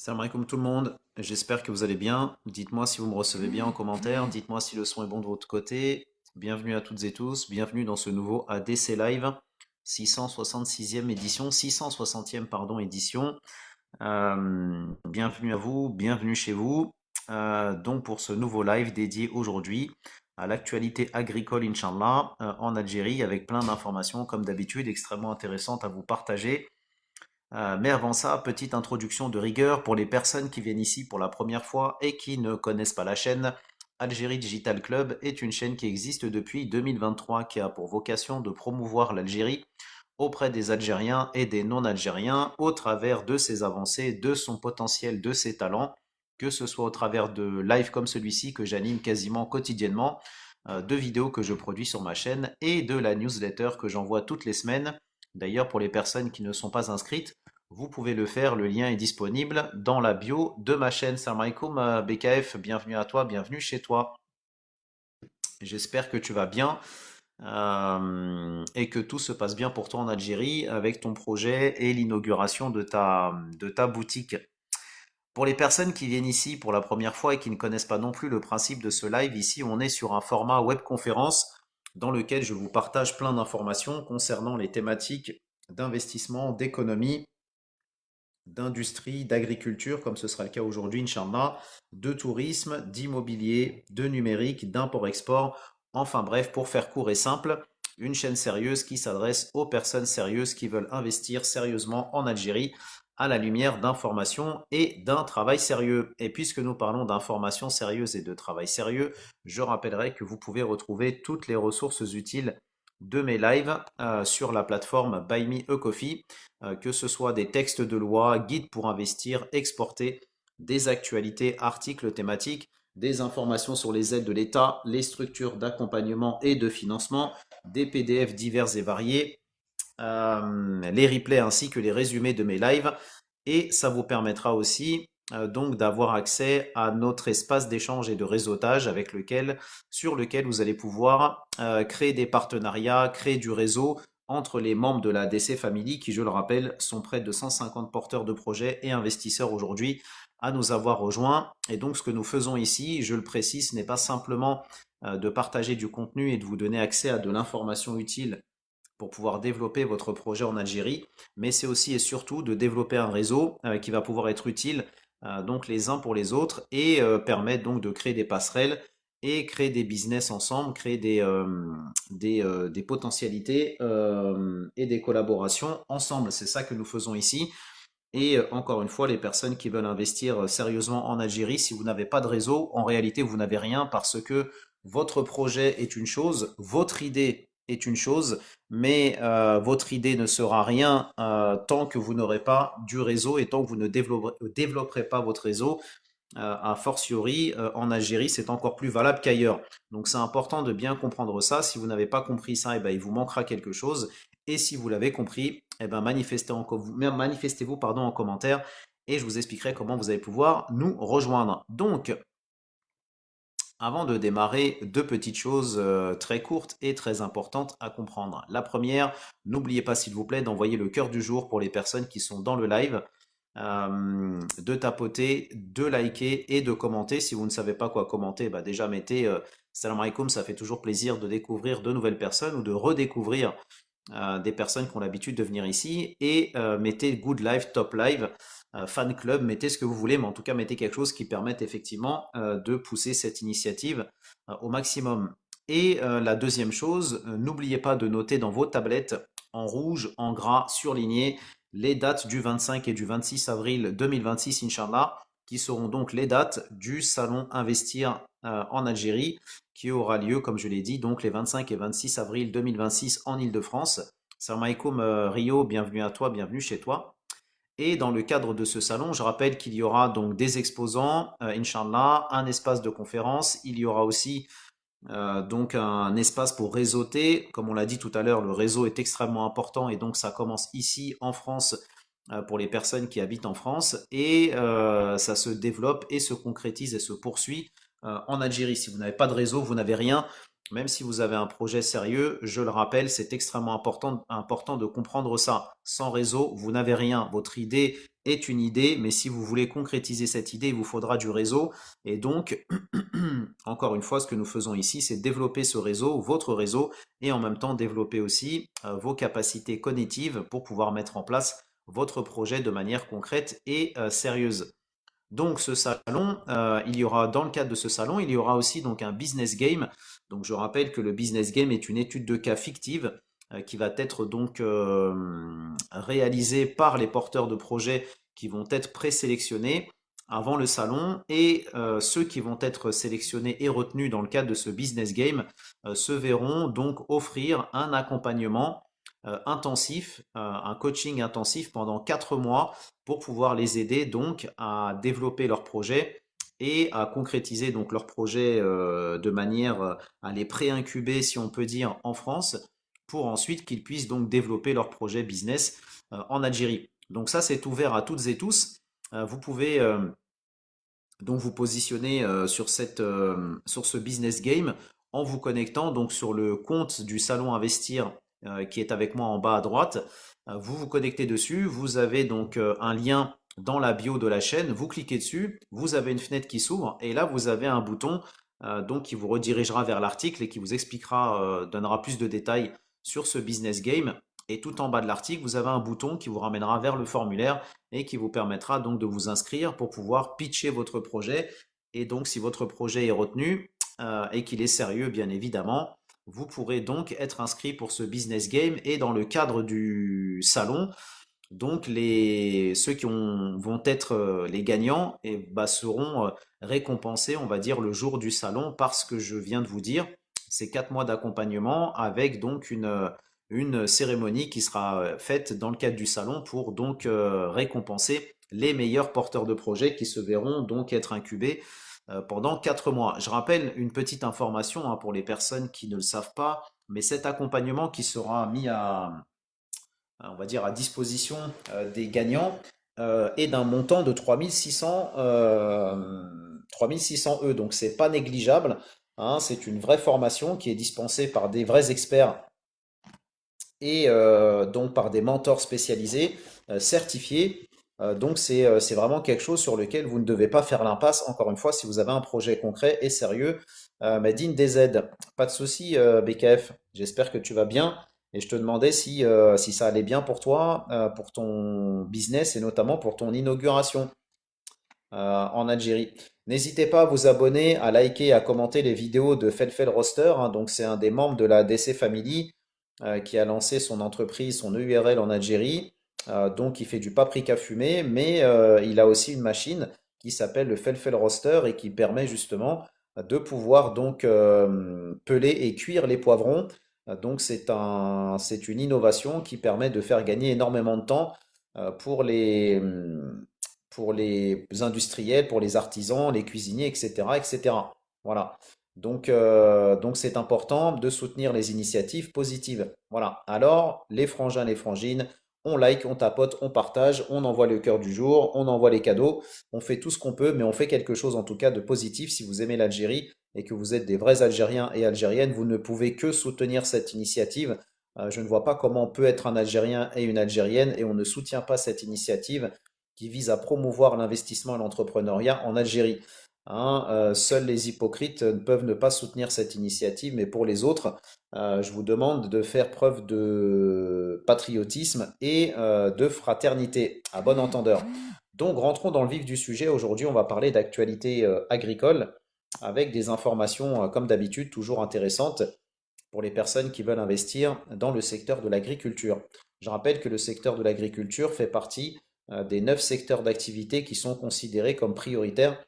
Salam alaikum tout le monde, j'espère que vous allez bien. Dites-moi si vous me recevez bien en commentaire, dites-moi si le son est bon de votre côté. Bienvenue à toutes et tous, bienvenue dans ce nouveau ADC Live, 666e édition, 660e pardon édition. Bienvenue à vous, bienvenue chez vous. Donc pour ce nouveau live dédié aujourd'hui à l'actualité agricole, Inch'Allah, en Algérie, avec plein d'informations comme d'habitude extrêmement intéressantes à vous partager. Mais avant ça, petite introduction de rigueur pour les personnes qui viennent ici pour la première fois et qui ne connaissent pas la chaîne. Algérie Digital Club est une chaîne qui existe depuis 2023 qui a pour vocation de promouvoir l'Algérie auprès des Algériens et des non-Algériens au travers de ses avancées, de son potentiel, de ses talents, que ce soit au travers de lives comme celui-ci que j'anime quasiment quotidiennement, de vidéos que je produis sur ma chaîne et de la newsletter que j'envoie toutes les semaines. D'ailleurs, pour les personnes qui ne sont pas inscrites, vous pouvez le faire, le lien est disponible dans la bio de ma chaîne. Salam alaikum BKF, bienvenue à toi, bienvenue chez toi. J'espère que tu vas bien et que tout se passe bien pour toi en Algérie avec ton projet et l'inauguration de ta boutique. Pour les personnes qui viennent ici pour la première fois et qui ne connaissent pas non plus le principe de ce live, ici on est sur un format webconférence dans lequel je vous partage plein d'informations concernant les thématiques d'investissement, d'économie, d'industrie, d'agriculture, comme ce sera le cas aujourd'hui, Inch'Allah, de tourisme, d'immobilier, de numérique, d'import-export. Enfin bref, pour faire court et simple, une chaîne sérieuse qui s'adresse aux personnes sérieuses qui veulent investir sérieusement en Algérie à la lumière d'informations et d'un travail sérieux. Et puisque nous parlons d'informations sérieuses et de travail sérieux, je rappellerai que vous pouvez retrouver toutes les ressources utiles de mes lives sur la plateforme Buy Me a Coffee, que ce soit des textes de loi, guides pour investir, exporter, des actualités, articles thématiques, des informations sur les aides de l'État, les structures d'accompagnement et de financement, des PDF divers et variés, les replays ainsi que les résumés de mes lives. Et ça vous permettra aussi donc d'avoir accès à notre espace d'échange et de réseautage sur lequel vous allez pouvoir créer des partenariats, créer du réseau entre les membres de la DC Family qui, je le rappelle, sont près de 150 porteurs de projets et investisseurs aujourd'hui à nous avoir rejoints. Et donc ce que nous faisons ici, je le précise, ce n'est pas simplement de partager du contenu et de vous donner accès à de l'information utile pour pouvoir développer votre projet en Algérie, mais c'est aussi et surtout de développer un réseau qui va pouvoir être utile donc les uns pour les autres et permettre donc de créer des passerelles et créer des business ensemble, créer des potentialités et des collaborations ensemble. C'est ça que nous faisons ici. Et encore une fois, les personnes qui veulent investir sérieusement en Algérie, si vous n'avez pas de réseau, en réalité, vous n'avez rien parce que votre projet est une chose, votre idée est une chose, mais votre idée ne sera rien tant que vous n'aurez pas du réseau et tant que vous ne développerez pas votre réseau. A fortiori, en Algérie, c'est encore plus valable qu'ailleurs. Donc c'est important de bien comprendre ça. Si vous n'avez pas compris ça, eh ben, il vous manquera quelque chose. Et si vous l'avez compris, eh ben, manifestez-vous pardon, en commentaire et je vous expliquerai comment vous allez pouvoir nous rejoindre. Donc, avant de démarrer, deux petites choses très courtes et très importantes à comprendre. La première, n'oubliez pas s'il vous plaît d'envoyer le cœur du jour pour les personnes qui sont dans le live, de tapoter, de liker et de commenter. Si vous ne savez pas quoi commenter, bah déjà mettez Salam alaikum, ça fait toujours plaisir de découvrir de nouvelles personnes ou de redécouvrir des personnes qui ont l'habitude de venir ici et mettez good live, top live, fan club, mettez ce que vous voulez, mais en tout cas mettez quelque chose qui permette effectivement de pousser cette initiative au maximum. Et la deuxième chose, n'oubliez pas de noter dans vos tablettes en rouge, en gras, surligné, les dates du 25 et du 26 avril 2026, Inch'Allah, qui seront donc les dates du salon Investir en Algérie, qui aura lieu, comme je l'ai dit, donc les 25 et 26 avril 2026 en Île-de-France. Salam alaikum Rio, bienvenue à toi, bienvenue chez toi. Et dans le cadre de ce salon, je rappelle qu'il y aura donc des exposants, Inch'Allah, un espace de conférence, il y aura aussi donc un espace pour réseauter. Comme on l'a dit tout à l'heure, le réseau est extrêmement important et donc ça commence ici en France pour les personnes qui habitent en France et ça se développe et se concrétise et se poursuit en Algérie. Si vous n'avez pas de réseau, vous n'avez rien. même si vous avez un projet sérieux, je le rappelle, c'est extrêmement important de comprendre ça. Sans réseau, vous n'avez rien. Votre idée est une idée, mais si vous voulez concrétiser cette idée, il vous faudra du réseau. Et donc, encore une fois, ce que nous faisons ici, c'est développer ce réseau, votre réseau, et en même temps développer aussi vos capacités cognitives pour pouvoir mettre en place votre projet de manière concrète et sérieuse. Donc ce salon, il y aura dans le cadre de ce salon, il y aura aussi donc un business game. Donc je rappelle que le business game est une étude de cas fictive qui va être donc réalisée par les porteurs de projets qui vont être présélectionnés avant le salon et ceux qui vont être sélectionnés et retenus dans le cadre de ce business game se verront donc offrir un accompagnement intensif, un coaching intensif pendant 4 mois pour pouvoir les aider donc à développer leur projet et à concrétiser donc leur projet de manière à les pré-incuber, si on peut dire, en France, pour ensuite qu'ils puissent donc développer leur projet business en Algérie. Donc ça, c'est ouvert à toutes et tous. Vous pouvez donc vous positionner sur ce business game en vous connectant donc sur le compte du salon Investir qui est avec moi en bas à droite. Vous vous connectez dessus, vous avez donc un lien dans la bio de la chaîne, vous cliquez dessus, vous avez une fenêtre qui s'ouvre et là vous avez un bouton donc qui vous redirigera vers l'article et qui vous expliquera, donnera plus de détails sur ce business game. Et tout en bas de l'article, vous avez un bouton qui vous ramènera vers le formulaire et qui vous permettra donc de vous inscrire pour pouvoir pitcher votre projet. Et donc, si votre projet est retenu et qu'il est sérieux, bien évidemment, vous pourrez donc être inscrit pour ce business game et dans le cadre du salon, donc ceux vont être les gagnants et bah, seront récompensés, on va dire, le jour du salon parce que je viens de vous dire, c'est 4 mois d'accompagnement avec donc une cérémonie qui sera faite dans le cadre du salon pour donc récompenser les meilleurs porteurs de projets qui se verront donc être incubés pendant 4 mois. Je rappelle une petite information pour les personnes qui ne le savent pas, mais cet accompagnement qui sera mis on va dire, à disposition des gagnants est d'un montant de 3600 E. Donc c'est pas négligeable, hein, c'est une vraie formation qui est dispensée par des vrais experts et donc par des mentors spécialisés, certifiés. Donc c'est vraiment quelque chose sur lequel vous ne devez pas faire l'impasse, encore une fois, si vous avez un projet concret et sérieux. Made in DZ, pas de souci, BKF, j'espère que tu vas bien. Et je te demandais si ça allait bien pour toi, pour ton business et notamment pour ton inauguration en Algérie. N'hésitez pas à vous abonner, à liker et à commenter les vidéos de Felfel Roster, hein. Donc c'est un des membres de la DC Family qui a lancé son entreprise, son EURL en Algérie. Donc il fait du paprika fumé, mais il a aussi une machine qui s'appelle le Felfel Roster et qui permet justement de pouvoir donc peler et cuire les poivrons. Donc c'est une innovation qui permet de faire gagner énormément de temps euh, pour les, hum, pour les industriels, pour les artisans, les cuisiniers, etc., etc. Voilà. Donc c'est important de soutenir les initiatives positives. Voilà. Alors, les frangins, les frangines, on like, on tapote, on partage, on envoie le cœur du jour, on envoie les cadeaux, on fait tout ce qu'on peut, mais on fait quelque chose en tout cas de positif. Si vous aimez l'Algérie et que vous êtes des vrais Algériens et Algériennes, vous ne pouvez que soutenir cette initiative. Je ne vois pas comment on peut être un Algérien et une Algérienne et on ne soutient pas cette initiative qui vise à promouvoir l'investissement et l'entrepreneuriat en Algérie. Hein, seuls les hypocrites peuvent ne pas soutenir cette initiative, mais pour les autres, je vous demande de faire preuve de patriotisme et de fraternité, à bon entendeur. Donc, rentrons dans le vif du sujet. Aujourd'hui, on va parler d'actualité agricole avec des informations, comme d'habitude, toujours intéressantes pour les personnes qui veulent investir dans le secteur de l'agriculture. Je rappelle que le secteur de l'agriculture fait partie des 9 secteurs d'activité qui sont considérés comme prioritaires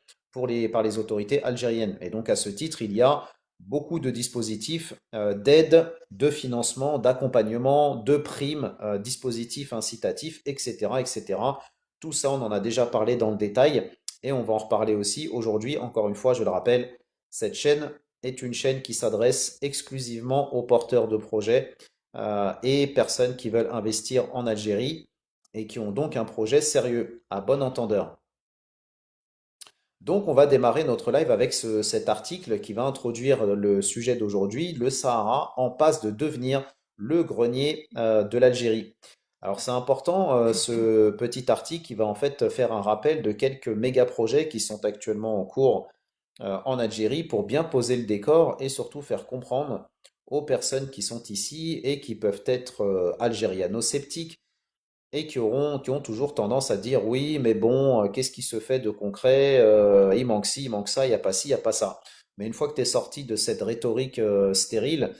par les autorités algériennes. Et donc à ce titre, il y a beaucoup de dispositifs d'aide, de financement, d'accompagnement, de primes, dispositifs incitatifs, etc., etc. Tout ça, on en a déjà parlé dans le détail et on va en reparler aussi aujourd'hui. Encore une fois, je le rappelle, cette chaîne est une chaîne qui s'adresse exclusivement aux porteurs de projets et personnes qui veulent investir en Algérie et qui ont donc un projet sérieux, à bon entendeur. Donc, on va démarrer notre live avec cet article qui va introduire le sujet d'aujourd'hui. Le Sahara en passe de devenir le grenier de l'Algérie. Alors, c'est important, ce petit article qui va en fait faire un rappel de quelques méga projets qui sont actuellement en cours en Algérie pour bien poser le décor et surtout faire comprendre aux personnes qui sont ici et qui peuvent être algériano-sceptiques et qui ont toujours tendance à dire oui, mais bon, qu'est-ce qui se fait de concret? Il manque ci, il manque ça, il n'y a pas ci, il n'y a pas ça. Mais une fois que tu es sorti de cette rhétorique stérile,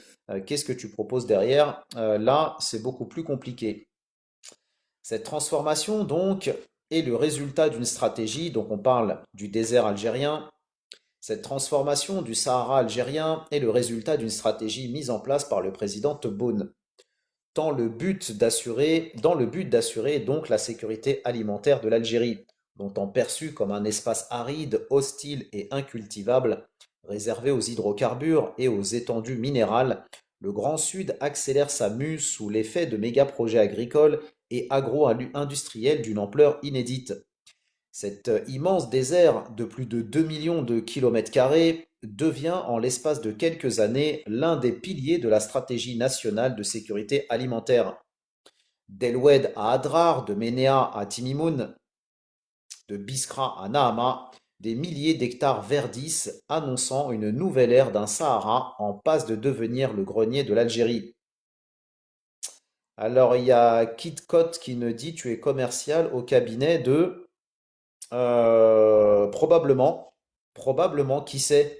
qu'est-ce que tu proposes derrière? Là, c'est beaucoup plus compliqué. Cette transformation, donc, est le résultat d'une stratégie, donc on parle du désert algérien. Cette transformation du Sahara algérien est le résultat d'une stratégie mise en place par le président Tebboune dans le but d'assurer donc la sécurité alimentaire de l'Algérie, longtemps perçue comme un espace aride, hostile et incultivable, réservé aux hydrocarbures et aux étendues minérales. Le Grand Sud accélère sa mue sous l'effet de méga-projets agricoles et agro-industriels d'une ampleur inédite. Cet immense désert de plus de 2 millions de kilomètres carrés devient en l'espace de quelques années l'un des piliers de la stratégie nationale de sécurité alimentaire. D'El-Oued à Adrar, de Ménéa à Timimoun, de Biskra à Nahama, des milliers d'hectares verdissent, annonçant une nouvelle ère d'un Sahara en passe de devenir le grenier de l'Algérie. Alors il y a Kit Kot qui nous dit tu es commercial au cabinet de probablement, probablement, qui sait?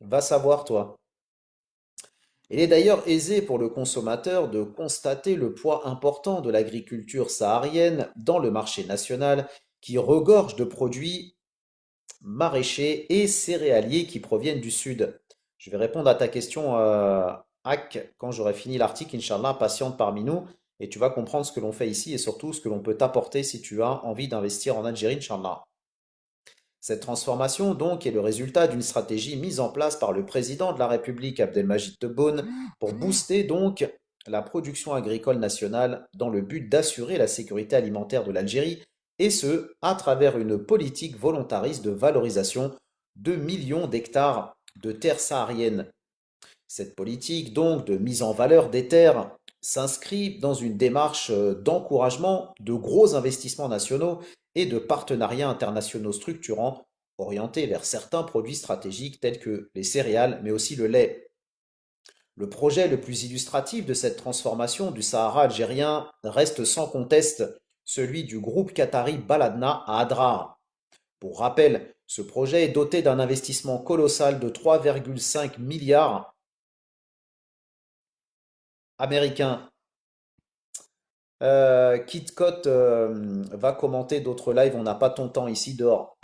Va savoir, toi. Il est d'ailleurs aisé pour le consommateur de constater le poids important de l'agriculture saharienne dans le marché national qui regorge de produits maraîchers et céréaliers qui proviennent du sud. Je vais répondre à ta question, Ak, quand j'aurai fini l'article, Inch'Allah, patiente parmi nous, et tu vas comprendre ce que l'on fait ici et surtout ce que l'on peut t'apporter si tu as envie d'investir en Algérie, Inch'Allah. Cette transformation, donc, est le résultat d'une stratégie mise en place par le président de la République, Abdelmajid Tebboune, pour booster donc la production agricole nationale dans le but d'assurer la sécurité alimentaire de l'Algérie, et ce, à travers une politique volontariste de valorisation de millions d'hectares de terres sahariennes. Cette politique, donc, de mise en valeur des terres s'inscrit dans une démarche d'encouragement de gros investissements nationaux et de partenariats internationaux structurants orientés vers certains produits stratégiques tels que les céréales, mais aussi le lait. Le projet le plus illustratif de cette transformation du Sahara algérien reste sans conteste celui du groupe qatari Baladna à Adrar. Pour rappel, ce projet est doté d'un investissement colossal de 3,5 milliards américains. Kit Kot va commenter d'autres lives, on n'a pas ton temps ici dehors.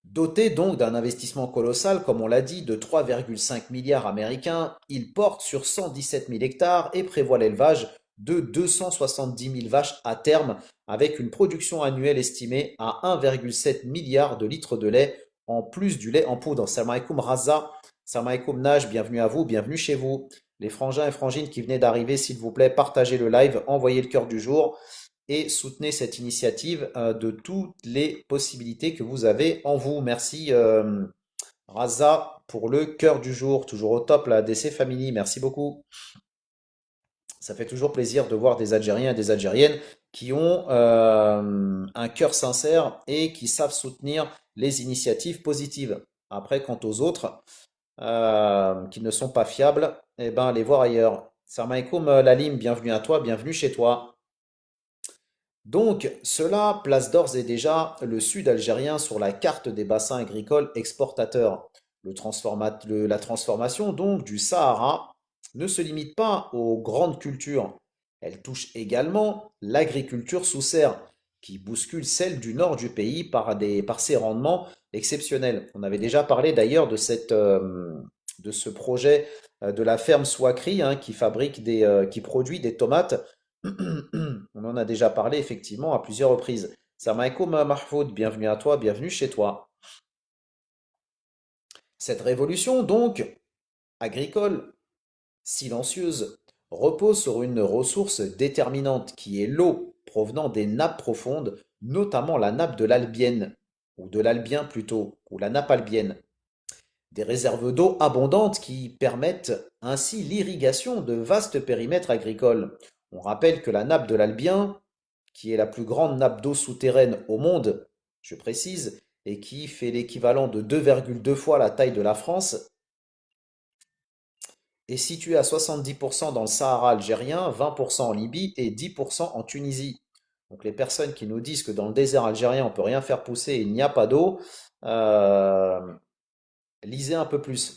Doté donc d'un investissement colossal, comme on l'a dit, de 3,5 milliards américains, il porte sur 117 000 hectares et prévoit l'élevage de 270 000 vaches à terme, avec une production annuelle estimée à 1,7 milliard de litres de lait, en plus du lait en poudre. Salam alaikum Raza, salam alaikum Naj, bienvenue à vous, bienvenue chez vous. Les frangins et frangines qui venaient d'arriver, s'il vous plaît, partagez le live, envoyez le cœur du jour et soutenez cette initiative de toutes les possibilités que vous avez en vous. Merci Raza pour le cœur du jour, toujours au top la DC Family, merci beaucoup. Ça fait toujours plaisir de voir des Algériens et des Algériennes qui ont un cœur sincère et qui savent soutenir les initiatives positives. Après, quant aux autres qui ne sont pas fiables, eh ben, les voir ailleurs. Salam alaikum Lalim, bienvenue à toi, bienvenue chez toi. Donc, cela place d'ores et déjà le sud algérien sur la carte des bassins agricoles exportateurs. La transformation donc du Sahara ne se limite pas aux grandes cultures. Elle touche également l'agriculture sous serre, qui bouscule celle du nord du pays par ses rendements exceptionnels. On avait déjà parlé d'ailleurs de ce projet de la ferme Souakri qui produit des tomates. On en a déjà parlé effectivement à plusieurs reprises. Salam alaikum Mahfoud, bienvenue à toi, bienvenue chez toi. Cette révolution, donc, agricole, silencieuse, repose sur une ressource déterminante qui est l'eau provenant des nappes profondes, notamment la nappe de l'Albienne. ou de l'Albien plutôt, ou la nappe albienne. Des réserves d'eau abondantes qui permettent ainsi l'irrigation de vastes périmètres agricoles. On rappelle que la nappe de l'Albien, qui est la plus grande nappe d'eau souterraine au monde, je précise, et qui fait l'équivalent de 2,2 fois la taille de la France, est située à 70% dans le Sahara algérien, 20% en Libye et 10% en Tunisie. Donc les personnes qui nous disent que dans le désert algérien on ne peut rien faire pousser et il n'y a pas d'eau, euh, lisez un peu plus.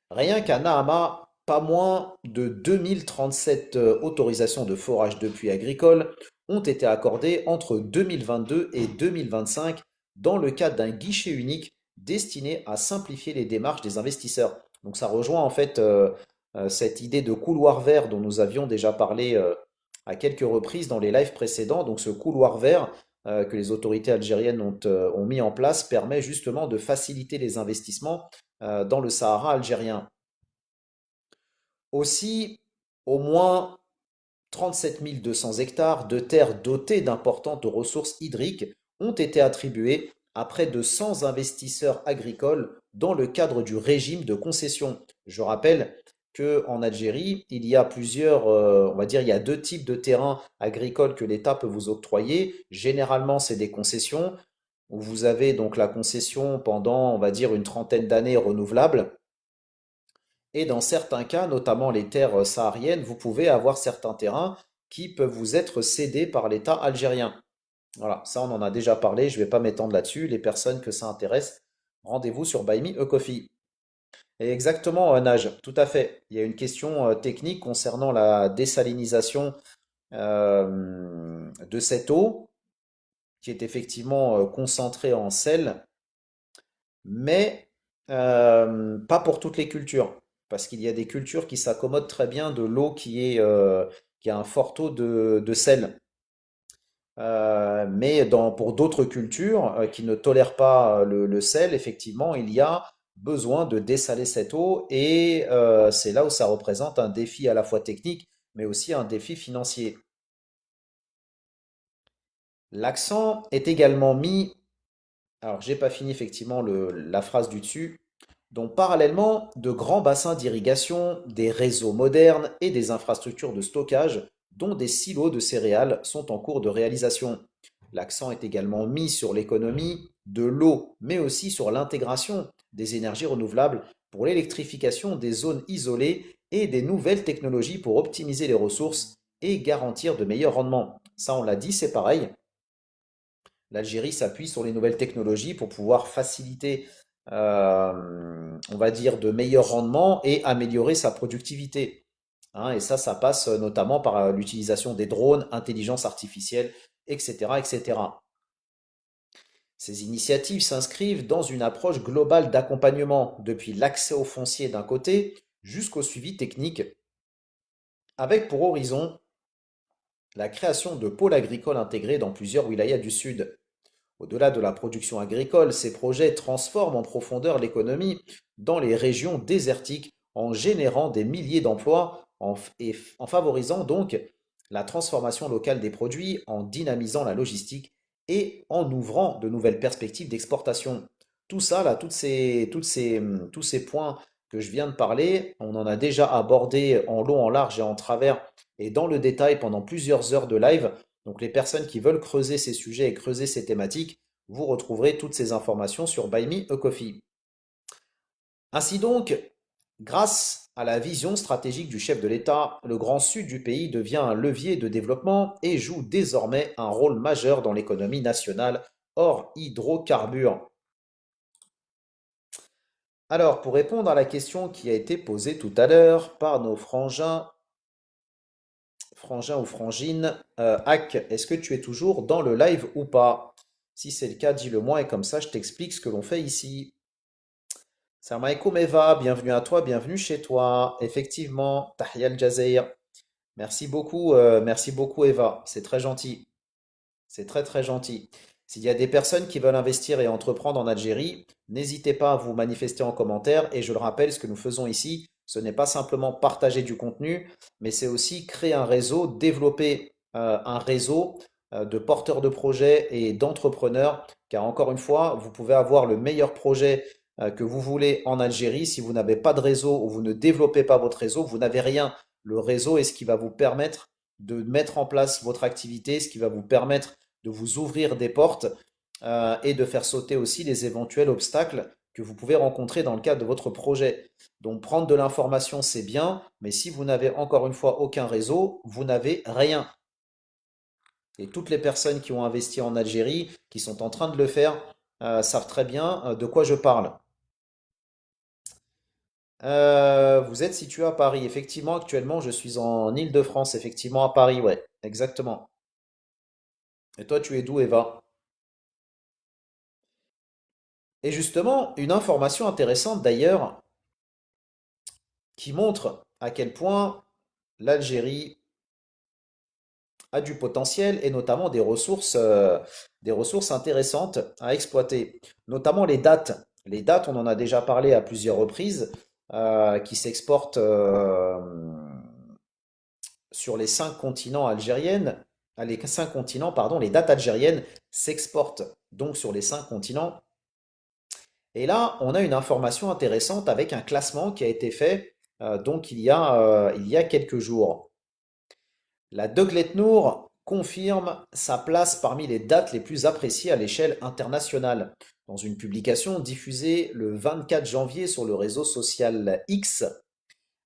Rien qu'à Nahama, pas moins de 2037 autorisations de forage de puits agricoles ont été accordées entre 2022 et 2025 dans le cadre d'un guichet unique destiné à simplifier les démarches des investisseurs. Donc ça rejoint en fait cette idée de couloir vert dont nous avions déjà parlé à quelques reprises dans les lives précédents. Donc ce couloir vert que les autorités algériennes ont mis en place permet justement de faciliter les investissements dans le Sahara algérien. Aussi, au moins 37 200 hectares de terres dotées d'importantes ressources hydriques ont été attribués à près de 100 investisseurs agricoles dans le cadre du régime de concession. Je rappelle qu'en Algérie, il y a plusieurs, on va dire, il y a deux types de terrains agricoles que l'État peut vous octroyer. Généralement, c'est des concessions où vous avez donc la concession pendant, on va dire, une trentaine d'années renouvelable. Et dans certains cas, notamment les terres sahariennes, vous pouvez avoir certains terrains qui peuvent vous être cédés par l'État algérien. Voilà, ça on en a déjà parlé, je ne vais pas m'étendre là-dessus. Les personnes que ça intéresse, rendez-vous sur Buy Me a Coffee. Et exactement, Nage, tout à fait. Il y a une question technique concernant la désalinisation de cette eau, qui est effectivement concentrée en sel, mais pas pour toutes les cultures, parce qu'il y a des cultures qui s'accommodent très bien de l'eau qui a un fort taux de sel. Mais pour d'autres cultures qui ne tolèrent pas le sel, effectivement, il y a besoin de dessaler cette eau et c'est là où ça représente un défi à la fois technique, mais aussi un défi financier. L'accent est également mis, alors j'ai pas fini effectivement la phrase du dessus, dont parallèlement de grands bassins d'irrigation, des réseaux modernes et des infrastructures de stockage, dont des silos de céréales sont en cours de réalisation. L'accent est également mis sur l'économie de l'eau, mais aussi sur l'intégration des énergies renouvelables pour l'électrification des zones isolées et des nouvelles technologies pour optimiser les ressources et garantir de meilleurs rendements. Ça, on l'a dit, c'est pareil. L'Algérie s'appuie sur les nouvelles technologies pour pouvoir faciliter, on va dire, de meilleurs rendements et améliorer sa productivité. Hein, et ça passe notamment par l'utilisation des drones, intelligence artificielle, etc., etc. Ces initiatives s'inscrivent dans une approche globale d'accompagnement, depuis l'accès au foncier d'un côté jusqu'au suivi technique, avec pour horizon la création de pôles agricoles intégrés dans plusieurs wilayas du Sud. Au-delà de la production agricole, ces projets transforment en profondeur l'économie dans les régions désertiques en générant des milliers d'emplois et en favorisant donc la transformation locale des produits, en dynamisant la logistique et en ouvrant de nouvelles perspectives d'exportation. Tout ça, là, tous ces points que je viens de parler, on en a déjà abordé en long, en large et en travers et dans le détail pendant plusieurs heures de live. Donc les personnes qui veulent creuser ces sujets et creuser ces thématiques, vous retrouverez toutes ces informations sur Buy Me a Coffee. Ainsi donc, grâce à la vision stratégique du chef de l'État, le Grand Sud du pays devient un levier de développement et joue désormais un rôle majeur dans l'économie nationale hors hydrocarbures. Alors, pour répondre à la question qui a été posée tout à l'heure par nos frangins ou frangines, Hack, est-ce que tu es toujours dans le live ou pas? Si c'est le cas, dis-le moi et comme ça je t'explique ce que l'on fait ici. Salam alaikum Eva, bienvenue à toi, bienvenue chez toi. Effectivement, Tahia Al Jazeer. Merci beaucoup Eva, c'est très gentil. C'est très très gentil. S'il y a des personnes qui veulent investir et entreprendre en Algérie, n'hésitez pas à vous manifester en commentaire. Et je le rappelle, ce que nous faisons ici, ce n'est pas simplement partager du contenu, mais c'est aussi créer un réseau, développer un réseau de porteurs de projets et d'entrepreneurs, car encore une fois, vous pouvez avoir le meilleur projet que vous voulez en Algérie. Si vous n'avez pas de réseau ou vous ne développez pas votre réseau, vous n'avez rien. Le réseau est ce qui va vous permettre de mettre en place votre activité, ce qui va vous permettre de vous ouvrir des portes et de faire sauter aussi les éventuels obstacles que vous pouvez rencontrer dans le cadre de votre projet. Donc prendre de l'information, c'est bien, mais si vous n'avez encore une fois aucun réseau, vous n'avez rien. Et toutes les personnes qui ont investi en Algérie, qui sont en train de le faire, savent très bien de quoi je parle. Vous êtes situé à Paris. Effectivement, actuellement, je suis en Île-de-France. Effectivement, à Paris, ouais, exactement. Et toi, tu es d'où, Eva? Et justement, une information intéressante d'ailleurs, qui montre à quel point l'Algérie a du potentiel et notamment des ressources intéressantes à exploiter, notamment les dates. Les dates, on en a déjà parlé à plusieurs reprises, qui s'exportent sur les cinq continents algériennes. Les cinq continents, pardon, les dates algériennes s'exportent donc sur les cinq continents. Et là, on a une information intéressante avec un classement qui a été fait donc il y a quelques jours. La Doglet-Nour confirme sa place parmi les dates les plus appréciées à l'échelle internationale. Dans une publication diffusée le 24 janvier sur le réseau social X,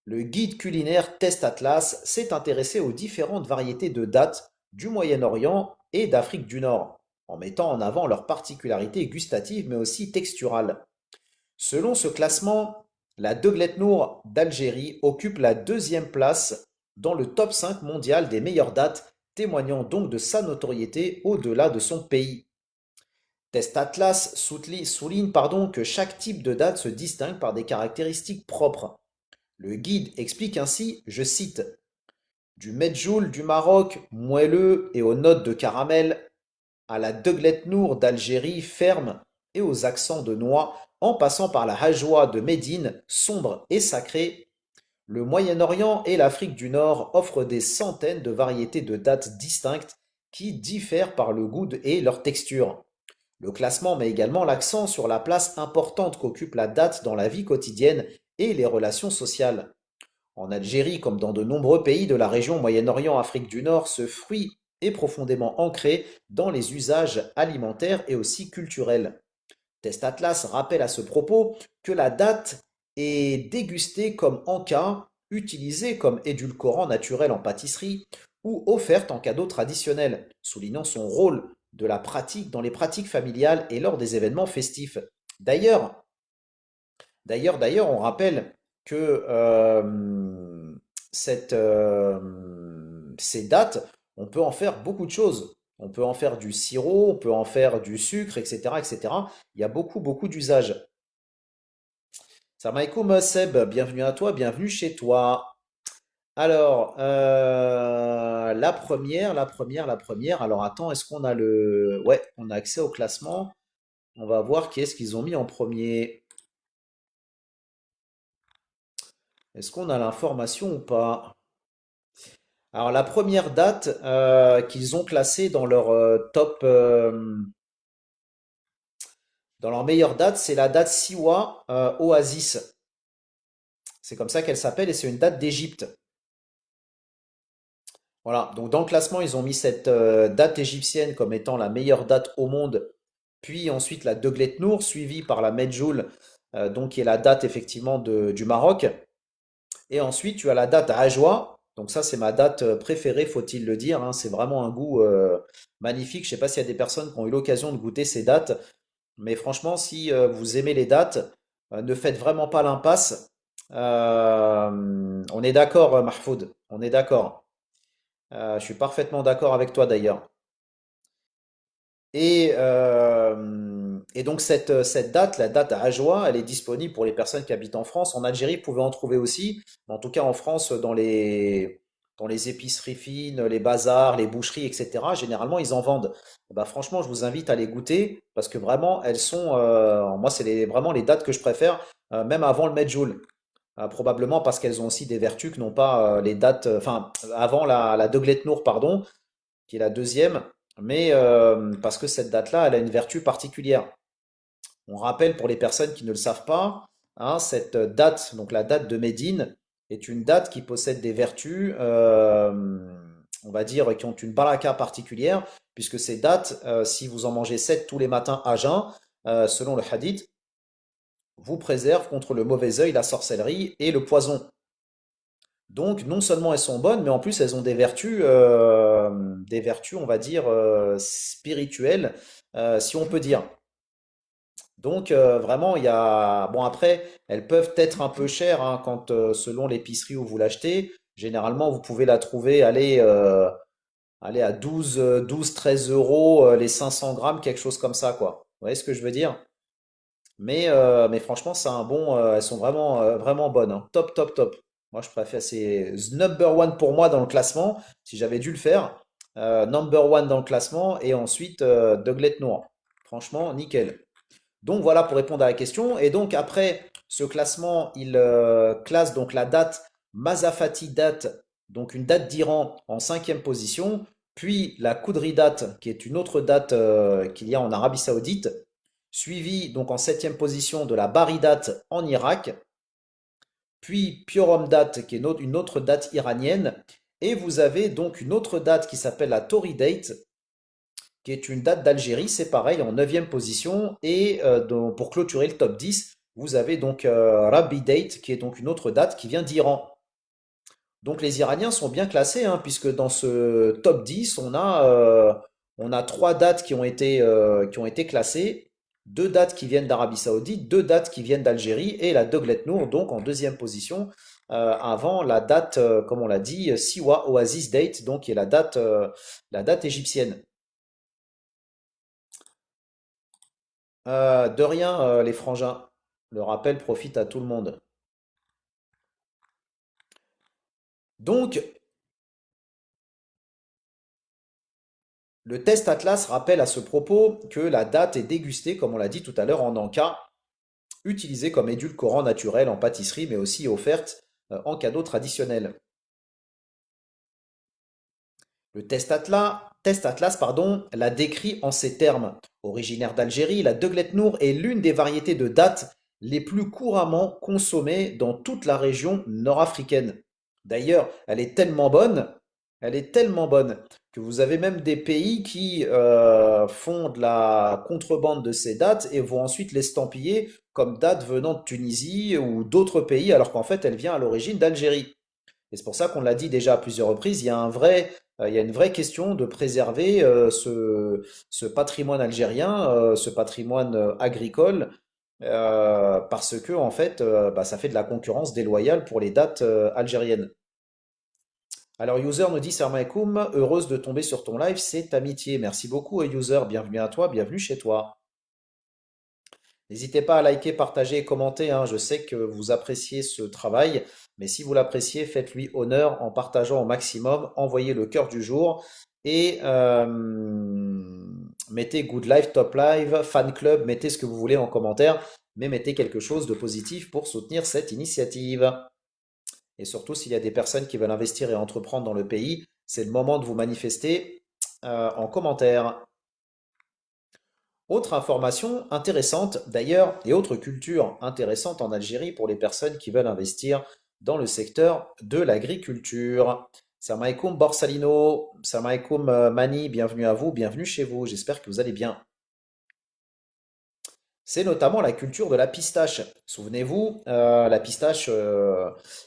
le guide culinaire Test Atlas s'est intéressé aux différentes variétés de dattes du Moyen-Orient et d'Afrique du Nord, en mettant en avant leurs particularités gustatives mais aussi texturales. Selon ce classement, la Deglet-Nour d'Algérie occupe la deuxième place dans le top 5 mondial des meilleures dates, témoignant donc de sa notoriété au-delà de son pays. Test Atlas souligne que chaque type de date se distingue par des caractéristiques propres. Le guide explique ainsi, je cite, du medjoul du Maroc, moelleux et aux notes de caramel, à la Deglet-Nour d'Algérie, ferme et aux accents de noix, en passant par la Hajwa de Médine, sombre et sacrée, le Moyen-Orient et l'Afrique du Nord offrent des centaines de variétés de dattes distinctes qui diffèrent par le goût et leur texture. Le classement met également l'accent sur la place importante qu'occupe la date dans la vie quotidienne et les relations sociales. En Algérie, comme dans de nombreux pays de la région Moyen-Orient-Afrique du Nord, ce fruit est profondément ancré dans les usages alimentaires et aussi culturels. Test Atlas rappelle à ce propos que la date est dégustée comme encas, utilisée comme édulcorant naturel en pâtisserie ou offerte en cadeau traditionnel, soulignant son rôle de la pratique dans les pratiques familiales et lors des événements festifs. D'ailleurs, on rappelle que ces dates, on peut en faire beaucoup de choses. On peut en faire du sirop, on peut en faire du sucre, etc., etc. Il y a beaucoup d'usages. Salam alaikum Seb, bienvenue à toi, bienvenue chez toi. Alors, la première. Alors attends, est-ce qu'on a le... Ouais, on a accès au classement. On va voir qui est-ce qu'ils ont mis en premier. Est-ce qu'on a l'information ou pas? Alors la première date qu'ils ont classée dans leur top, dans leur meilleure date, c'est la date Siwa Oasis. C'est comme ça qu'elle s'appelle et c'est une date d'Égypte. Voilà, donc dans le classement, ils ont mis cette date égyptienne comme étant la meilleure date au monde, puis ensuite la Deglet Nour, suivie par la Medjoul, donc qui est la date effectivement du Maroc. Et ensuite, tu as la date Ajwa. Donc ça, c'est ma date préférée, faut-il le dire, hein. C'est vraiment un goût magnifique. Je ne sais pas s'il y a des personnes qui ont eu l'occasion de goûter ces dates, mais franchement, si vous aimez les dates, ne faites vraiment pas l'impasse. On est d'accord, Mahfoud, on est d'accord. Je suis parfaitement d'accord avec toi d'ailleurs. Et donc cette date, la date à Ajoie, elle est disponible pour les personnes qui habitent en France. En Algérie, vous pouvez en trouver aussi, mais en tout cas en France, dans les épiceries fines, les bazars, les boucheries, etc., généralement, ils en vendent. Bah, franchement, je vous invite à les goûter parce que vraiment, elles sont, moi, c'est vraiment les dates que je préfère, même avant le Medjool. Probablement parce qu'elles ont aussi des vertus que n'ont pas les dates, enfin, avant la Deglet Nour, pardon, qui est la deuxième. mais parce que cette date-là, elle a une vertu particulière. On rappelle pour les personnes qui ne le savent pas, hein, cette date, donc la date de Médine, est une date qui possède des vertus, on va dire, qui ont une baraka particulière, puisque ces dates, si vous en mangez 7 tous les matins à jeun, selon le hadith, vous préservent contre le mauvais œil, la sorcellerie et le poison. Donc, non seulement elles sont bonnes, mais en plus elles ont des vertus, on va dire, spirituelles, si on peut dire. Donc, vraiment, il y a... Bon, après, elles peuvent être un peu chères hein, quand, selon l'épicerie où vous l'achetez. Généralement, vous pouvez la trouver, aller à 13 euros les 500 grammes, quelque chose comme ça, quoi. Vous voyez ce que je veux dire? Mais franchement, c'est un bon. Elles sont vraiment, vraiment bonnes, hein. Top, top, top. Moi, je préfère. C'est number one pour moi dans le classement, si j'avais dû le faire. Number one dans le classement. Et ensuite, Douglas Noir. Franchement, nickel. Donc voilà pour répondre à la question. Et donc après ce classement, il classe donc la date Mazafati date, donc une date d'Iran en cinquième position, puis la Qudri date, qui est une autre date qu'il y a en Arabie Saoudite, suivi donc en septième position de la Bari date en Irak, puis Piorom date, qui est une autre date iranienne, et vous avez donc une autre date qui s'appelle la Tori date, qui est une date d'Algérie, c'est pareil, en neuvième position. Et pour clôturer le top 10, vous avez donc Rabbi Date, qui est donc une autre date qui vient d'Iran. Donc les Iraniens sont bien classés, hein, puisque dans ce top 10, on a trois dates qui ont été classées, deux dates qui viennent d'Arabie Saoudite, deux dates qui viennent d'Algérie, et la Doglet Nour, donc en deuxième position, avant la date, comme on l'a dit, Siwa Oasis Date, donc qui est la date égyptienne. De rien, les frangins. Le rappel profite à tout le monde. Donc, le test Atlas rappelle à ce propos que la date est dégustée, comme on l'a dit tout à l'heure, en Anka, utilisée comme édulcorant naturel en pâtisserie, mais aussi offerte en cadeau traditionnel. Le test Atlas, pardon, la décrit en ces termes. Originaire d'Algérie, la Deglet Nour est l'une des variétés de dattes les plus couramment consommées dans toute la région nord-africaine. D'ailleurs, elle est tellement bonne que vous avez même des pays qui font de la contrebande de ces dattes et vont ensuite l'estampiller comme date venant de Tunisie ou d'autres pays, alors qu'en fait elle vient à l'origine d'Algérie. Et c'est pour ça qu'on l'a dit déjà à plusieurs reprises, il y a une vraie question de préserver ce patrimoine algérien, ce patrimoine agricole, parce que en fait, bah, ça fait de la concurrence déloyale pour les dates algériennes. Alors, User nous dit Salam alaikum, heureuse de tomber sur ton live, c'est amitié. Merci beaucoup, User, bienvenue à toi, bienvenue chez toi. N'hésitez pas à liker, partager et commenter, hein. Je sais que vous appréciez ce travail, mais si vous l'appréciez, faites-lui honneur en partageant au maximum, envoyez le cœur du jour et mettez good live, top live, fan club, mettez ce que vous voulez en commentaire, mais mettez quelque chose de positif pour soutenir cette initiative. Et surtout, s'il y a des personnes qui veulent investir et entreprendre dans le pays, c'est le moment de vous manifester en commentaire. Autre information intéressante d'ailleurs, et autre culture intéressante en Algérie pour les personnes qui veulent investir dans le secteur de l'agriculture. Salam alaikum Borsalino, salam alaikum Mani, bienvenue à vous, bienvenue chez vous, j'espère que vous allez bien. C'est notamment la culture de la pistache. Souvenez-vous, la pistache,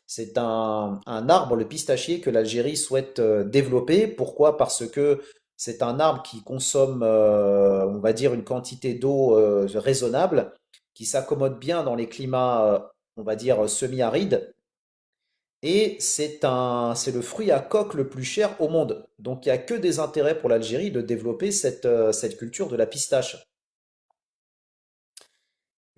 c'est un arbre, le pistachier, que l'Algérie souhaite développer. Pourquoi? Parce que c'est un arbre qui consomme, on va dire, une quantité d'eau raisonnable, qui s'accommode bien dans les climats, on va dire, semi-arides. Et c'est le fruit à coque le plus cher au monde. Donc il n'y a que des intérêts pour l'Algérie de développer cette culture de la pistache.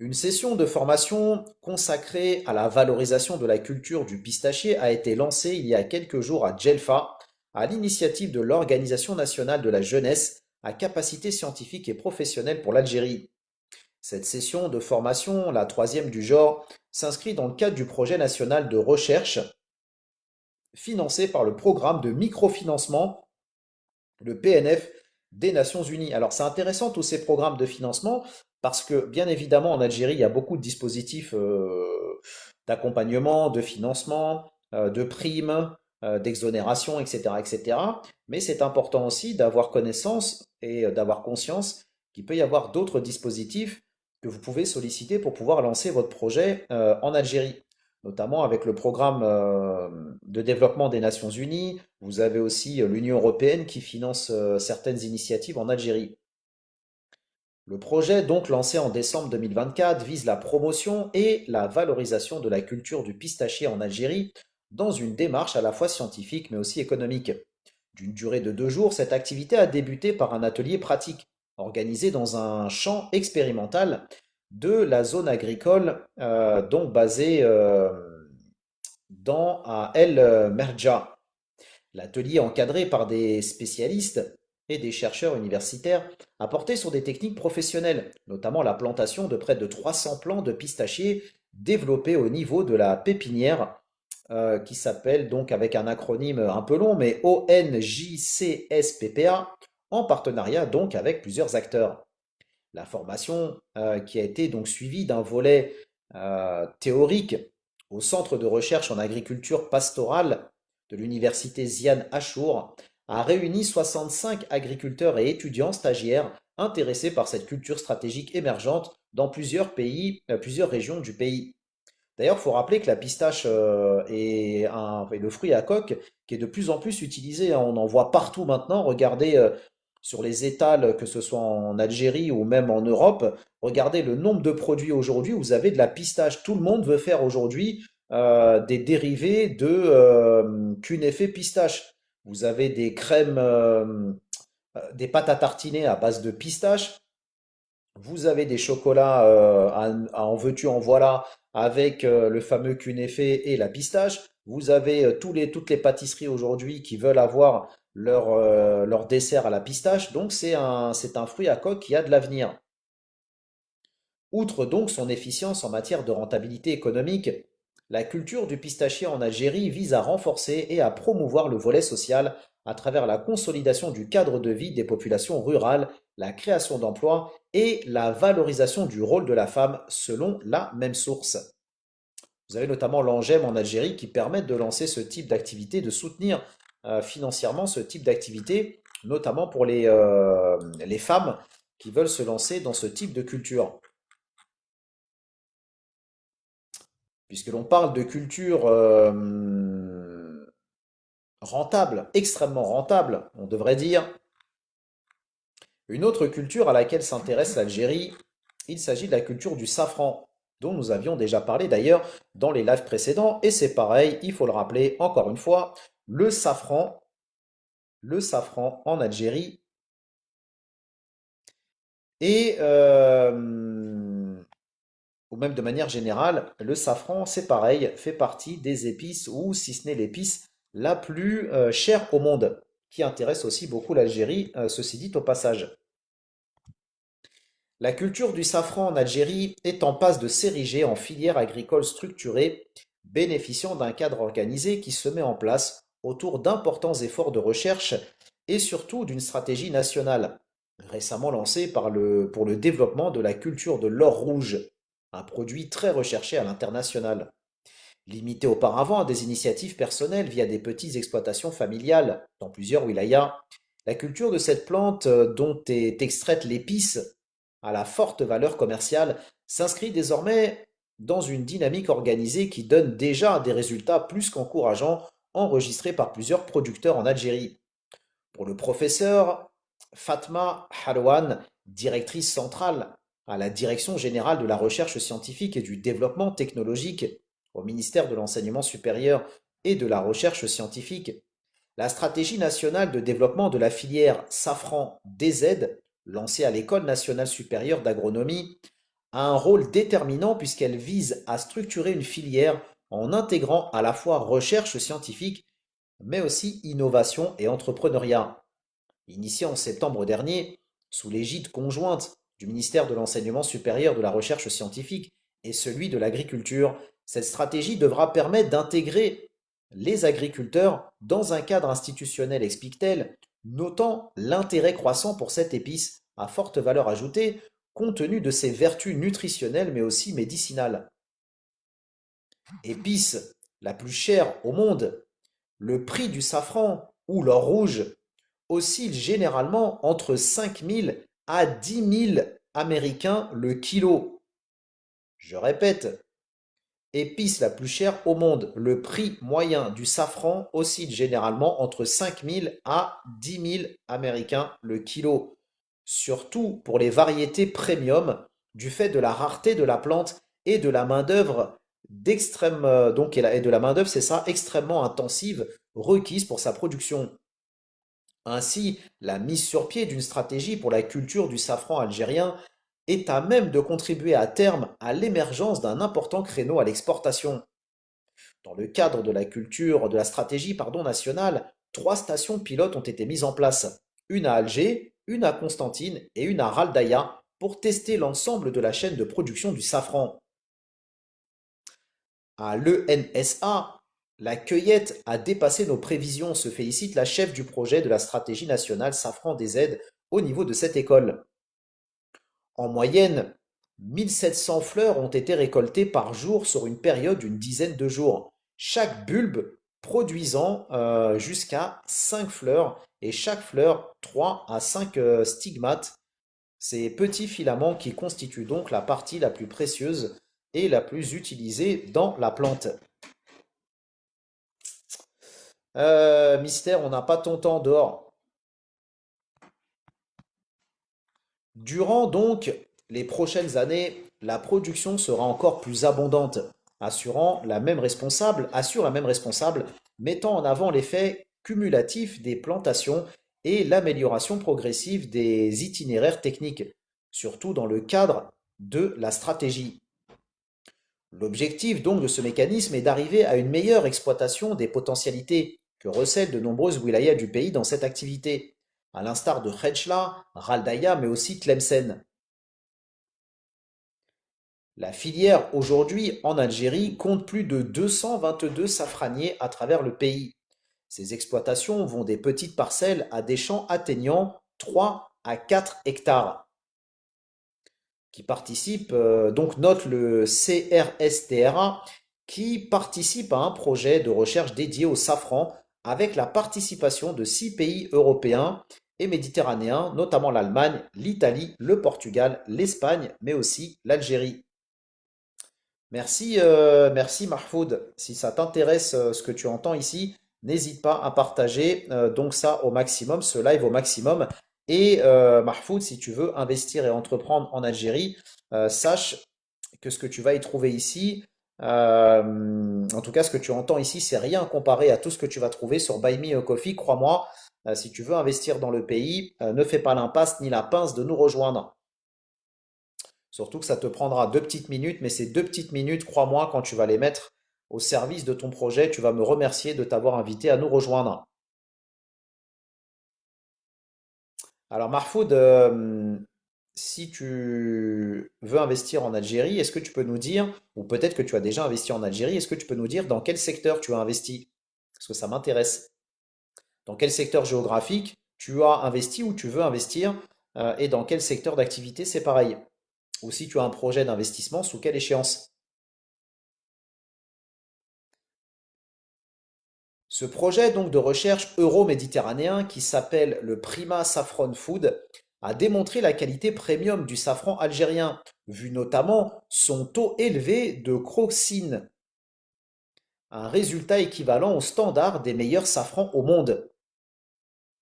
Une session de formation consacrée à la valorisation de la culture du pistachier a été lancée il y a quelques jours à Djelfa, à l'initiative de l'Organisation nationale de la jeunesse à capacité scientifique et professionnelle pour l'Algérie. Cette session de formation, la troisième du genre, s'inscrit dans le cadre du projet national de recherche financé par le programme de microfinancement, le PNF, des Nations Unies. Alors c'est intéressant tous ces programmes de financement parce que bien évidemment en Algérie il y a beaucoup de dispositifs d'accompagnement, de financement, de primes, d'exonération, etc., etc. Mais c'est important aussi d'avoir connaissance et d'avoir conscience qu'il peut y avoir d'autres dispositifs que vous pouvez solliciter pour pouvoir lancer votre projet en Algérie, notamment avec le programme de développement des Nations Unies. Vous avez aussi l'Union européenne qui finance certaines initiatives en Algérie. Le projet, donc lancé en décembre 2024, vise la promotion et la valorisation de la culture du pistachier en Algérie dans une démarche à la fois scientifique mais aussi économique. D'une durée de 2 jours, cette activité a débuté par un atelier pratique organisé dans un champ expérimental de la zone agricole, donc basée dans à El Merja. L'atelier, encadré par des spécialistes et des chercheurs universitaires, a porté sur des techniques professionnelles, notamment la plantation de près de 300 plants de pistachiers développés au niveau de la pépinière, qui s'appelle donc avec un acronyme un peu long, mais ONJCSPPA, en partenariat donc avec plusieurs acteurs. La formation qui a été donc suivie d'un volet théorique au Centre de recherche en agriculture pastorale de l'université Zian Achour a réuni 65 agriculteurs et étudiants stagiaires intéressés par cette culture stratégique émergente dans plusieurs pays, plusieurs régions du pays. D'ailleurs, il faut rappeler que la pistache est le fruit à coque qui est de plus en plus utilisé, hein. On en voit partout maintenant. Regardez sur les étals, que ce soit en Algérie ou même en Europe. Regardez le nombre de produits aujourd'hui où vous avez de la pistache. Tout le monde veut faire aujourd'hui des dérivés de cunefé pistache. Vous avez des crèmes, des pâtes à tartiner à base de pistache. Vous avez des chocolats en veux-tu, en voilà, avec le fameux cunéfé et la pistache. Vous avez toutes les pâtisseries aujourd'hui qui veulent avoir leur dessert à la pistache. Donc c'est un fruit à coque qui a de l'avenir. Outre donc son efficience en matière de rentabilité économique, la culture du pistachier en Algérie vise à renforcer et à promouvoir le volet social à travers la consolidation du cadre de vie des populations rurales, la création d'emplois et la valorisation du rôle de la femme selon la même source. Vous avez notamment l'ANGEM en Algérie qui permet de lancer ce type d'activité, de soutenir financièrement ce type d'activité, notamment pour les femmes qui veulent se lancer dans ce type de culture. Puisque l'on parle de culture rentable, extrêmement rentable, on devrait dire, une autre culture à laquelle s'intéresse l'Algérie, il s'agit de la culture du safran, dont nous avions déjà parlé d'ailleurs dans les lives précédents, et c'est pareil, il faut le rappeler encore une fois, le safran, le safran en Algérie et ou même de manière générale, le safran, c'est pareil, fait partie des épices, ou si ce n'est l'épice la plus chère au monde, qui intéresse aussi beaucoup l'Algérie, ceci dit au passage. La culture du safran en Algérie est en passe de s'ériger en filière agricole structurée, bénéficiant d'un cadre organisé qui se met en place autour d'importants efforts de recherche et surtout d'une stratégie nationale, récemment lancée pour le développement de la culture de l'or rouge, un produit très recherché à l'international. Limité auparavant à des initiatives personnelles via des petites exploitations familiales dans plusieurs wilayas, la culture de cette plante dont est extraite l'épice à la forte valeur commerciale s'inscrit désormais dans une dynamique organisée qui donne déjà des résultats plus qu'encourageants enregistrés par plusieurs producteurs en Algérie. Pour le professeur Fatma Harouane, directrice centrale à la Direction générale de la recherche scientifique et du développement technologique au ministère de l'Enseignement supérieur et de la recherche scientifique, la stratégie nationale de développement de la filière safran DZ, lancée à l'École nationale supérieure d'agronomie, a un rôle déterminant puisqu'elle vise à structurer une filière en intégrant à la fois recherche scientifique, mais aussi innovation et entrepreneuriat. Initiée en septembre dernier, sous l'égide conjointe du ministère de l'Enseignement supérieur, de la Recherche scientifique et celui de l'Agriculture, cette stratégie devra permettre d'intégrer les agriculteurs dans un cadre institutionnel, explique-t-elle, notant l'intérêt croissant pour cette épice à forte valeur ajoutée, compte tenu de ses vertus nutritionnelles mais aussi médicinales. Épice la plus chère au monde, le prix du safran ou l'or rouge oscille généralement entre 5 000 à 10 000 Américains le kilo. Je répète, épice la plus chère au monde, le prix moyen du safran oscille généralement entre 5 000 à 10 000 Américains le kilo. Surtout pour les variétés premium, du fait de la rareté de la plante et de la main-d'œuvre d'extrême donc et de la main-d'œuvre, c'est ça, extrêmement intensive requise pour sa production. Ainsi, la mise sur pied d'une stratégie pour la culture du safran algérien est à même de contribuer à terme à l'émergence d'un important créneau à l'exportation. Dans le cadre de la culture, de la stratégie nationale, trois stations pilotes ont été mises en place, une à Alger, une à Constantine et une à Raldaya, pour tester l'ensemble de la chaîne de production du safran. À l'ENSA, la cueillette a dépassé nos prévisions, se félicite la chef du projet de la stratégie nationale Safran des aides au niveau de cette école. En moyenne, 1 700 fleurs ont été récoltées par jour sur une période d'une dizaine de jours, chaque bulbe produisant jusqu'à 5 fleurs et chaque fleur 3 à 5 stigmates, ces petits filaments qui constituent donc la partie la plus précieuse et la plus utilisée dans la plante. Mystère, on n'a pas ton temps dehors. Durant donc les prochaines années, la production sera encore plus abondante, assure la même responsable, mettant en avant l'effet cumulatif des plantations et l'amélioration progressive des itinéraires techniques, surtout dans le cadre de la stratégie. L'objectif donc de ce mécanisme est d'arriver à une meilleure exploitation des potentialités que recèlent de nombreuses wilayas du pays dans cette activité, à l'instar de Khedjla, Raldaya mais aussi Tlemcen. La filière aujourd'hui en Algérie compte plus de 222 safraniers à travers le pays. Ces exploitations vont des petites parcelles à des champs atteignant 3 à 4 hectares, qui participent, donc note le CRSTRA, qui participe à un projet de recherche dédié au safran avec la participation de 6 pays européens et méditerranéens, notamment l'Allemagne, l'Italie, le Portugal, l'Espagne, mais aussi l'Algérie. Merci, merci Mahfoud. Si ça t'intéresse ce que tu entends ici, n'hésite pas à partager donc ça au maximum, ce live au maximum. Et Mahfoud, si tu veux investir et entreprendre en Algérie, sache que ce que tu vas y trouver ici, en tout cas ce que tu entends ici, c'est rien comparé à tout ce que tu vas trouver sur Buy Me a Coffee. Crois-moi, si tu veux investir dans le pays, ne fais pas l'impasse ni la pince de nous rejoindre. Surtout que ça te prendra 2 petites minutes, mais ces 2 petites minutes, crois-moi, quand tu vas les mettre au service de ton projet, tu vas me remercier de t'avoir invité à nous rejoindre. Alors Marfoud, si tu veux investir en Algérie, est-ce que tu peux nous dire, ou peut-être que tu as déjà investi en Algérie, est-ce que tu peux nous dire dans quel secteur tu as investi? Parce que ça m'intéresse. Dans quel secteur géographique tu as investi ou tu veux investir, et dans quel secteur d'activité c'est pareil? Ou si tu as un projet d'investissement, sous quelle échéance? Ce projet donc de recherche euro-méditerranéen qui s'appelle le Prima Saffron Food a démontré la qualité premium du safran algérien, vu notamment son taux élevé de crocine, un résultat équivalent au standard des meilleurs safrans au monde.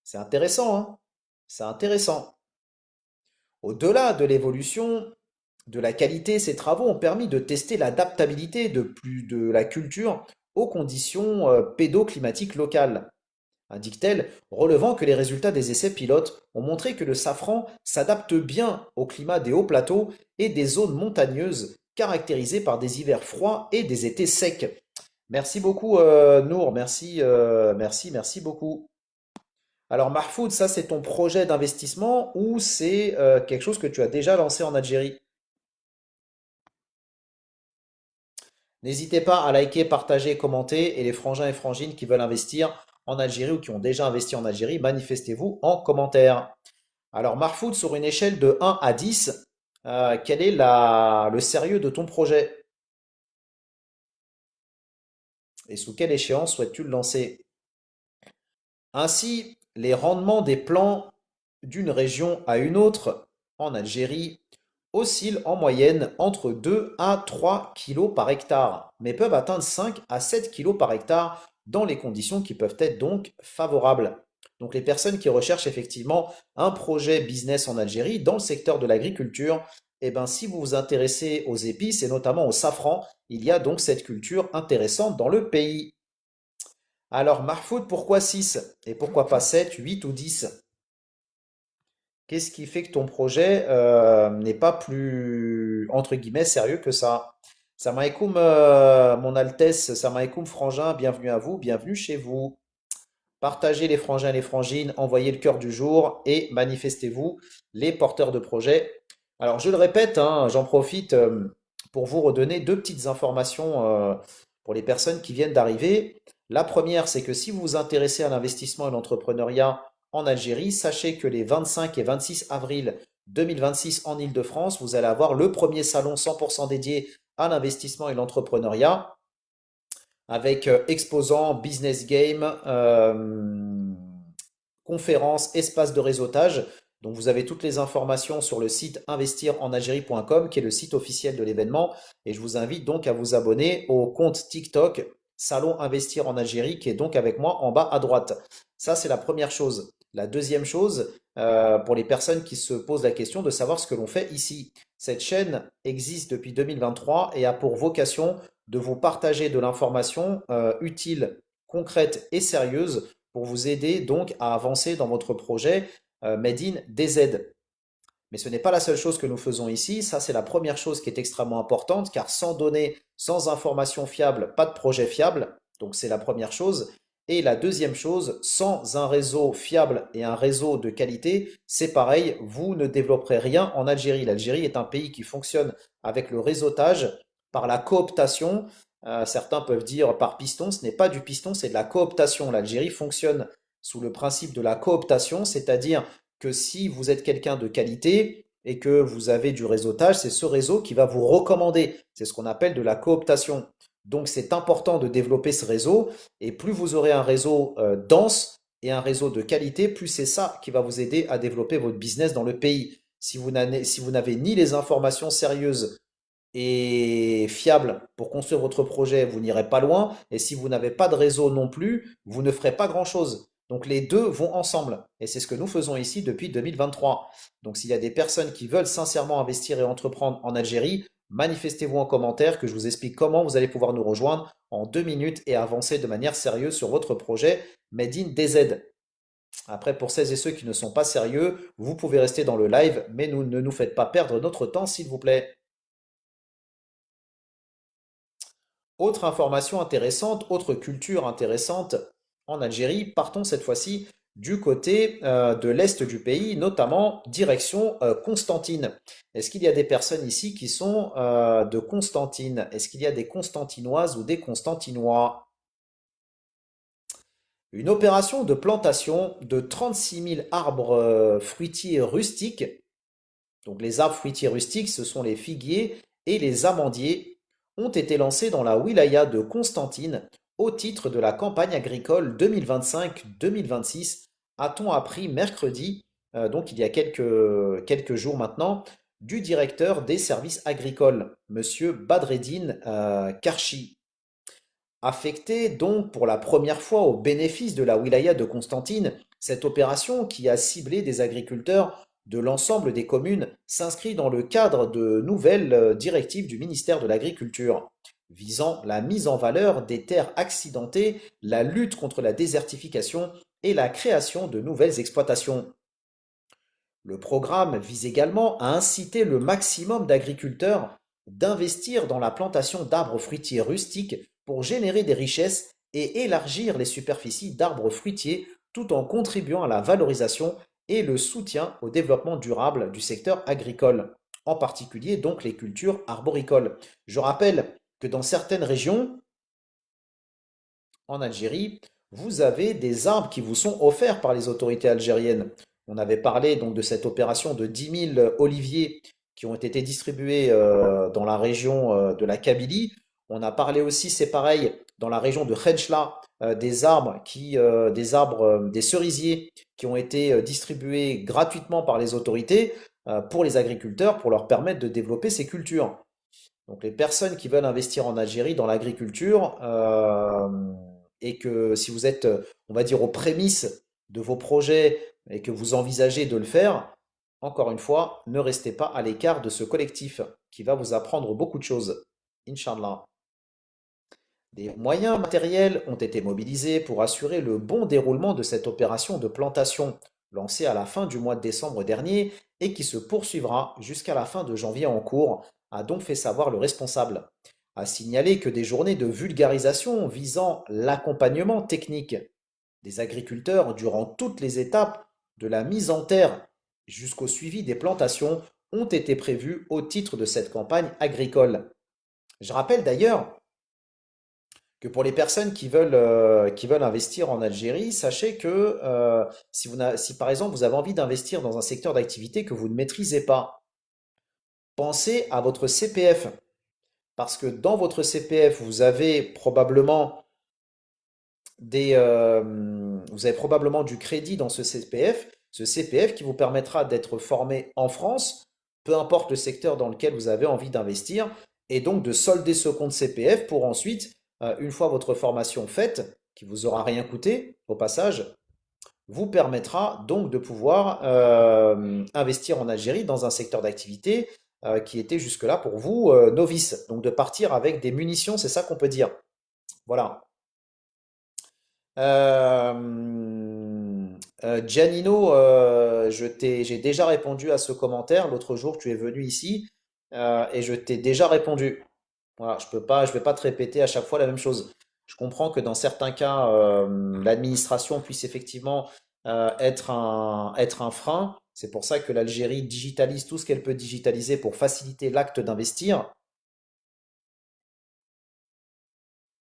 C'est intéressant, hein? C'est intéressant. Au-delà de l'évolution de la qualité, ces travaux ont permis de tester l'adaptabilité de la culture aux conditions pédoclimatiques locales, indique-t-elle, relevant que les résultats des essais pilotes ont montré que le safran s'adapte bien au climat des hauts plateaux et des zones montagneuses caractérisées par des hivers froids et des étés secs. Merci beaucoup Nour, merci beaucoup. Alors Mahfoud, ça c'est ton projet d'investissement ou c'est quelque chose que tu as déjà lancé en Algérie? N'hésitez pas à liker, partager, commenter et les frangins et frangines qui veulent investir en Algérie ou qui ont déjà investi en Algérie, manifestez-vous en commentaire. Alors, Marfoud, sur une échelle de 1 à 10, quel est le sérieux de ton projet et sous quelle échéance souhaites-tu le lancer? Ainsi, les rendements des plants d'une région à une autre en Algérie oscillent en moyenne entre 2 à 3 kilos par hectare, mais peuvent atteindre 5 à 7 kilos par hectare dans les conditions qui peuvent être donc favorables. Donc les personnes qui recherchent effectivement un projet business en Algérie dans le secteur de l'agriculture, eh ben, si vous vous intéressez aux épices et notamment au safran, il y a donc cette culture intéressante dans le pays. Alors Mahfoud, pourquoi 6 et pourquoi pas 7, 8 ou 10? Qu'est-ce qui fait que ton projet n'est pas plus, entre guillemets, sérieux que ça? Salam alaikum, mon Altesse, salam alaikum, frangin, bienvenue à vous, bienvenue chez vous. Partagez les frangins et les frangines, envoyez le cœur du jour et manifestez-vous, les porteurs de projets. Alors, je le répète, hein, j'en profite pour vous redonner deux petites informations pour les personnes qui viennent d'arriver. La première, c'est que si vous vous intéressez à l'investissement et l'entrepreneuriat en Algérie, sachez que les 25 et 26 avril 2026 en Île-de-France, vous allez avoir le premier salon 100% dédié à l'investissement et l'entrepreneuriat avec exposants, business game, conférences, espace de réseautage. Donc vous avez toutes les informations sur le site investirenalgérie.com qui est le site officiel de l'événement et je vous invite donc à vous abonner au compte TikTok Salon Investir en Algérie qui est donc avec moi en bas à droite. Ça c'est la première chose. La deuxième chose, pour les personnes qui se posent la question de savoir ce que l'on fait ici. Cette chaîne existe depuis 2023 et a pour vocation de vous partager de l'information utile, concrète et sérieuse pour vous aider donc à avancer dans votre projet Made in DZ. Mais ce n'est pas la seule chose que nous faisons ici, ça c'est la première chose qui est extrêmement importante car sans données, sans information fiable, pas de projet fiable, donc c'est la première chose. Et la deuxième chose, sans un réseau fiable et un réseau de qualité, c'est pareil, vous ne développerez rien en Algérie. L'Algérie est un pays qui fonctionne avec le réseautage, par la cooptation. Certains peuvent dire par piston, ce n'est pas du piston, c'est de la cooptation. L'Algérie fonctionne sous le principe de la cooptation, c'est-à-dire que si vous êtes quelqu'un de qualité et que vous avez du réseautage, c'est ce réseau qui va vous recommander. C'est ce qu'on appelle de la cooptation. Donc c'est important de développer ce réseau et plus vous aurez un réseau dense et un réseau de qualité, plus c'est ça qui va vous aider à développer votre business dans le pays. Si vous n'avez ni les informations sérieuses et fiables pour construire votre projet, vous n'irez pas loin. Et si vous n'avez pas de réseau non plus, vous ne ferez pas grand-chose. Donc les deux vont ensemble. Et c'est ce que nous faisons ici depuis 2023. Donc s'il y a des personnes qui veulent sincèrement investir et entreprendre en Algérie, manifestez-vous en commentaire que je vous explique comment vous allez pouvoir nous rejoindre en 2 minutes et avancer de manière sérieuse sur votre projet Made in DZ. Après, pour celles et ceux qui ne sont pas sérieux, vous pouvez rester dans le live, mais ne nous faites pas perdre notre temps, s'il vous plaît. Autre information intéressante, autre culture intéressante en Algérie, partons cette fois-ci du côté de l'est du pays, notamment direction Constantine. Est-ce qu'il y a des personnes ici qui sont de Constantine? Est-ce qu'il y a des Constantinoises ou des Constantinois? Une opération de plantation de 36 000 arbres fruitiers rustiques. Donc les arbres fruitiers rustiques, ce sont les figuiers et les amandiers, ont été lancés dans la wilaya de Constantine au titre de la campagne agricole 2025-2026, a-t-on appris mercredi, donc il y a quelques jours maintenant, du directeur des services agricoles, Monsieur Badreddine Karchi. Affecté donc pour la première fois au bénéfice de la wilaya de Constantine, cette opération qui a ciblé des agriculteurs de l'ensemble des communes s'inscrit dans le cadre de nouvelles directives du ministère de l'Agriculture visant la mise en valeur des terres accidentées, la lutte contre la désertification et la création de nouvelles exploitations. Le programme vise également à inciter le maximum d'agriculteurs d'investir dans la plantation d'arbres fruitiers rustiques pour générer des richesses et élargir les superficies d'arbres fruitiers tout en contribuant à la valorisation et le soutien au développement durable du secteur agricole, en particulier donc les cultures arboricoles. Je rappelle que dans certaines régions, en Algérie, vous avez des arbres qui vous sont offerts par les autorités algériennes. On avait parlé donc de cette opération de 10 000 oliviers qui ont été distribués dans la région de la Kabylie. On a parlé aussi, c'est pareil, dans la région de Khenchla, des cerisiers qui ont été distribués gratuitement par les autorités pour les agriculteurs pour leur permettre de développer ces cultures. Donc les personnes qui veulent investir en Algérie dans l'agriculture, et que si vous êtes, on va dire, aux prémices de vos projets et que vous envisagez de le faire, encore une fois, ne restez pas à l'écart de ce collectif qui va vous apprendre beaucoup de choses. Inch'Allah. Des moyens matériels ont été mobilisés pour assurer le bon déroulement de cette opération de plantation, lancée à la fin du mois de décembre dernier et qui se poursuivra jusqu'à la fin de janvier en cours, a donc fait savoir le responsable. A signalé que des journées de vulgarisation visant l'accompagnement technique des agriculteurs durant toutes les étapes de la mise en terre jusqu'au suivi des plantations ont été prévues au titre de cette campagne agricole. Je rappelle d'ailleurs que pour les personnes qui veulent investir en Algérie, sachez que si par exemple vous avez envie d'investir dans un secteur d'activité que vous ne maîtrisez pas, pensez à votre CPF. Parce que dans votre CPF, vous avez probablement du crédit dans ce CPF qui vous permettra d'être formé en France, peu importe le secteur dans lequel vous avez envie d'investir, et donc de solder ce compte CPF pour ensuite, une fois votre formation faite, qui vous aura rien coûté au passage, vous permettra donc de pouvoir investir en Algérie dans un secteur d'activité qui était jusque-là pour vous novice. Donc de partir avec des munitions, c'est ça qu'on peut dire. Voilà. Giannino, j'ai déjà répondu à ce commentaire. L'autre jour, tu es venu ici et je t'ai déjà répondu. Voilà, je vais pas te répéter à chaque fois la même chose. Je comprends que dans certains cas, l'administration puisse effectivement être un frein. C'est pour ça que l'Algérie digitalise tout ce qu'elle peut digitaliser pour faciliter l'acte d'investir.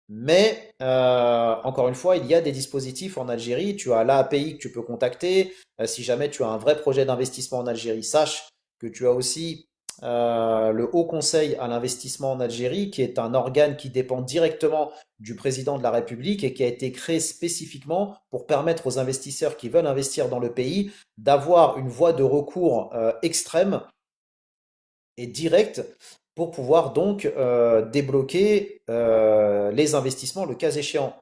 Mais encore une fois, il y a des dispositifs en Algérie. Tu as l'API que tu peux contacter. Si jamais tu as un vrai projet d'investissement en Algérie, sache que tu as aussi le Haut Conseil à l'investissement en Algérie, qui est un organe qui dépend directement du président de la République et qui a été créé spécifiquement pour permettre aux investisseurs qui veulent investir dans le pays d'avoir une voie de recours extrême et directe pour pouvoir donc débloquer les investissements le cas échéant.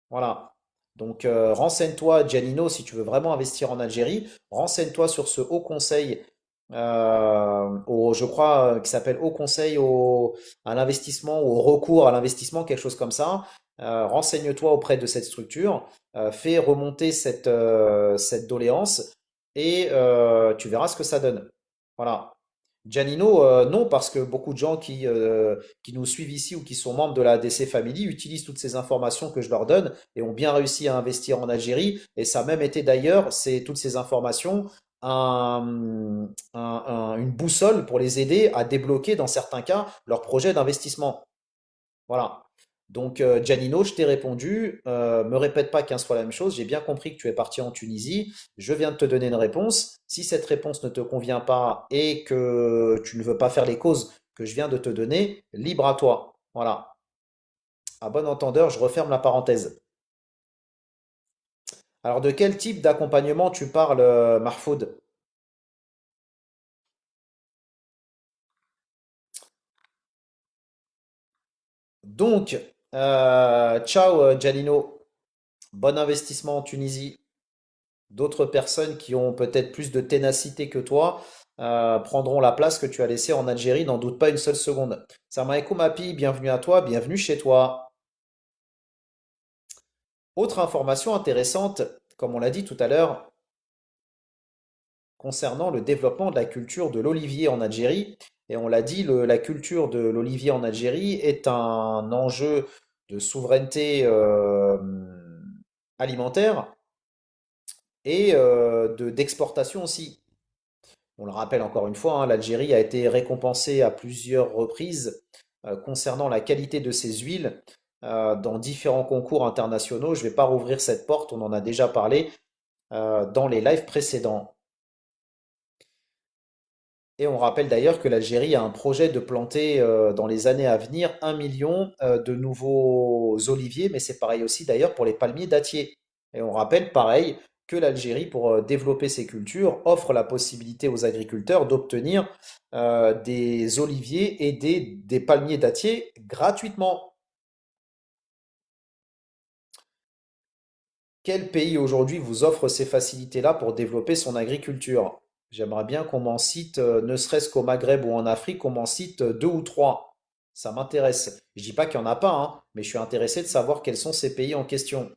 Voilà. Donc renseigne-toi, Giannino, si tu veux vraiment investir en Algérie, renseigne-toi sur ce haut conseil, je crois, qui s'appelle Haut Conseil à l'investissement ou au recours à l'investissement, quelque chose comme ça. Renseigne-toi auprès de cette structure, fais remonter cette doléance et tu verras ce que ça donne. Voilà. Giannino, non, parce que beaucoup de gens qui nous suivent ici ou qui sont membres de la DC Family utilisent toutes ces informations que je leur donne et ont bien réussi à investir en Algérie. Et ça a même été d'ailleurs, toutes ces informations, une boussole pour les aider à débloquer, dans certains cas, leur projet d'investissement. Voilà. Donc, Giannino, je t'ai répondu. Me répète pas 15 fois la même chose. J'ai bien compris que tu es parti en Tunisie. Je viens de te donner une réponse. Si cette réponse ne te convient pas et que tu ne veux pas faire les causes que je viens de te donner, libre à toi. Voilà. À bon entendeur, je referme la parenthèse. Alors, de quel type d'accompagnement tu parles, Mahfoud? Donc, ciao, Giannino. Bon investissement en Tunisie. D'autres personnes qui ont peut-être plus de ténacité que toi prendront la place que tu as laissée en Algérie, n'en doute pas une seule seconde. Salam alaikum Happy, bienvenue à toi, bienvenue chez toi. Autre information intéressante, comme on l'a dit tout à l'heure, concernant le développement de la culture de l'olivier en Algérie. Et on l'a dit, la culture de l'olivier en Algérie est un enjeu de souveraineté alimentaire et d'exportation aussi. On le rappelle encore une fois, hein, l'Algérie a été récompensée à plusieurs reprises concernant la qualité de ses huiles, dans différents concours internationaux. Je ne vais pas rouvrir cette porte, on en a déjà parlé dans les lives précédents. Et on rappelle d'ailleurs que l'Algérie a un projet de planter dans les années à venir 1 million de nouveaux oliviers, mais c'est pareil aussi d'ailleurs pour les palmiers dattiers. Et on rappelle pareil que l'Algérie, pour développer ses cultures, offre la possibilité aux agriculteurs d'obtenir des oliviers et des palmiers dattiers gratuitement. Quel pays aujourd'hui vous offre ces facilités-là pour développer son agriculture? J'aimerais bien qu'on m'en cite, ne serait-ce qu'au Maghreb ou en Afrique, qu'on m'en cite deux ou trois. Ça m'intéresse. Je dis pas qu'il n'y en a pas, hein, mais je suis intéressé de savoir quels sont ces pays en question.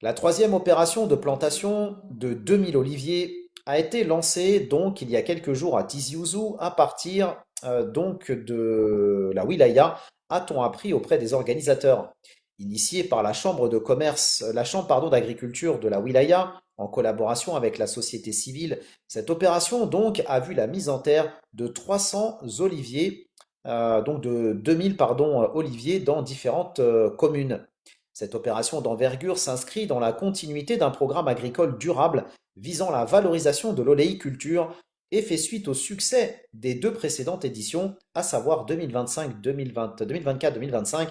La troisième opération de plantation de 2000 oliviers a été lancée donc il y a quelques jours à Tizi Ouzou à partir donc de la wilaya, a-t-on appris auprès des organisateurs. Initiée par la chambre de commerce, la chambre pardon, d'agriculture de la wilaya, en collaboration avec la société civile, cette opération donc a vu la mise en terre de 300 oliviers, donc de 2000 pardon, oliviers dans différentes communes. Cette opération d'envergure s'inscrit dans la continuité d'un programme agricole durable visant la valorisation de l'oléiculture et fait suite au succès des deux précédentes éditions, à savoir 2024-2025,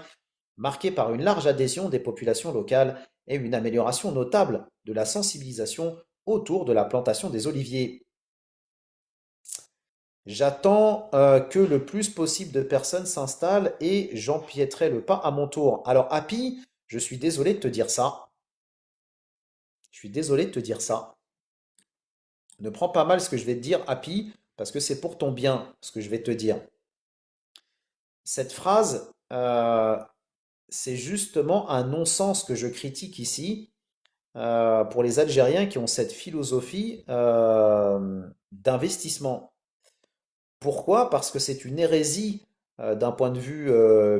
marquées par une large adhésion des populations locales et une amélioration notable de la sensibilisation autour de la plantation des oliviers. J'attends que le plus possible de personnes s'installent et j'empiéterai le pas à mon tour. Alors, Happy, je suis désolé de te dire ça. Je suis désolé de te dire ça. Ne prends pas mal ce que je vais te dire, Happy, parce que c'est pour ton bien, ce que je vais te dire. Cette phrase, c'est justement un non-sens que je critique ici pour les Algériens qui ont cette philosophie d'investissement. Pourquoi? Parce que c'est une hérésie d'un point de vue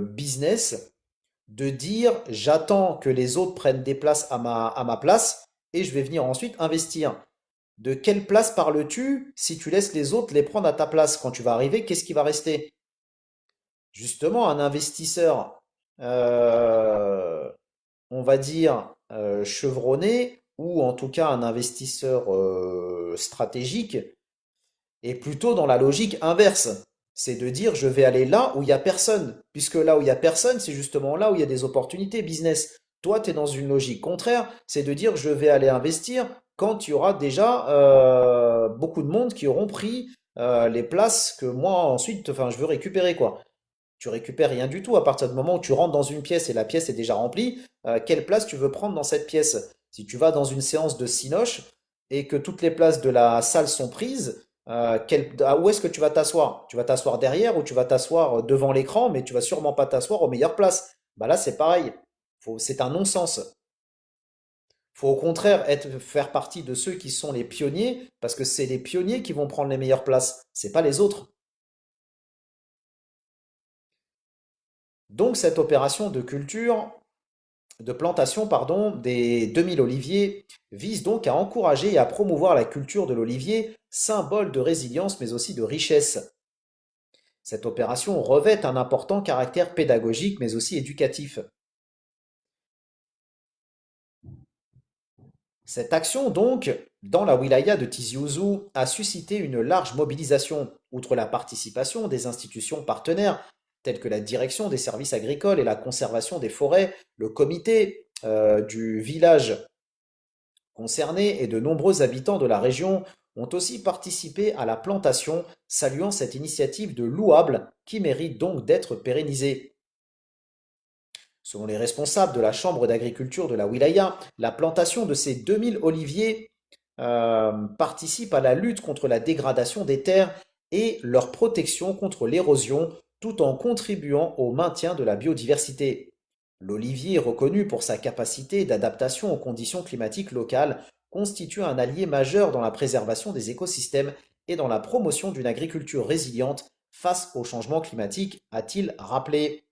business de dire j'attends que les autres prennent des places à ma place et je vais venir ensuite investir. De quelle place parles-tu si tu laisses les autres les prendre à ta place? Quand tu vas arriver, qu'est-ce qui va rester? Justement, un investisseur, euh, on va dire, chevronné, ou en tout cas un investisseur stratégique, est plutôt dans la logique inverse. C'est de dire je vais aller là où il n'y a personne. Puisque là où il n'y a personne, c'est justement là où il y a des opportunités business. Toi, tu es dans une logique contraire, c'est de dire je vais aller investir quand il y aura déjà beaucoup de monde qui auront pris les places que moi ensuite, enfin, je veux récupérer quoi. Tu récupères rien du tout à partir du moment où tu rentres dans une pièce et la pièce est déjà remplie. Quelle place tu veux prendre dans cette pièce? Si tu vas dans une séance de cinoche et que toutes les places de la salle sont prises, où est-ce que tu vas t'asseoir? Tu vas t'asseoir derrière ou tu vas t'asseoir devant l'écran, mais tu vas sûrement pas t'asseoir aux meilleures places. Bah là, c'est pareil. C'est un non-sens. Faut au contraire faire partie de ceux qui sont les pionniers, parce que c'est les pionniers qui vont prendre les meilleures places. C'est pas les autres. Donc cette opération de culture, de plantation, pardon, des 2000 oliviers vise donc à encourager et à promouvoir la culture de l'olivier, symbole de résilience mais aussi de richesse. Cette opération revêt un important caractère pédagogique mais aussi éducatif. Cette action donc, dans la wilaya de Tizi Ouzou, a suscité une large mobilisation, outre la participation des institutions partenaires telles que la direction des services agricoles et la conservation des forêts, le comité du village concernés et de nombreux habitants de la région ont aussi participé à la plantation, saluant cette initiative de louable qui mérite donc d'être pérennisée. Selon les responsables de la Chambre d'agriculture de la Wilaya, la plantation de ces 2000 oliviers participe à la lutte contre la dégradation des terres et leur protection contre l'érosion, tout en contribuant au maintien de la biodiversité. L'olivier, reconnu pour sa capacité d'adaptation aux conditions climatiques locales, constitue un allié majeur dans la préservation des écosystèmes et dans la promotion d'une agriculture résiliente face au changement climatique, a-t-il rappelé.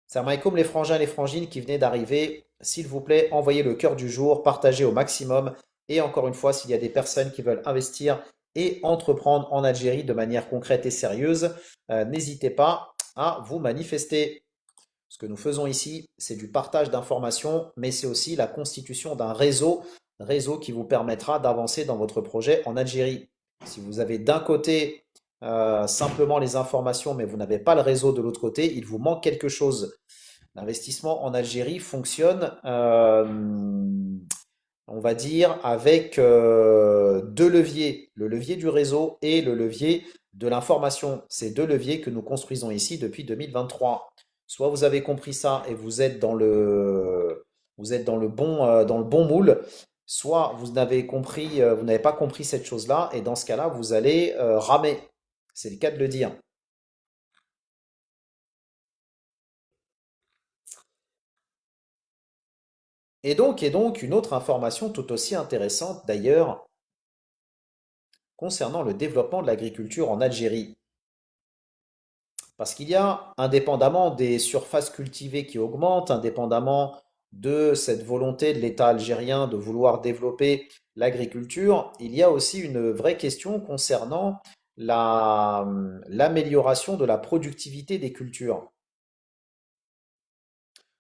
Salam alaikum les frangins et les frangines qui venaient d'arriver. S'il vous plaît, envoyez le cœur du jour, partagez au maximum. Et encore une fois, s'il y a des personnes qui veulent investir, et entreprendre en Algérie de manière concrète et sérieuse, n'hésitez pas à vous manifester. Ce que nous faisons ici, c'est du partage d'informations, mais c'est aussi la constitution d'un réseau qui vous permettra d'avancer dans votre projet en Algérie. Si vous avez d'un côté simplement les informations, mais vous n'avez pas le réseau de l'autre côté, il vous manque quelque chose. L'investissement en Algérie fonctionne, on va dire, avec deux leviers, le levier du réseau et le levier de l'information. Ces deux leviers que nous construisons ici depuis 2023. Soit vous avez compris ça et vous êtes dans le bon moule, soit vous n'avez pas compris cette chose-là, et dans ce cas-là, vous allez ramer. C'est le cas de le dire. Et donc, une autre information tout aussi intéressante d'ailleurs concernant le développement de l'agriculture en Algérie. Parce qu'il y a, indépendamment des surfaces cultivées qui augmentent, indépendamment de cette volonté de l'État algérien de vouloir développer l'agriculture, il y a aussi une vraie question concernant l'amélioration de la productivité des cultures.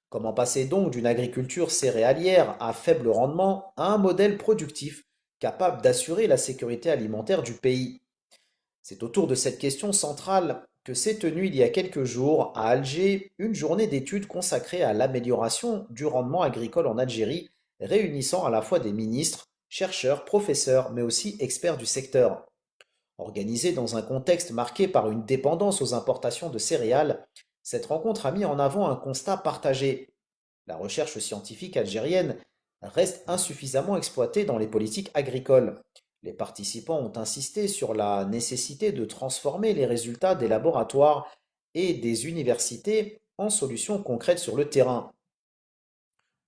Comment passer donc d'une agriculture céréalière à faible rendement à un modèle productif capable d'assurer la sécurité alimentaire du pays? C'est autour de cette question centrale que s'est tenue il y a quelques jours à Alger une journée d'études consacrée à l'amélioration du rendement agricole en Algérie, réunissant à la fois des ministres, chercheurs, professeurs, mais aussi experts du secteur. Organisée dans un contexte marqué par une dépendance aux importations de céréales, cette rencontre a mis en avant un constat partagé. La recherche scientifique algérienne reste insuffisamment exploitée dans les politiques agricoles. Les participants ont insisté sur la nécessité de transformer les résultats des laboratoires et des universités en solutions concrètes sur le terrain,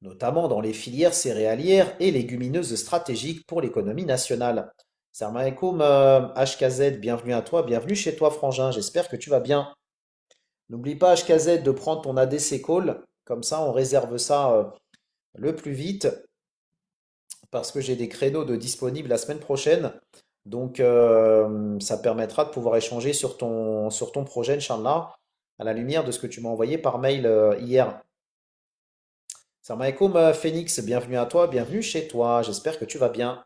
notamment dans les filières céréalières et légumineuses stratégiques pour l'économie nationale. Salam alaikum, HKZ, bienvenue à toi, bienvenue chez toi Frangin, j'espère que tu vas bien. N'oublie pas HKZ de prendre ton ADC call, comme ça on réserve ça le plus vite parce que j'ai des créneaux de disponibles la semaine prochaine. Donc, ça permettra de pouvoir échanger sur ton projet, Inch'Allah, à la lumière de ce que tu m'as envoyé par mail hier. Salam alaikum, Phoenix, bienvenue à toi, bienvenue chez toi, j'espère que tu vas bien.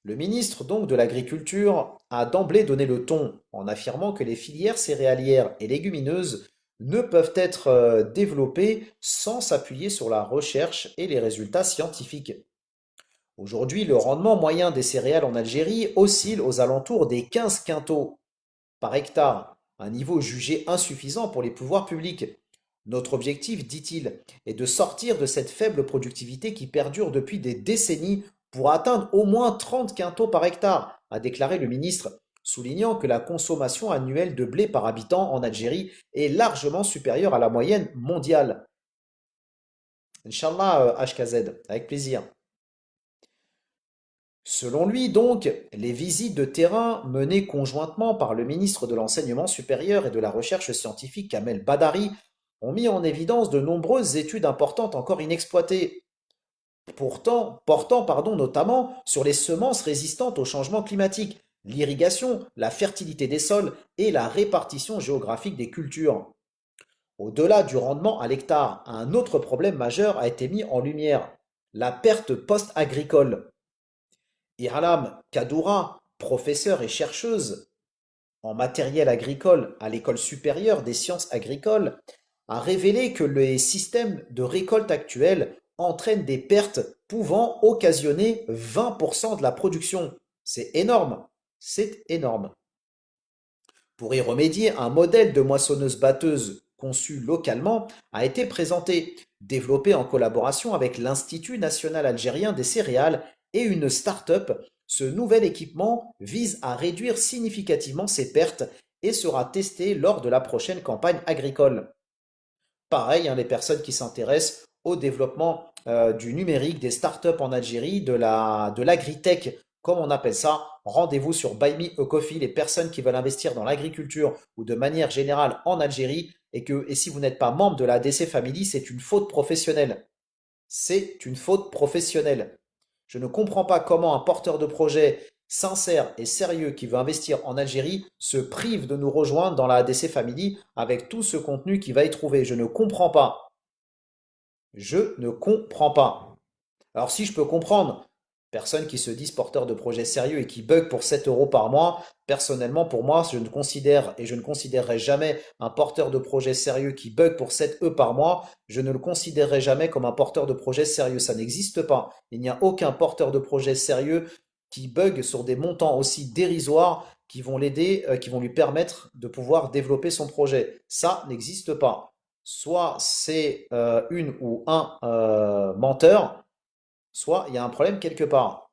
Le ministre donc de l'Agriculture a d'emblée donné le ton en affirmant que les filières céréalières et légumineuses ne peuvent être développées sans s'appuyer sur la recherche et les résultats scientifiques. Aujourd'hui, le rendement moyen des céréales en Algérie oscille aux alentours des 15 quintaux par hectare, un niveau jugé insuffisant pour les pouvoirs publics. Notre objectif, dit-il, est de sortir de cette faible productivité qui perdure depuis des décennies pour atteindre au moins 30 quintaux par hectare, a déclaré le ministre, soulignant que la consommation annuelle de blé par habitant en Algérie est largement supérieure à la moyenne mondiale. Inch'Allah, HKZ, avec plaisir. Selon lui, donc, les visites de terrain menées conjointement par le ministre de l'Enseignement supérieur et de la Recherche scientifique Kamel Badari ont mis en évidence de nombreuses études importantes encore inexploitées, portant notamment sur les semences résistantes au changement climatique, l'irrigation, la fertilité des sols et la répartition géographique des cultures. Au-delà du rendement à l'hectare, un autre problème majeur a été mis en lumière, la perte post-agricole. Irham Kadoura, professeure et chercheuse en matériel agricole à l'École supérieure des sciences agricoles, a révélé que les systèmes de récolte actuels entraînent des pertes pouvant occasionner 20% de la production. C'est énorme, c'est énorme. Pour y remédier, un modèle de moissonneuse-batteuse conçu localement a été présenté, développé en collaboration avec l'Institut national algérien des céréales et une start-up. Ce nouvel équipement vise à réduire significativement ces pertes et sera testé lors de la prochaine campagne agricole. Pareil, hein, les personnes qui s'intéressent au développement du numérique, des startups en Algérie, de l'agritech, comme on appelle ça, rendez-vous sur Buy Me a Coffee, les personnes qui veulent investir dans l'agriculture ou de manière générale en Algérie, et si vous n'êtes pas membre de la DC Family, c'est une faute professionnelle. C'est une faute professionnelle. Je ne comprends pas comment un porteur de projet sincère et sérieux qui veut investir en Algérie se prive de nous rejoindre dans la ADC Family avec tout ce contenu qu'il va y trouver. Je ne comprends pas. Je ne comprends pas. Alors si je peux comprendre, personnes qui se disent porteurs de projets sérieux et qui bug pour 7 euros par mois, personnellement pour moi, je ne considère et je ne considérerai jamais un porteur de projet sérieux qui bug pour 7 euros par mois, je ne le considérerai jamais comme un porteur de projet sérieux. Ça n'existe pas. Il n'y a aucun porteur de projet sérieux qui bug sur des montants aussi dérisoires qui vont l'aider, qui vont lui permettre de pouvoir développer son projet. Ça n'existe pas. Soit c'est une ou un menteur, soit il y a un problème quelque part.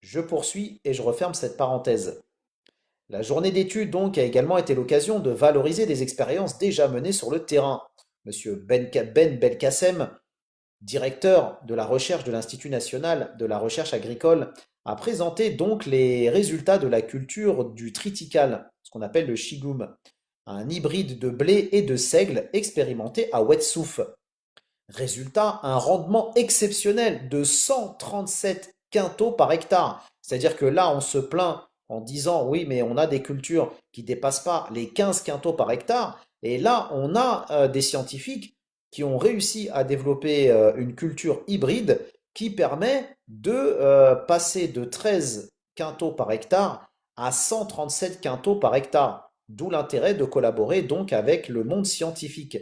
Je poursuis et je referme cette parenthèse. La journée d'études donc a également été l'occasion de valoriser des expériences déjà menées sur le terrain. Monsieur Ben Belkacem, directeur de la recherche de l'Institut national de la recherche agricole, a présenté donc les résultats de la culture du triticale, ce qu'on appelle le chigoum, un hybride de blé et de seigle expérimenté à Ouetsouf. Résultat, un rendement exceptionnel de 137 quintaux par hectare. C'est-à-dire que là, on se plaint en disant oui, mais on a des cultures qui ne dépassent pas les 15 quintaux par hectare. Et là, on a des scientifiques qui ont réussi à développer une culture hybride qui permet de passer de 13 quintaux par hectare à 137 quintaux par hectare. D'où l'intérêt de collaborer donc avec le monde scientifique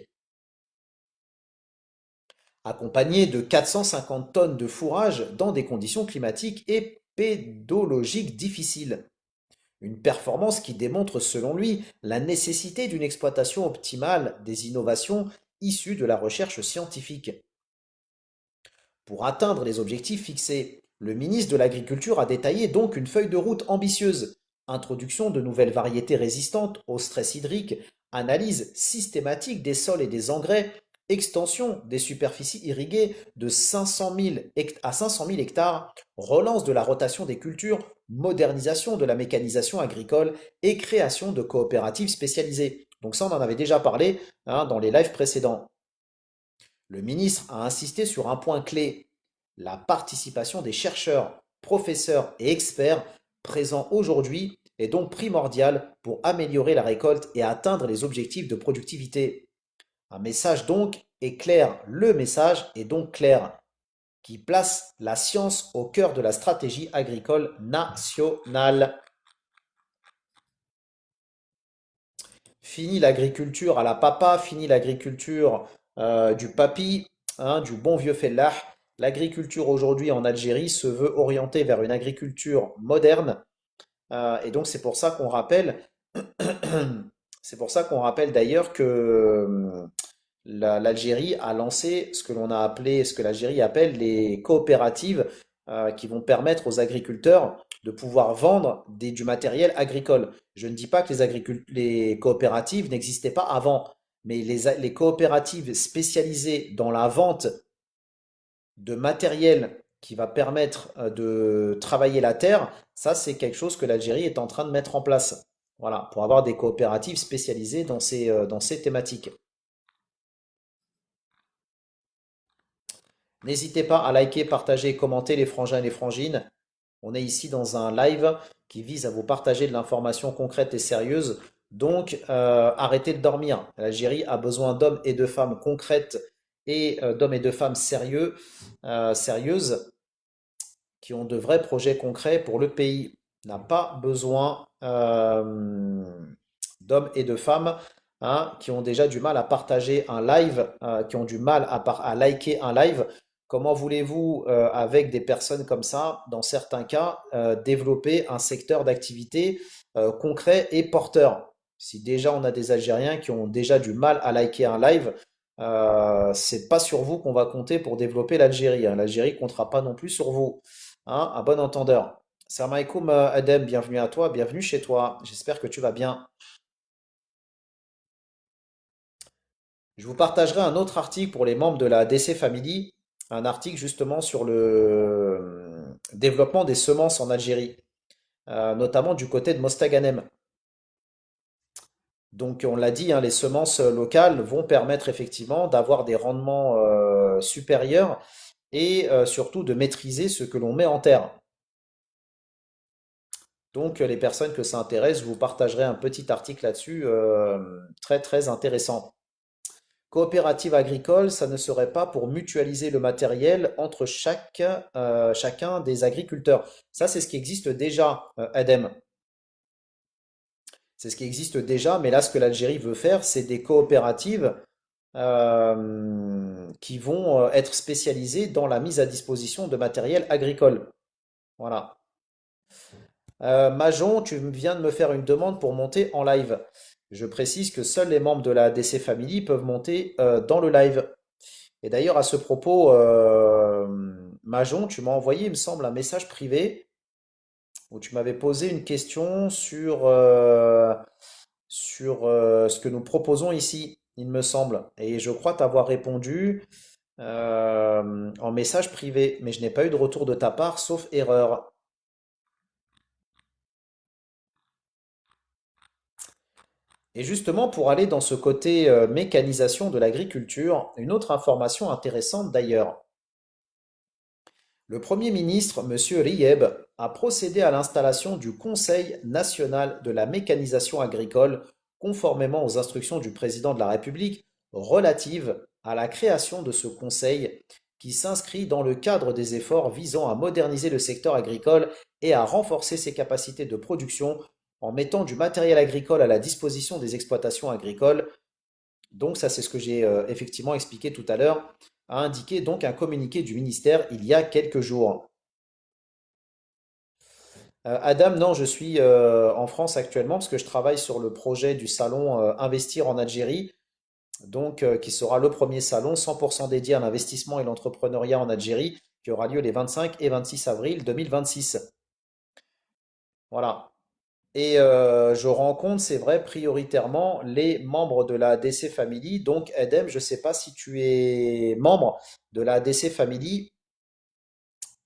accompagné de 450 tonnes de fourrage dans des conditions climatiques et pédologiques difficiles. Une performance qui démontre selon lui la nécessité d'une exploitation optimale des innovations issues de la recherche scientifique. Pour atteindre les objectifs fixés, le ministre de l'Agriculture a détaillé donc une feuille de route ambitieuse. Introduction de nouvelles variétés résistantes au stress hydrique, analyse systématique des sols et des engrais, extension des superficies irriguées de 500 000 à 500 000 hectares, relance de la rotation des cultures, modernisation de la mécanisation agricole et création de coopératives spécialisées. Donc ça, on en avait déjà parlé dans les lives précédents. Le ministre a insisté sur un point clé, la participation des chercheurs, professeurs et experts présents aujourd'hui est donc primordiale pour améliorer la récolte et atteindre les objectifs de productivité. Un message donc est clair, le message est donc clair, qui place la science au cœur de la stratégie agricole nationale. Fini l'agriculture à la papa, fini l'agriculture du papy, du bon vieux fellah. L'agriculture aujourd'hui en Algérie se veut orientée vers une agriculture moderne. Et donc c'est pour ça qu'on rappelle, c'est pour ça qu'on rappelle d'ailleurs que l'Algérie a lancé ce que l'on a appelé, ce que l'Algérie appelle les coopératives qui vont permettre aux agriculteurs de pouvoir vendre du matériel agricole. Je ne dis pas que les coopératives n'existaient pas avant, mais les coopératives spécialisées dans la vente de matériel qui va permettre de travailler la terre, ça c'est quelque chose que l'Algérie est en train de mettre en place. Voilà, pour avoir des coopératives spécialisées dans ces thématiques. N'hésitez pas à liker, partager, commenter les frangins et les frangines. On est ici dans un live qui vise à vous partager de l'information concrète et sérieuse. Donc, arrêtez de dormir. L'Algérie a besoin d'hommes et de femmes concrètes et d'hommes et de femmes sérieuses, qui ont de vrais projets concrets pour le pays. N'a pas besoin d'hommes et de femmes qui ont déjà du mal à partager un live, qui ont du mal à liker un live. Comment voulez-vous, avec des personnes comme ça, dans certains cas, développer un secteur d'activité concret et porteur? Si déjà on a des Algériens qui ont déjà du mal à liker un live, c'est pas sur vous qu'on va compter pour développer l'Algérie, hein. L'Algérie comptera pas non plus sur vous, hein, à bon entendeur. Salam alaikum Adem, bienvenue à toi, bienvenue chez toi. J'espère que tu vas bien. Je vous partagerai un autre article pour les membres de la DC Family, un article justement sur le développement des semences en Algérie, notamment du côté de Mostaganem. Donc on l'a dit, hein, les semences locales vont permettre effectivement d'avoir des rendements supérieurs et surtout de maîtriser ce que l'on met en terre. Donc, les personnes que ça intéresse, je vous partagerai un petit article là-dessus, très très intéressant. Coopérative agricole, ça ne serait pas pour mutualiser le matériel entre chacun des agriculteurs. Ça, c'est ce qui existe déjà, Adem. C'est ce qui existe déjà, mais là, ce que l'Algérie veut faire, c'est des coopératives qui vont être spécialisées dans la mise à disposition de matériel agricole. Voilà. Majon, tu viens de me faire une demande pour monter en live. Je précise que seuls les membres de la DC Family peuvent monter dans le live. Et d'ailleurs, à ce propos, Majon, tu m'as envoyé, il me semble, un message privé où tu m'avais posé une question sur ce que nous proposons ici, il me semble. Et je crois t'avoir répondu en message privé, mais je n'ai pas eu de retour de ta part, sauf erreur. Et justement, pour aller dans ce côté mécanisation de l'agriculture, une autre information intéressante d'ailleurs. Le Premier ministre, M. Rieb, a procédé à l'installation du Conseil national de la mécanisation agricole, conformément aux instructions du président de la République relatives à la création de ce conseil qui s'inscrit dans le cadre des efforts visant à moderniser le secteur agricole et à renforcer ses capacités de production en mettant du matériel agricole à la disposition des exploitations agricoles. Donc ça, c'est ce que j'ai effectivement expliqué tout à l'heure, a indiqué donc un communiqué du ministère il y a quelques jours. Adam, non, je suis en France actuellement parce que je travaille sur le projet du salon Investir en Algérie, donc qui sera le premier salon 100% dédié à l'investissement et l'entrepreneuriat en Algérie, qui aura lieu les 25 et 26 avril 2026. Voilà. Et je rencontre, c'est vrai, prioritairement les membres de la DC Family. Donc, Edem, je ne sais pas si tu es membre de la DC Family.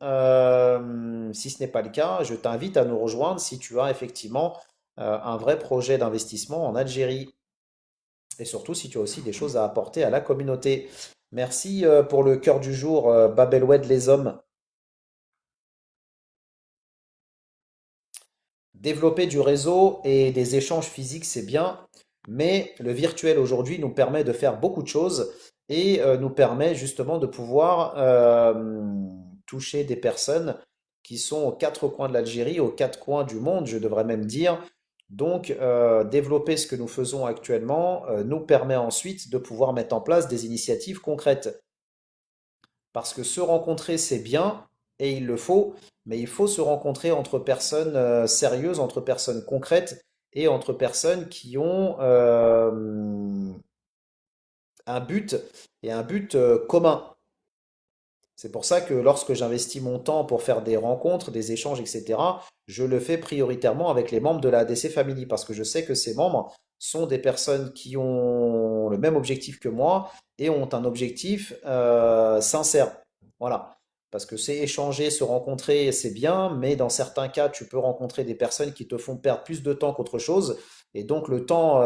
Si ce n'est pas le cas, je t'invite à nous rejoindre si tu as effectivement un vrai projet d'investissement en Algérie. Et surtout si tu as aussi des choses à apporter à la communauté. Merci pour le cœur du jour, Babelwed les hommes. Développer du réseau et des échanges physiques, c'est bien, mais le virtuel aujourd'hui nous permet de faire beaucoup de choses et nous permet justement de pouvoir toucher des personnes qui sont aux quatre coins de l'Algérie, aux quatre coins du monde, je devrais même dire. Donc, développer ce que nous faisons actuellement nous permet ensuite de pouvoir mettre en place des initiatives concrètes. Parce que se rencontrer, c'est bien, et il le faut, mais il faut se rencontrer entre personnes sérieuses, entre personnes concrètes, et entre personnes qui ont un but, et un but commun. C'est pour ça que lorsque j'investis mon temps pour faire des rencontres, des échanges, etc., je le fais prioritairement avec les membres de la ADC Family, parce que je sais que ces membres sont des personnes qui ont le même objectif que moi et ont un objectif sincère. Voilà. Parce que c'est échanger, se rencontrer, c'est bien, mais dans certains cas, tu peux rencontrer des personnes qui te font perdre plus de temps qu'autre chose. Et donc le temps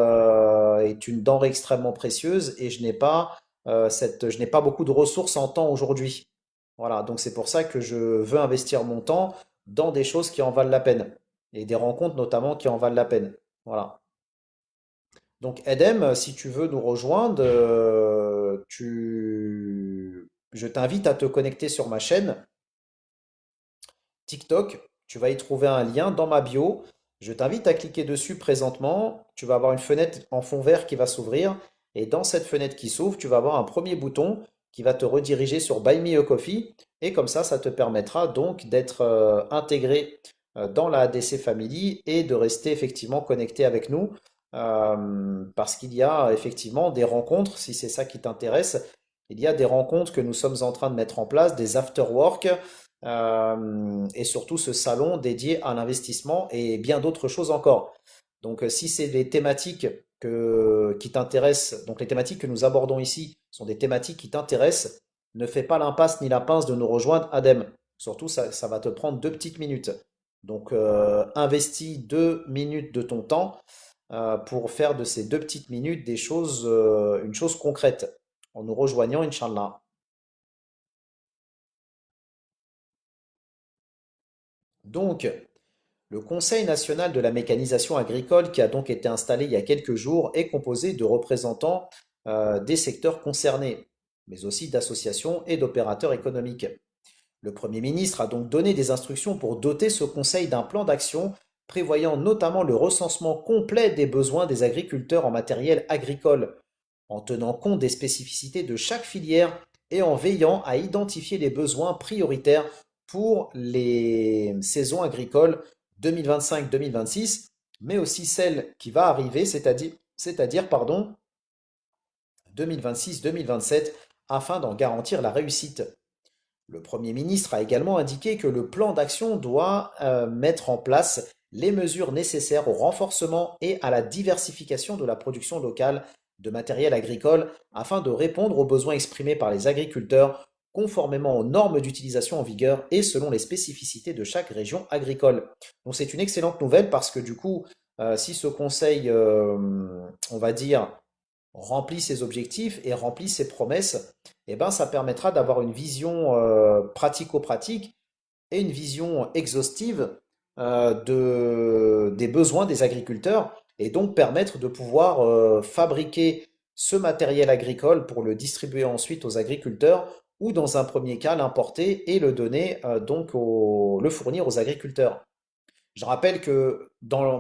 est une denrée extrêmement précieuse et je n'ai pas beaucoup de ressources en temps aujourd'hui. Voilà, donc c'est pour ça que je veux investir mon temps dans des choses qui en valent la peine. Et des rencontres notamment qui en valent la peine. Voilà. Donc Edem, si tu veux nous rejoindre, je t'invite à te connecter sur ma chaîne TikTok. Tu vas y trouver un lien dans ma bio. Je t'invite à cliquer dessus présentement. Tu vas avoir une fenêtre en fond vert qui va s'ouvrir. Et dans cette fenêtre qui s'ouvre, tu vas avoir un premier bouton qui va te rediriger sur Buy Me a Coffee. Et comme ça te permettra donc d'être intégré dans la ADC Family et de rester effectivement connecté avec nous. Parce qu'il y a effectivement des rencontres, si c'est ça qui t'intéresse, il y a des rencontres que nous sommes en train de mettre en place, des after-work, et surtout ce salon dédié à l'investissement et bien d'autres choses encore. Donc, si c'est des thématiques qui t'intéressent, donc les thématiques que nous abordons ici sont des thématiques qui t'intéressent, ne fais pas l'impasse ni la pince de nous rejoindre, Adem. Surtout, ça va te prendre 2 petites minutes. Donc, investis 2 minutes de ton temps pour faire de ces 2 petites minutes une chose concrète en nous rejoignant, Inch'Allah. Donc, le Conseil national de la mécanisation agricole, qui a donc été installé il y a quelques jours, est composé de représentants des secteurs concernés, mais aussi d'associations et d'opérateurs économiques. Le Premier ministre a donc donné des instructions pour doter ce Conseil d'un plan d'action prévoyant notamment le recensement complet des besoins des agriculteurs en matériel agricole, en tenant compte des spécificités de chaque filière et en veillant à identifier les besoins prioritaires pour les saisons agricoles 2025-2026, mais aussi celle qui va arriver, c'est-à-dire 2026-2027, afin d'en garantir la réussite. Le Premier ministre a également indiqué que le plan d'action doit mettre en place les mesures nécessaires au renforcement et à la diversification de la production locale de matériel agricole afin de répondre aux besoins exprimés par les agriculteurs conformément aux normes d'utilisation en vigueur et selon les spécificités de chaque région agricole. Donc c'est une excellente nouvelle parce que du coup, si ce conseil, on va dire, remplit ses objectifs et remplit ses promesses, eh ben, ça permettra d'avoir une vision pratico-pratique et une vision exhaustive des besoins des agriculteurs et donc permettre de pouvoir fabriquer ce matériel agricole pour le distribuer ensuite aux agriculteurs ou dans un premier cas l'importer et le donner le fournir aux agriculteurs. Je rappelle que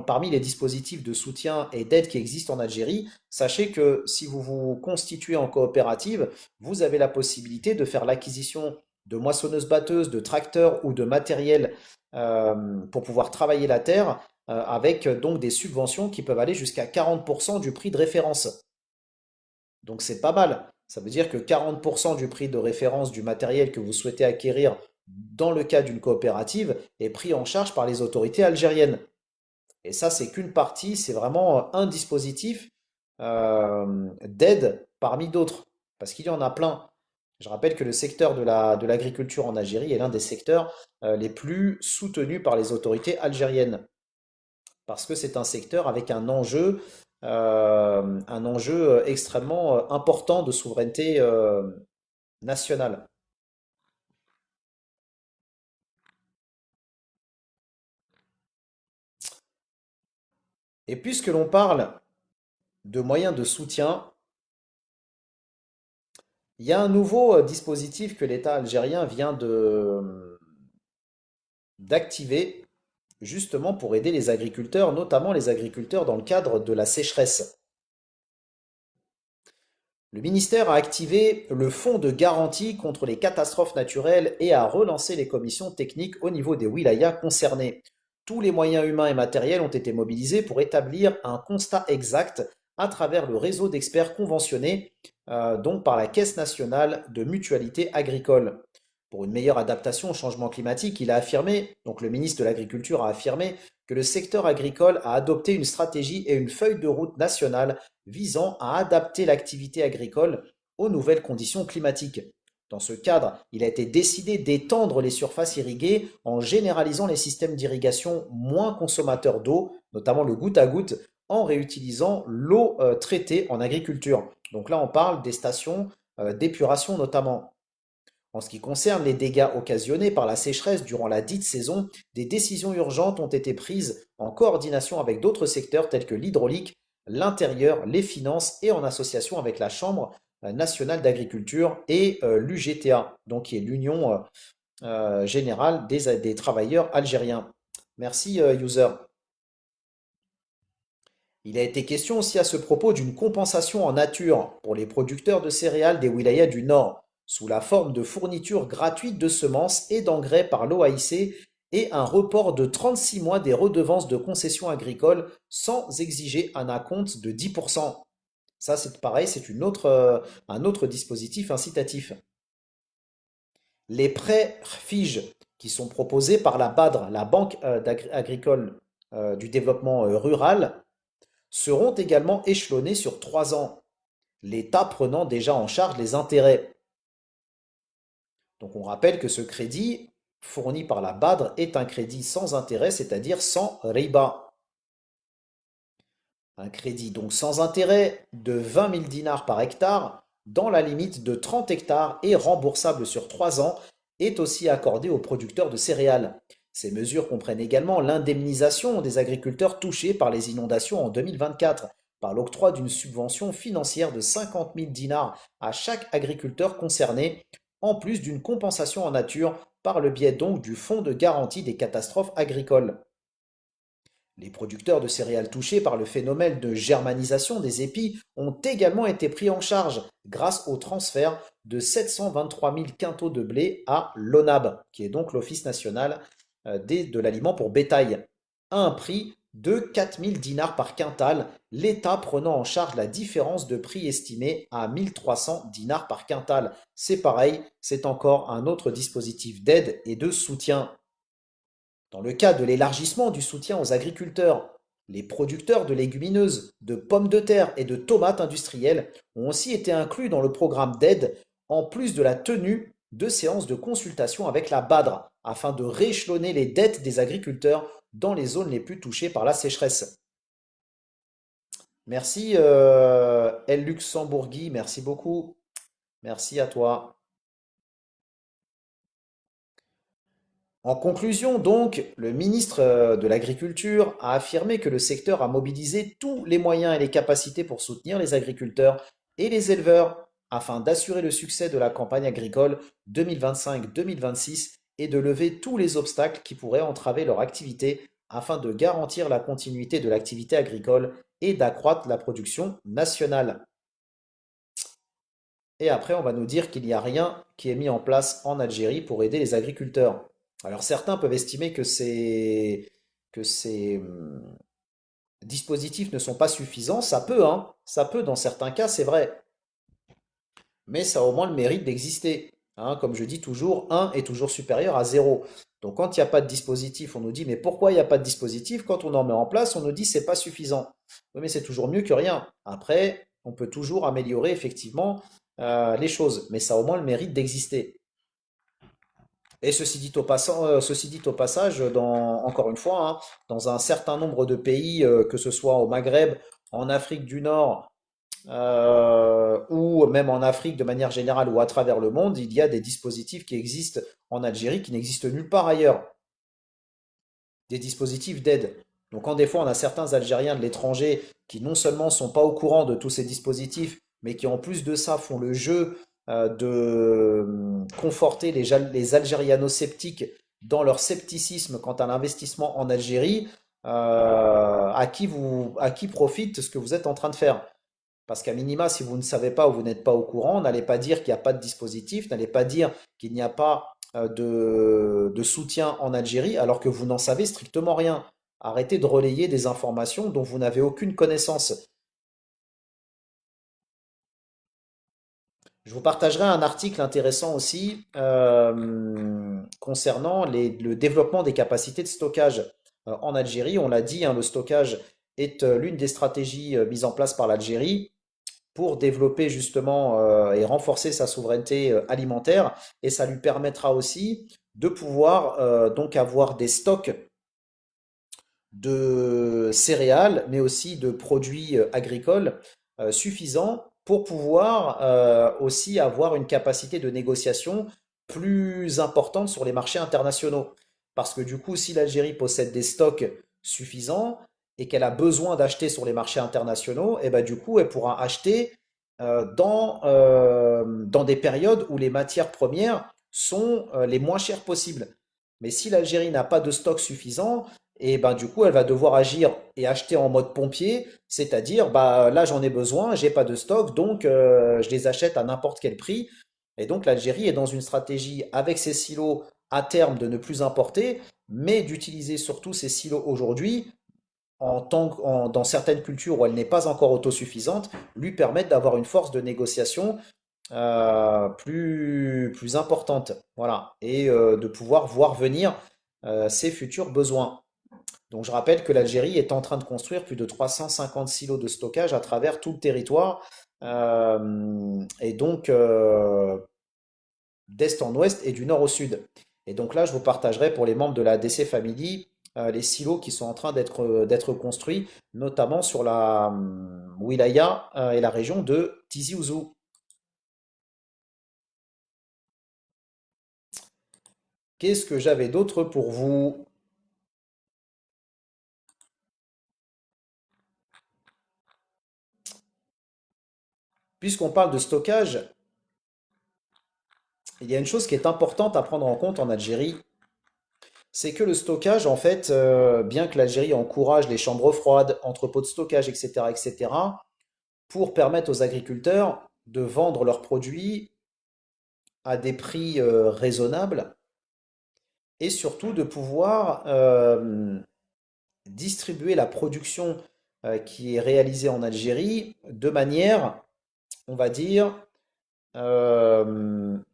parmi les dispositifs de soutien et d'aide qui existent en Algérie, sachez que si vous vous constituez en coopérative, vous avez la possibilité de faire l'acquisition de moissonneuses-batteuses, de tracteurs ou de matériel pour pouvoir travailler la terre avec donc des subventions qui peuvent aller jusqu'à 40% du prix de référence. Donc c'est pas mal. Ça veut dire que 40% du prix de référence du matériel que vous souhaitez acquérir dans le cas d'une coopérative est pris en charge par les autorités algériennes. Et ça, c'est qu'une partie, c'est vraiment un dispositif d'aide parmi d'autres, parce qu'il y en a plein. Je rappelle que le secteur de l'agriculture en Algérie est l'un des secteurs les plus soutenus par les autorités algériennes, parce que c'est un secteur avec un enjeu extrêmement important de souveraineté nationale. Et puisque l'on parle de moyens de soutien, il y a un nouveau dispositif que l'État algérien vient d'activer justement pour aider les agriculteurs, notamment les agriculteurs dans le cadre de la sécheresse. Le ministère a activé le fonds de garantie contre les catastrophes naturelles et a relancé les commissions techniques au niveau des wilayas concernés. Tous les moyens humains et matériels ont été mobilisés pour établir un constat exact à travers le réseau d'experts conventionnés, donc par la Caisse nationale de mutualité agricole. Pour une meilleure adaptation au changement climatique, il a affirmé, donc le ministre de l'Agriculture a affirmé que le secteur agricole a adopté une stratégie et une feuille de route nationale visant à adapter l'activité agricole aux nouvelles conditions climatiques. Dans ce cadre, il a été décidé d'étendre les surfaces irriguées en généralisant les systèmes d'irrigation moins consommateurs d'eau, notamment le goutte à goutte, en réutilisant l'eau traitée en agriculture. Donc là, on parle des stations d'épuration notamment. En ce qui concerne les dégâts occasionnés par la sécheresse durant la dite saison, des décisions urgentes ont été prises en coordination avec d'autres secteurs tels que l'hydraulique, l'intérieur, les finances et en association avec la Chambre nationale d'agriculture et l'UGTA, donc qui est l'Union générale des travailleurs algériens. Merci, user. Il a été question aussi à ce propos d'une compensation en nature pour les producteurs de céréales des wilayas du Nord, sous la forme de fournitures gratuites de semences et d'engrais par l'OAIC et un report de 36 mois des redevances de concession agricole sans exiger un acompte de 10%. Ça, c'est pareil, c'est un autre dispositif incitatif. Les prêts FIGE qui sont proposés par la BADR, la Banque agricole du développement rural, seront également échelonnés sur 3 ans, l'État prenant déjà en charge les intérêts. Donc on rappelle que ce crédit fourni par la BADR est un crédit sans intérêt, c'est-à-dire sans riba. Un crédit donc sans intérêt de 20 000 dinars par hectare, dans la limite de 30 hectares et remboursable sur 3 ans, est aussi accordé aux producteurs de céréales. Ces mesures comprennent également l'indemnisation des agriculteurs touchés par les inondations en 2024, par l'octroi d'une subvention financière de 50 000 dinars à chaque agriculteur concerné, en plus d'une compensation en nature par le biais donc du Fonds de garantie des catastrophes agricoles. Les producteurs de céréales touchés par le phénomène de germanisation des épis ont également été pris en charge grâce au transfert de 723 000 quintaux de blé à l'ONAB, qui est donc l'Office national de l'aliment pour bétail, à un prix de 4 000 dinars par quintal, l'État prenant en charge la différence de prix estimée à 1 300 dinars par quintal. C'est pareil, c'est encore un autre dispositif d'aide et de soutien. Dans le cas de l'élargissement du soutien aux agriculteurs, les producteurs de légumineuses, de pommes de terre et de tomates industrielles ont aussi été inclus dans le programme d'aide, en plus de la tenue de séances de consultation avec la BADRE, afin de rééchelonner les dettes des agriculteurs dans les zones les plus touchées par la sécheresse. Merci El Luxembourgui, merci beaucoup. Merci à toi. En conclusion, donc, le ministre de l'Agriculture a affirmé que le secteur a mobilisé tous les moyens et les capacités pour soutenir les agriculteurs et les éleveurs afin d'assurer le succès de la campagne agricole 2025-2026 et de lever tous les obstacles qui pourraient entraver leur activité afin de garantir la continuité de l'activité agricole et d'accroître la production nationale. Et après, on va nous dire qu'il n'y a rien qui est mis en place en Algérie pour aider les agriculteurs. Alors certains peuvent estimer que ces dispositifs ne sont pas suffisants. Ça peut, hein, ça peut dans certains cas, c'est vrai. Mais ça a au moins le mérite d'exister. Hein. Comme je dis toujours, un est toujours supérieur à zéro. Donc quand il n'y a pas de dispositif, on nous dit mais pourquoi il n'y a pas de dispositif? Quand on en met en place, on nous dit c'est pas suffisant. Oui, mais c'est toujours mieux que rien. Après, on peut toujours améliorer effectivement les choses, mais ça a au moins le mérite d'exister. Et ceci dit au passage, encore une fois, hein, dans un certain nombre de pays, que ce soit au Maghreb, en Afrique du Nord, ou même en Afrique de manière générale ou à travers le monde, il y a des dispositifs qui existent en Algérie qui n'existent nulle part ailleurs, des dispositifs d'aide. Donc quand des fois on a certains Algériens de l'étranger qui non seulement sont pas au courant de tous ces dispositifs, mais qui en plus de ça font le jeu de conforter les Algériano-sceptiques dans leur scepticisme quant à l'investissement en Algérie, à qui profite ce que vous êtes en train de faire? Parce qu'à minima, si vous ne savez pas ou vous n'êtes pas au courant, n'allez pas dire qu'il n'y a pas de dispositif, n'allez pas dire qu'il n'y a pas de soutien en Algérie alors que vous n'en savez strictement rien. Arrêtez de relayer des informations dont vous n'avez aucune connaissance. Je vous partagerai un article intéressant aussi concernant le développement des capacités de stockage en Algérie. On l'a dit, hein, le stockage est l'une des stratégies mises en place par l'Algérie pour développer justement et renforcer sa souveraineté alimentaire. Et ça lui permettra aussi de pouvoir donc avoir des stocks de céréales, mais aussi de produits agricoles suffisants pour pouvoir aussi avoir une capacité de négociation plus importante sur les marchés internationaux. Parce que du coup, si l'Algérie possède des stocks suffisants et qu'elle a besoin d'acheter sur les marchés internationaux, et ben du coup, elle pourra acheter dans des périodes où les matières premières sont les moins chères possibles. Mais si l'Algérie n'a pas de stock suffisant, et ben du coup, elle va devoir agir et acheter en mode pompier, c'est-à-dire bah là j'en ai besoin, j'ai pas de stock, donc je les achète à n'importe quel prix. Et donc l'Algérie est dans une stratégie avec ses silos à terme de ne plus importer, mais d'utiliser surtout ces silos aujourd'hui dans certaines cultures où elle n'est pas encore autosuffisante, lui permettent d'avoir une force de négociation plus importante. Voilà, et de pouvoir voir venir ses futurs besoins. Donc je rappelle que l'Algérie est en train de construire plus de 350 silos de stockage à travers tout le territoire, et donc d'est en ouest et du nord au sud. Et donc là, je vous partagerai pour les membres de la DC Family les silos qui sont en train d'être construits, notamment sur la wilaya et la région de Tizi Ouzou. Qu'est-ce que j'avais d'autre pour vous? Puisqu'on parle de stockage, il y a une chose qui est importante à prendre en compte en Algérie, c'est que le stockage, en fait, bien que l'Algérie encourage les chambres froides, entrepôts de stockage, etc., pour permettre aux agriculteurs de vendre leurs produits à des prix raisonnables et surtout de pouvoir distribuer la production qui est réalisée en Algérie de manière, on va dire,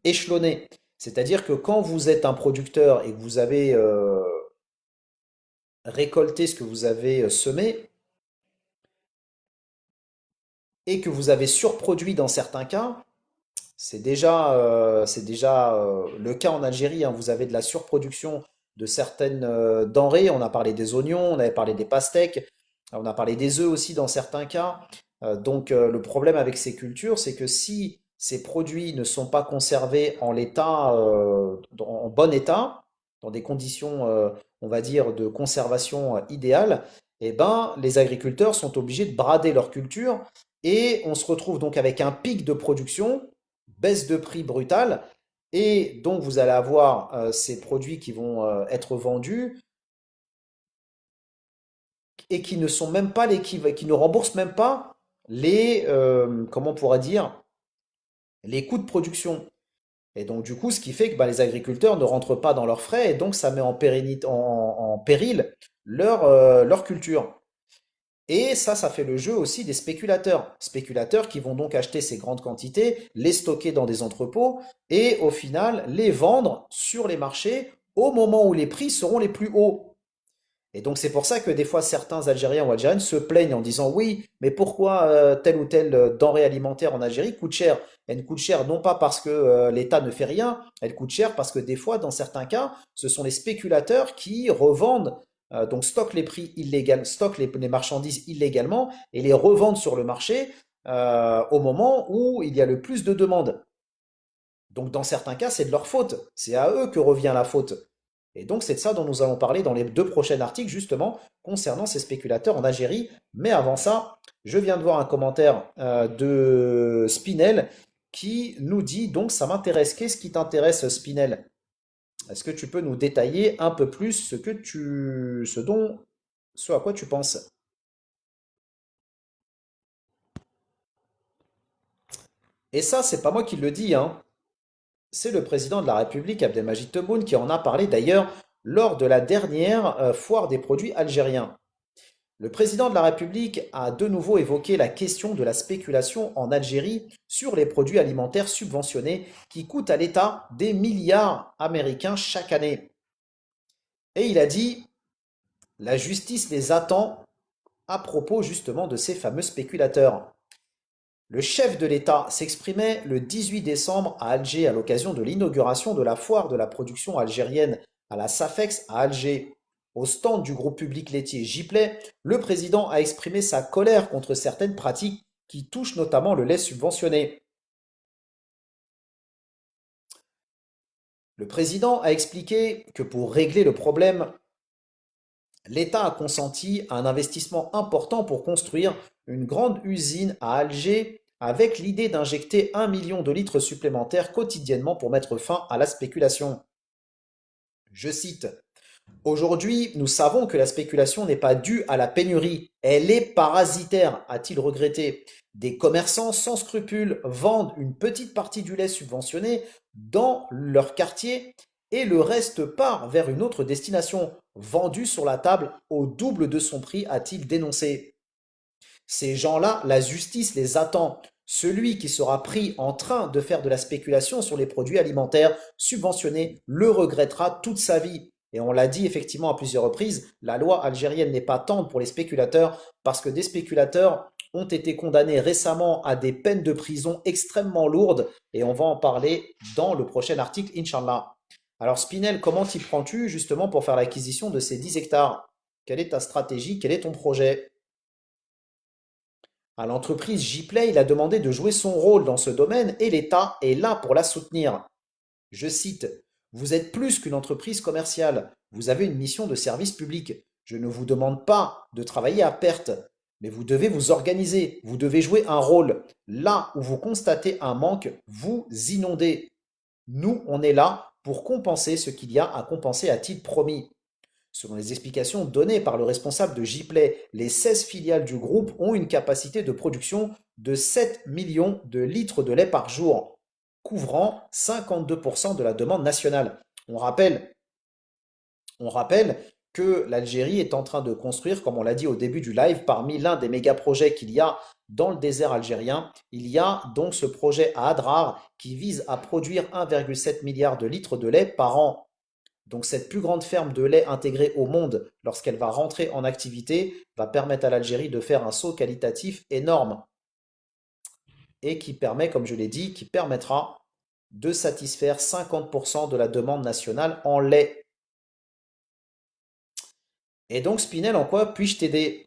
échelonnée. C'est-à-dire que quand vous êtes un producteur et que vous avez récolté ce que vous avez semé et que vous avez surproduit dans certains cas, c'est déjà le cas en Algérie, hein. Vous avez de la surproduction de certaines denrées. On a parlé des oignons, on avait parlé des pastèques, on a parlé des œufs aussi dans certains cas. Donc le problème avec ces cultures, c'est que si ces produits ne sont pas conservés en l'état, en bon état, dans des conditions, on va dire, de conservation idéales, eh ben, les agriculteurs sont obligés de brader leur culture et on se retrouve donc avec un pic de production, baisse de prix brutale, et donc vous allez avoir ces produits qui vont être vendus et qui ne sont même pas qui ne remboursent même pas les, comment on pourrait dire, les coûts de production. Et donc du coup, ce qui fait que bah, les agriculteurs ne rentrent pas dans leurs frais et donc ça met en péril leur culture. Et ça fait le jeu aussi des spéculateurs. Spéculateurs qui vont donc acheter ces grandes quantités, les stocker dans des entrepôts et au final les vendre sur les marchés au moment où les prix seront les plus hauts. Et donc c'est pour ça que des fois certains Algériens ou Algériennes se plaignent en disant oui, mais pourquoi telle ou telle denrée alimentaire en Algérie coûte cher? Elle coûte cher non pas parce que l'État ne fait rien, elle coûte cher parce que des fois, dans certains cas, ce sont les spéculateurs qui revendent, donc stockent les prix illégaux, stockent les marchandises illégalement et les revendent sur le marché au moment où il y a le plus de demandes. Donc dans certains cas, c'est de leur faute. C'est à eux que revient la faute. Et donc c'est de ça dont nous allons parler dans les deux prochains articles, justement, concernant ces spéculateurs en Algérie. Mais avant ça, je viens de voir un commentaire de Spinel qui nous dit, donc ça m'intéresse. Qu'est-ce qui t'intéresse, Spinel? Est-ce que tu peux nous détailler un peu plus ce à quoi tu penses? Et ça, c'est pas moi qui le dis, hein. C'est le président de la République, Abdelmajid Tebboune, qui en a parlé d'ailleurs lors de la dernière foire des produits algériens. Le président de la République a de nouveau évoqué la question de la spéculation en Algérie sur les produits alimentaires subventionnés qui coûtent à l'État des milliards américains chaque année. Et il a dit, la justice les attend à propos justement de ces fameux spéculateurs. Le chef de l'État s'exprimait le 18 décembre à Alger à l'occasion de l'inauguration de la foire de la production algérienne à la SAFEX à Alger. Au stand du groupe public laitier Gipley, le président a exprimé sa colère contre certaines pratiques qui touchent notamment le lait subventionné. Le président a expliqué que pour régler le problème, l'État a consenti à un investissement important pour construire une grande usine à Alger avec l'idée d'injecter 1 million de litres supplémentaires quotidiennement pour mettre fin à la spéculation. Je cite, aujourd'hui, nous savons que la spéculation n'est pas due à la pénurie, elle est parasitaire, a-t-il regretté. Des commerçants sans scrupules vendent une petite partie du lait subventionné dans leur quartier et le reste part vers une autre destination, vendu sur la table au double de son prix, a-t-il dénoncé. Ces gens-là, la justice les attend. Celui qui sera pris en train de faire de la spéculation sur les produits alimentaires subventionnés le regrettera toute sa vie. Et on l'a dit effectivement à plusieurs reprises, la loi algérienne n'est pas tendre pour les spéculateurs parce que des spéculateurs ont été condamnés récemment à des peines de prison extrêmement lourdes et on va en parler dans le prochain article, Inch'Allah. Alors Spinel, comment t'y prends-tu justement pour faire l'acquisition de ces 10 hectares? Quelle est ta stratégie? Quel est ton projet? À l'entreprise Gplay, il a demandé de jouer son rôle dans ce domaine et l'État est là pour la soutenir. Je cite, Vous êtes plus qu'une entreprise commerciale. Vous avez une mission de service public. Je ne vous demande pas de travailler à perte, mais vous devez vous organiser. Vous devez jouer un rôle. Là où vous constatez un manque, vous inondez. Nous, on est là pour compenser ce qu'il y a à compenser, a-t-il promis. Selon les explications données par le responsable de Gplay, les 16 filiales du groupe ont une capacité de production de 7 millions de litres de lait par jour, couvrant 52% de la demande nationale. On rappelle, on rappelle que l'Algérie est en train de construire, comme on l'a dit au début du live, parmi l'un des méga projets qu'il y a dans le désert algérien, il y a donc ce projet à Adrar qui vise à produire 1,7 milliard de litres de lait par an. Donc cette plus grande ferme de lait intégrée au monde, lorsqu'elle va rentrer en activité, va permettre à l'Algérie de faire un saut qualitatif énorme et qui permet, comme je l'ai dit, qui permettra de satisfaire 50% de la demande nationale en lait. Et donc Spinel, en quoi puis-je t'aider?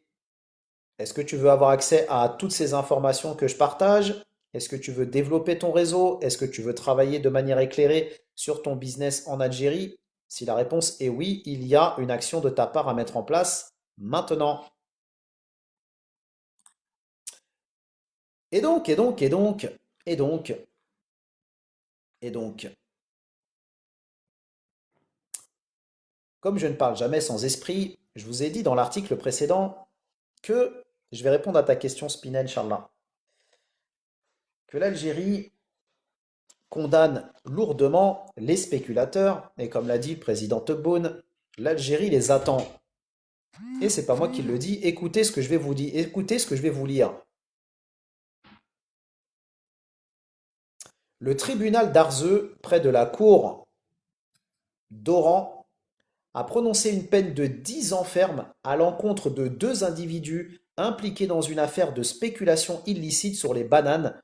Est-ce que tu veux avoir accès à toutes ces informations que je partage? Est-ce que tu veux développer ton réseau? Est-ce que tu veux travailler de manière éclairée sur ton business en Algérie? Si la réponse est oui, il y a une action de ta part à mettre en place maintenant. Et donc, et donc, et donc, et donc, et donc, comme je ne parle jamais sans esprit, je vous ai dit dans l'article précédent que je vais répondre à ta question Spinel, Inch'Allah, que l'Algérie condamne lourdement les spéculateurs, et comme l'a dit le président Tebboune, l'Algérie les attend. Et c'est pas moi qui le dis, écoutez ce que je vais vous dire, écoutez ce que je vais vous lire. Le tribunal d'Arzeux, près de la cour d'Oran, a prononcé une peine de 10 ans ferme à l'encontre de deux individus impliqués dans une affaire de spéculation illicite sur les bananes,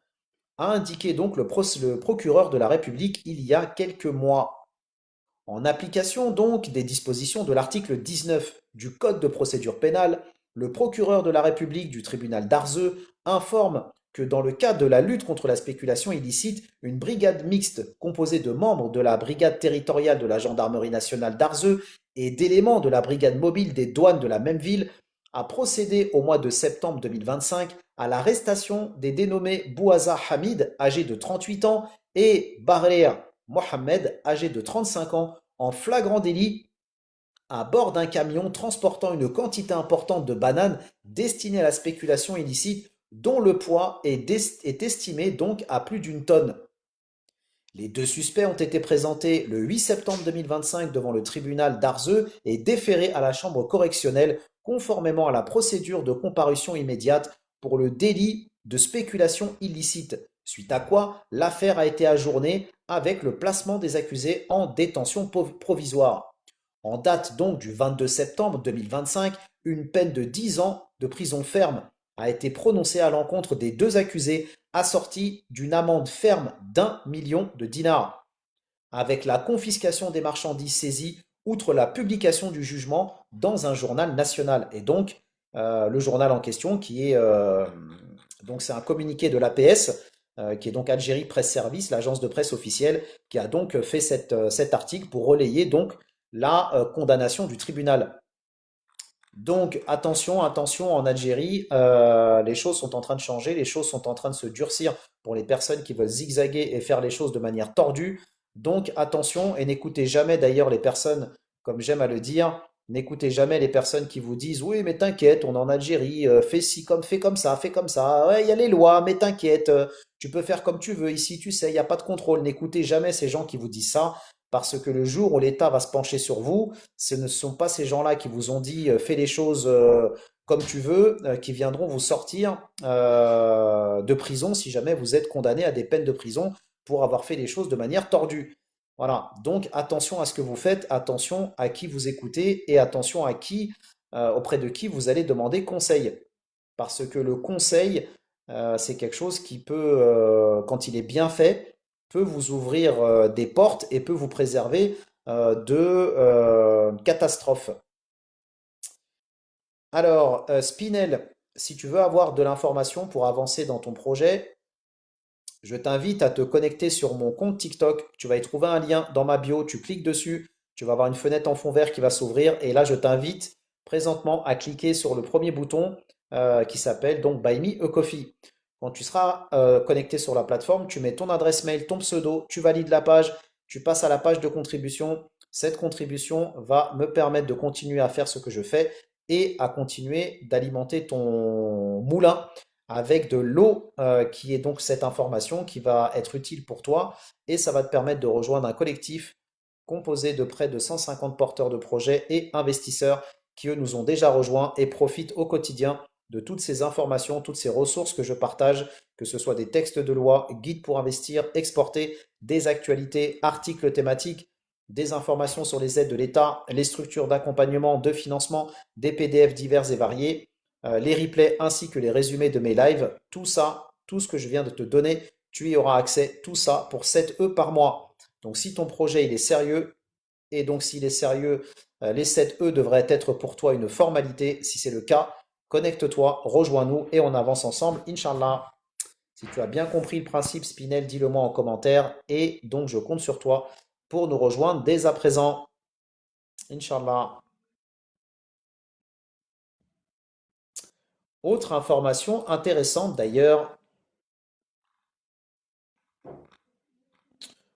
a indiqué donc le procureur de la République il y a quelques mois. En application donc des dispositions de l'article 19 du Code de procédure pénale, le procureur de la République du tribunal d'Arzeux informe que dans le cadre de la lutte contre la spéculation illicite, une brigade mixte composée de membres de la brigade territoriale de la gendarmerie nationale d'Arzeux et d'éléments de la brigade mobile des douanes de la même ville a procédé au mois de septembre 2025 à l'arrestation des dénommés Bouaza Hamid, âgé de 38 ans, et Bahrer Mohamed, âgé de 35 ans, en flagrant délit à bord d'un camion transportant une quantité importante de bananes destinées à la spéculation illicite, dont le poids est estimé donc à plus d'une tonne. Les deux suspects ont été présentés le 8 septembre 2025 devant le tribunal d'Arzeux et déférés à la chambre correctionnelle conformément à la procédure de comparution immédiate pour le délit de spéculation illicite, suite à quoi l'affaire a été ajournée avec le placement des accusés en détention provisoire. En date donc du 22 septembre 2025, une peine de 10 ans de prison ferme a été prononcée à l'encontre des deux accusés, assortie d'une amende ferme d'1 million de dinars, avec la confiscation des marchandises saisies, outre la publication du jugement dans un journal national. Et donc, le journal en question, qui est donc c'est un communiqué de l'APS, qui est donc Algérie Presse Service, l'agence de presse officielle, qui a donc fait cet article pour relayer donc la condamnation du tribunal. Donc attention, attention, en Algérie, les choses sont en train de changer, les choses sont en train de se durcir pour les personnes qui veulent zigzaguer et faire les choses de manière tordue. Donc attention et n'écoutez jamais d'ailleurs les personnes, comme j'aime à le dire, n'écoutez jamais les personnes qui vous disent oui mais t'inquiète, on est en Algérie, fais comme ça, ouais il y a les lois, mais t'inquiète, tu peux faire comme tu veux ici, tu sais, il n'y a pas de contrôle. N'écoutez jamais ces gens qui vous disent ça, parce que le jour où l'État va se pencher sur vous, ce ne sont pas ces gens-là qui vous ont dit fais les choses comme tu veux, qui viendront vous sortir de prison si jamais vous êtes condamné à des peines de prison pour avoir fait les choses de manière tordue. Voilà, donc attention à ce que vous faites, attention à qui vous écoutez et attention à qui, auprès de qui vous allez demander conseil. Parce que le conseil, c'est quelque chose qui peut, quand il est bien fait, peut vous ouvrir des portes et peut vous préserver de catastrophes. Alors, Spinel, si tu veux avoir de l'information pour avancer dans ton projet, Je t'invite à te connecter sur mon compte TikTok. Tu vas y trouver un lien dans ma bio. Tu cliques dessus. Tu vas avoir une fenêtre en fond vert qui va s'ouvrir. Et là, je t'invite présentement à cliquer sur le premier bouton qui s'appelle donc Buy Me a Coffee. Quand tu seras connecté sur la plateforme, tu mets ton adresse mail, ton pseudo, tu valides la page, tu passes à la page de contribution. Cette contribution va me permettre de continuer à faire ce que je fais et à continuer d'alimenter ton moulin avec de l'eau qui est donc cette information qui va être utile pour toi et ça va te permettre de rejoindre un collectif composé de près de 150 porteurs de projets et investisseurs qui, eux, nous ont déjà rejoints et profitent au quotidien de toutes ces informations, toutes ces ressources que je partage, que ce soit des textes de loi, guides pour investir, exporter, des actualités, articles thématiques, des informations sur les aides de l'État, les structures d'accompagnement, de financement, des PDF divers et variés, les replays ainsi que les résumés de mes lives. Tout ça, tout ce que je viens de te donner, tu y auras accès, tout ça pour 7 E par mois. Donc si ton projet il est sérieux, et donc s'il est sérieux, les 7 E devraient être pour toi une formalité. Si c'est le cas, connecte-toi, rejoins-nous et on avance ensemble, Inch'Allah. Si tu as bien compris le principe, Spinel, dis-le moi en commentaire. Et donc je compte sur toi pour nous rejoindre dès à présent. Inch'Allah. Autre information intéressante d'ailleurs,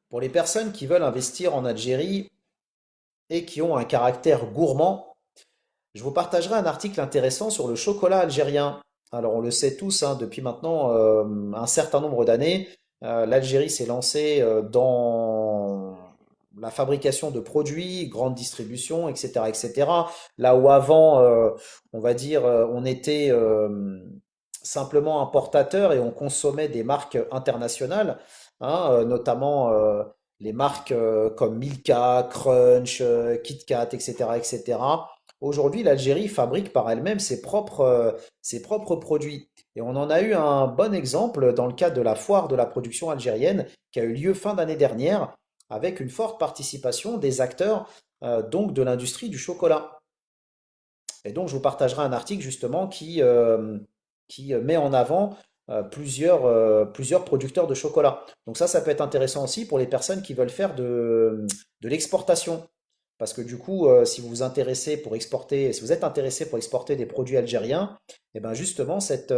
pour les personnes qui veulent investir en Algérie et qui ont un caractère gourmand, je vous partagerai un article intéressant sur le chocolat algérien. Alors, on le sait tous, hein, depuis maintenant un certain nombre d'années, l'Algérie s'est lancée dans la fabrication de produits, grande distribution, etc., etc. Là où avant, on va dire, on était simplement importateur et on consommait des marques internationales, hein, notamment les marques comme Milka, Crunch, Kit Kat, etc., etc. Aujourd'hui, l'Algérie fabrique par elle-même ses propres produits. Et on en a eu un bon exemple dans le cadre de la foire de la production algérienne qui a eu lieu fin d'année dernière avec une forte participation des acteurs donc de l'industrie du chocolat. Et donc, je vous partagerai un article justement qui met en avant plusieurs producteurs de chocolat. Donc ça peut être intéressant aussi pour les personnes qui veulent faire de l'exportation. Parce que du coup, si vous vous intéressez pour exporter, si vous êtes intéressé pour exporter des produits algériens, et ben justement, cet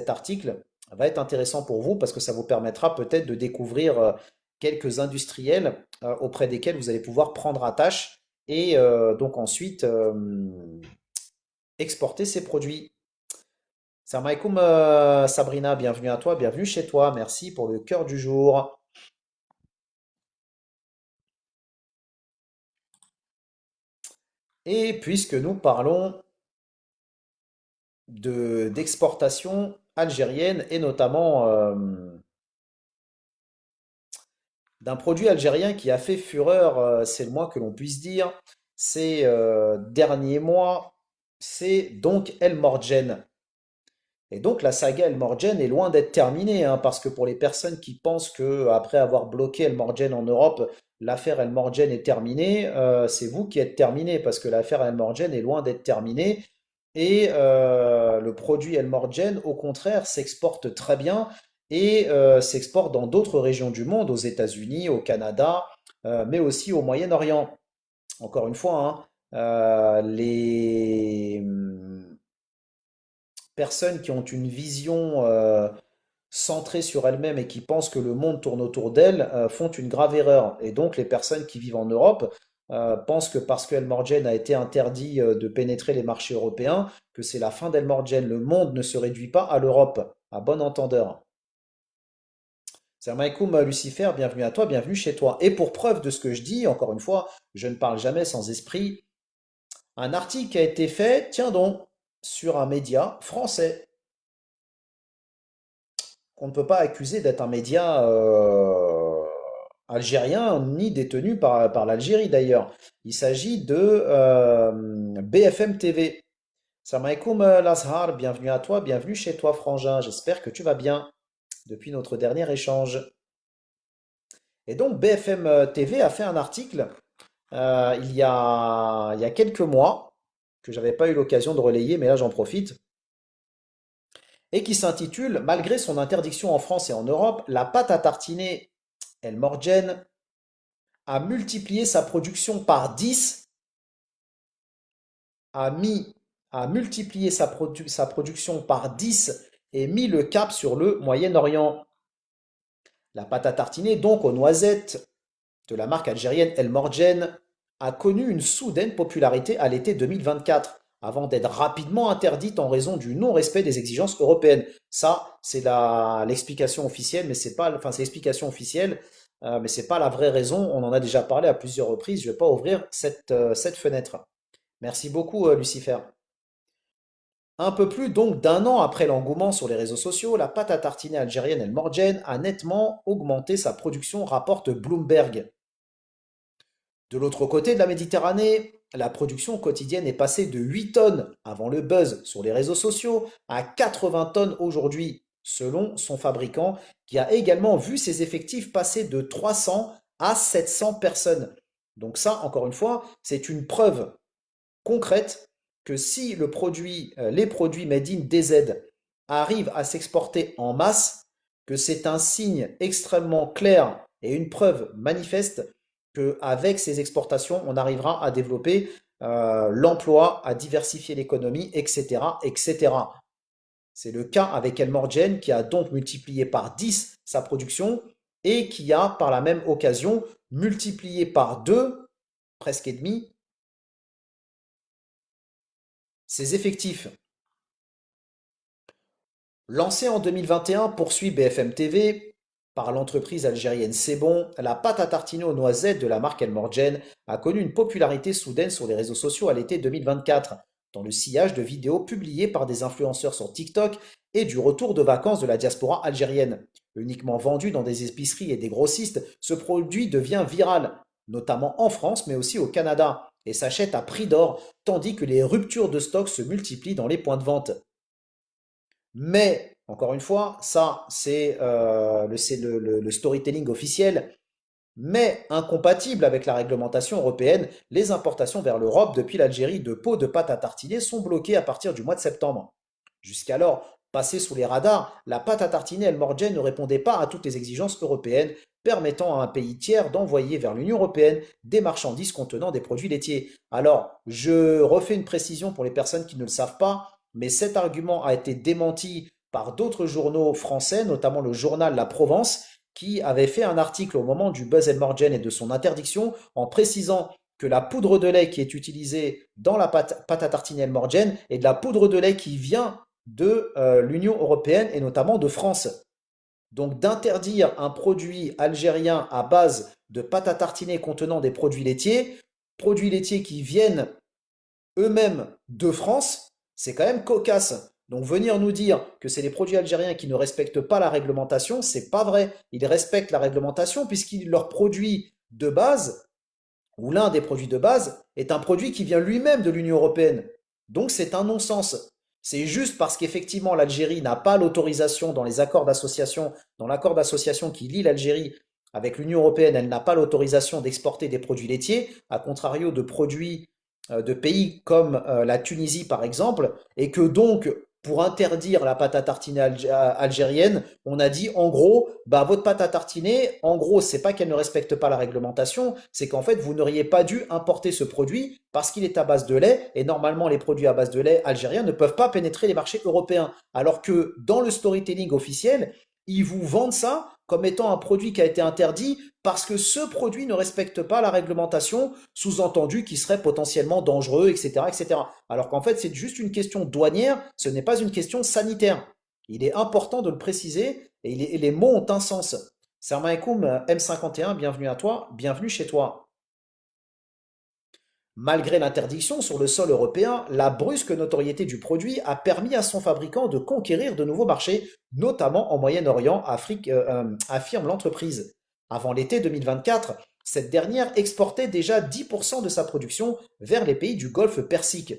article va être intéressant pour vous parce que ça vous permettra peut-être de découvrir quelques industriels auprès desquels vous allez pouvoir prendre attache et donc ensuite exporter ces produits. Salam alaikum Sabrina, bienvenue à toi, bienvenue chez toi, merci pour le cœur du jour. Et puisque nous parlons d'exportation algérienne et notamment d'un produit algérien qui a fait fureur, c'est le moins que l'on puisse dire, ces derniers mois, c'est donc El Morgen. Et donc la saga El Morgen est loin d'être terminée, hein, parce que pour les personnes qui pensent que après avoir bloqué El Morgen en Europe, l'affaire El Morgen est terminée, c'est vous qui êtes terminé, parce que l'affaire El Morgen est loin d'être terminée. Et le produit El Morgen, au contraire, s'exporte très bien et s'exporte dans d'autres régions du monde, aux États-Unis, au Canada, mais aussi au Moyen-Orient. Encore une fois, hein, les personnes qui ont une vision centrée sur elles-mêmes et qui pensent que le monde tourne autour d'elles font une grave erreur. Et donc les personnes qui vivent en Europe pensent que parce que El Morgen a été interdit de pénétrer les marchés européens, que c'est la fin d'El Morgen. Le monde ne se réduit pas à l'Europe, à bon entendeur. Salam alaikum Lucifer, bienvenue à toi, bienvenue chez toi. Et pour preuve de ce que je dis, encore une fois, je ne parle jamais sans esprit. Un article a été fait, tiens donc, sur un média français qu'on ne peut pas accuser d'être un média algérien ni détenu par l'Algérie d'ailleurs. Il s'agit de BFM TV. Salam alaikum Lazhar, bienvenue à toi, bienvenue chez toi Frangin. J'espère que tu vas bien depuis notre dernier échange. Et donc BFM TV a fait un article il y a quelques mois que j'avais pas eu l'occasion de relayer, mais là j'en profite. et qui s'intitule malgré son interdiction en France et en Europe, la pâte à tartiner El Morgen a multiplié sa production par 10, a mis a multiplié sa production par 10 et mis le cap sur le Moyen-Orient. La pâte à tartiner, donc aux noisettes de la marque algérienne El Morgen, a connu une soudaine popularité à l'été 2024, avant d'être rapidement interdite en raison du non-respect des exigences européennes. Ça, c'est l'explication officielle, mais c'est pas, enfin, c'est l'explication officielle, mais c'est pas la vraie raison. On en a déjà parlé à plusieurs reprises. Je vais pas ouvrir cette fenêtre. Merci beaucoup, Lucifer. Un peu plus donc d'un an après l'engouement sur les réseaux sociaux, la pâte à tartiner algérienne El Morgen a nettement augmenté sa production, rapporte Bloomberg. De l'autre côté de la Méditerranée, la production quotidienne est passée de 8 tonnes avant le buzz sur les réseaux sociaux à 80 tonnes aujourd'hui, selon son fabricant, qui a également vu ses effectifs passer de 300 à 700 personnes. Donc ça, encore une fois, c'est une preuve concrète que si les produits Made in DZ arrivent à s'exporter en masse, que c'est un signe extrêmement clair et une preuve manifeste qu'avec ces exportations, on arrivera à développer l'emploi, à diversifier l'économie, etc., etc. C'est le cas avec Elmorgen qui a donc multiplié par 10 sa production et qui a par la même occasion multiplié par 2, presque et demi, ses effectifs. Lancée en 2021, poursuit BFM TV, par l'entreprise algérienne C'est Bon, la pâte à tartiner aux noisettes de la marque El Morgen a connu une popularité soudaine sur les réseaux sociaux à l'été 2024, dans le sillage de vidéos publiées par des influenceurs sur TikTok et du retour de vacances de la diaspora algérienne. Uniquement vendu dans des épiceries et des grossistes, ce produit devient viral, notamment en France mais aussi au Canada, et s'achète à prix d'or, tandis que les ruptures de stock se multiplient dans les points de vente. Mais, encore une fois, ça, c'est le storytelling officiel, mais incompatible avec la réglementation européenne, les importations vers l'Europe depuis l'Algérie de pots de pâte à tartiner sont bloquées à partir du mois de septembre. Jusqu'alors, passée sous les radars, la pâte à tartiner El Morgen ne répondait pas à toutes les exigences européennes, permettant à un pays tiers d'envoyer vers l'Union européenne des marchandises contenant des produits laitiers. Alors, je refais une précision pour les personnes qui ne le savent pas, mais cet argument a été démenti par d'autres journaux français, notamment le journal La Provence, qui avait fait un article au moment du buzz El Morgen et de son interdiction en précisant que la poudre de lait qui est utilisée dans la pâte à tartiner El Morgen est de la poudre de lait qui vient de l'Union européenne et notamment de France. Donc d'interdire un produit algérien à base de pâte à tartiner contenant des produits laitiers qui viennent eux-mêmes de France, c'est quand même cocasse. Donc venir nous dire que c'est les produits algériens qui ne respectent pas la réglementation, c'est pas vrai. Ils respectent la réglementation puisqu'ils leur produit de base, ou l'un des produits de base, est un produit qui vient lui-même de l'Union européenne. Donc c'est un non-sens. C'est juste parce qu'effectivement l'Algérie n'a pas l'autorisation dans les accords d'association, dans l'accord d'association qui lie l'Algérie avec l'Union européenne, elle n'a pas l'autorisation d'exporter des produits laitiers, à contrario de produits de pays comme la Tunisie par exemple, et que donc pour interdire la pâte à tartiner algérienne, on a dit en gros, bah votre pâte à tartiner, en gros, c'est pas qu'elle ne respecte pas la réglementation, c'est qu'en fait vous n'auriez pas dû importer ce produit parce qu'il est à base de lait et normalement les produits à base de lait algériens ne peuvent pas pénétrer les marchés européens. Alors que dans le storytelling officiel, ils vous vendent ça comme étant un produit qui a été interdit parce que ce produit ne respecte pas la réglementation, sous-entendu qu'il serait potentiellement dangereux, etc., etc. Alors qu'en fait, c'est juste une question douanière, ce n'est pas une question sanitaire. Il est important de le préciser et les mots ont un sens. Salam alaikum M51, bienvenue à toi, bienvenue chez toi. Malgré l'interdiction sur le sol européen, la brusque notoriété du produit a permis à son fabricant de conquérir de nouveaux marchés, notamment en Moyen-Orient, affirme l'entreprise. Avant l'été 2024, cette dernière exportait déjà 10% de sa production vers les pays du Golfe Persique.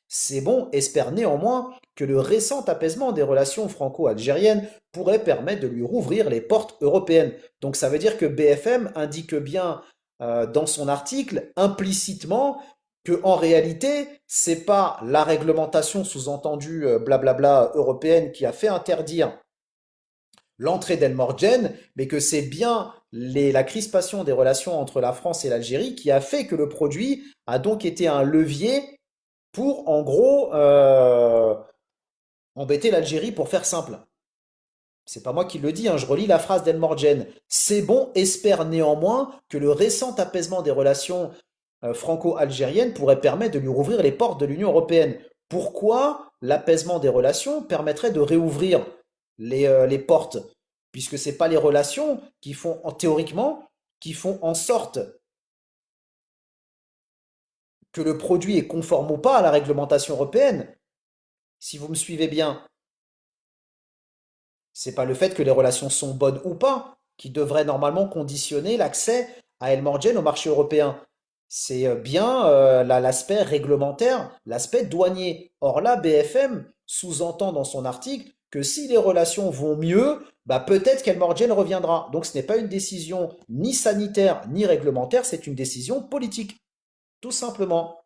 C'est bon, espère néanmoins que le récent apaisement des relations franco-algériennes pourrait permettre de lui rouvrir les portes européennes. Donc ça veut dire que BFM indique bien dans son article implicitement que en réalité, c'est pas la réglementation sous-entendue blablabla européenne qui a fait interdire l'entrée d'Elmorgen, mais que c'est bien la crispation des relations entre la France et l'Algérie qui a fait que le produit a donc été un levier pour, en gros, embêter l'Algérie pour faire simple. C'est pas moi qui le dis, hein, je relis la phrase d'Elmorgen. C'est bon, espère néanmoins que le récent apaisement des relations franco-algériennes pourrait permettre de lui rouvrir les portes de l'Union européenne. Pourquoi l'apaisement des relations permettrait de réouvrir les portes? Puisque ce n'est pas les relations qui font, théoriquement, qui font en sorte que le produit est conforme ou pas à la réglementation européenne. Si vous me suivez bien, c'est pas le fait que les relations sont bonnes ou pas qui devrait normalement conditionner l'accès à Elmorgen au marché européen. C'est bien l'aspect réglementaire, l'aspect douanier. Or là, BFM sous-entend dans son article que si les relations vont mieux, bah peut-être qu'Elmorgen reviendra. Donc ce n'est pas une décision ni sanitaire ni réglementaire, c'est une décision politique, tout simplement.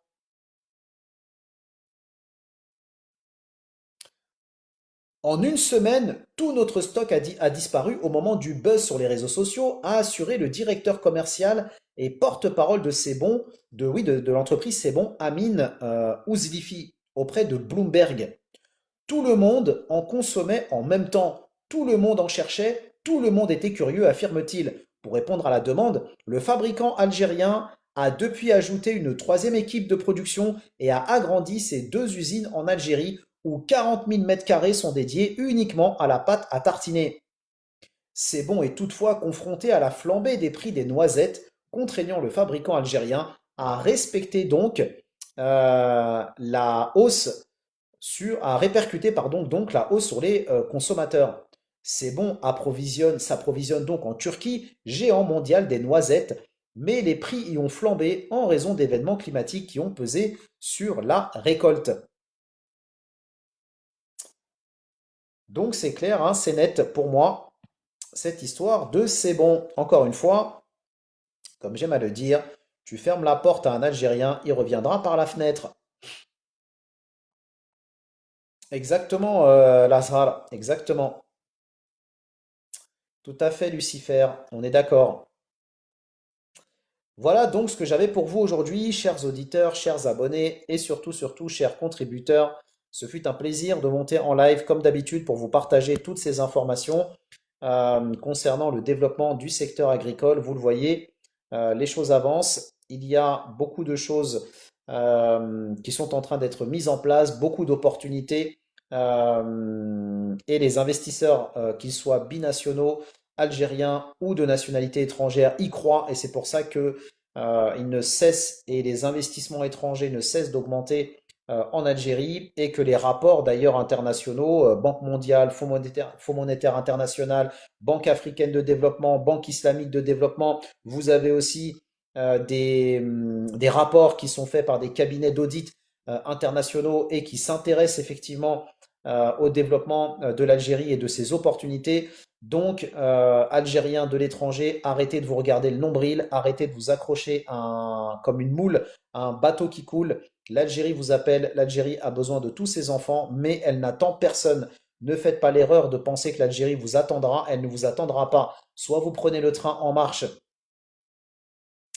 En une semaine, tout notre stock a disparu au moment du buzz sur les réseaux sociaux, a assuré le directeur commercial et porte-parole de Sebon, de l'entreprise Sebon, Amin Ouzlifi, auprès de Bloomberg. Tout le monde en consommait en même temps, tout le monde en cherchait, tout le monde était curieux, affirme-t-il. Pour répondre à la demande, le fabricant algérien a depuis ajouté une troisième équipe de production et a agrandi ses deux usines en Algérie où 40 000 mètres carrés sont dédiés uniquement à la pâte à tartiner. C'est bon est toutefois confronté à la flambée des prix des noisettes, contraignant le fabricant algérien à respecter donc la hausse à répercuter pardon, donc la hausse sur les consommateurs. C'est bon s'approvisionne donc en Turquie, géant mondial des noisettes, mais les prix y ont flambé en raison d'événements climatiques qui ont pesé sur la récolte. Donc c'est clair, hein, c'est net pour moi, cette histoire de c'est bon. Encore une fois, comme j'aime à le dire, tu fermes la porte à un Algérien, il reviendra par la fenêtre. Exactement, Lazare, exactement. Tout à fait, Lucifer, on est d'accord. Voilà donc ce que j'avais pour vous aujourd'hui, chers auditeurs, chers abonnés et surtout, surtout, chers contributeurs. Ce fut un plaisir de monter en live comme d'habitude pour vous partager toutes ces informations concernant le développement du secteur agricole. Vous le voyez, les choses avancent. Il y a beaucoup de choses qui sont en train d'être mises en place, beaucoup d'opportunités et les investisseurs, qu'ils soient binationaux, algériens ou de nationalité étrangère, y croient et c'est pour ça que ils ne cessent et les investissements étrangers ne cessent d'augmenter en Algérie et que les rapports d'ailleurs internationaux, Banque mondiale, Fonds monétaire international, Banque africaine de développement, Banque islamique de développement, vous avez aussi des rapports qui sont faits par des cabinets d'audit internationaux et qui s'intéressent effectivement au développement de l'Algérie et de ses opportunités. Donc, Algériens de l'étranger, arrêtez de vous regarder le nombril, arrêtez de vous accrocher comme une moule à un bateau qui coule. L'Algérie vous appelle, l'Algérie a besoin de tous ses enfants, mais elle n'attend personne. Ne faites pas l'erreur de penser que l'Algérie vous attendra, elle ne vous attendra pas. Soit vous prenez le train en marche,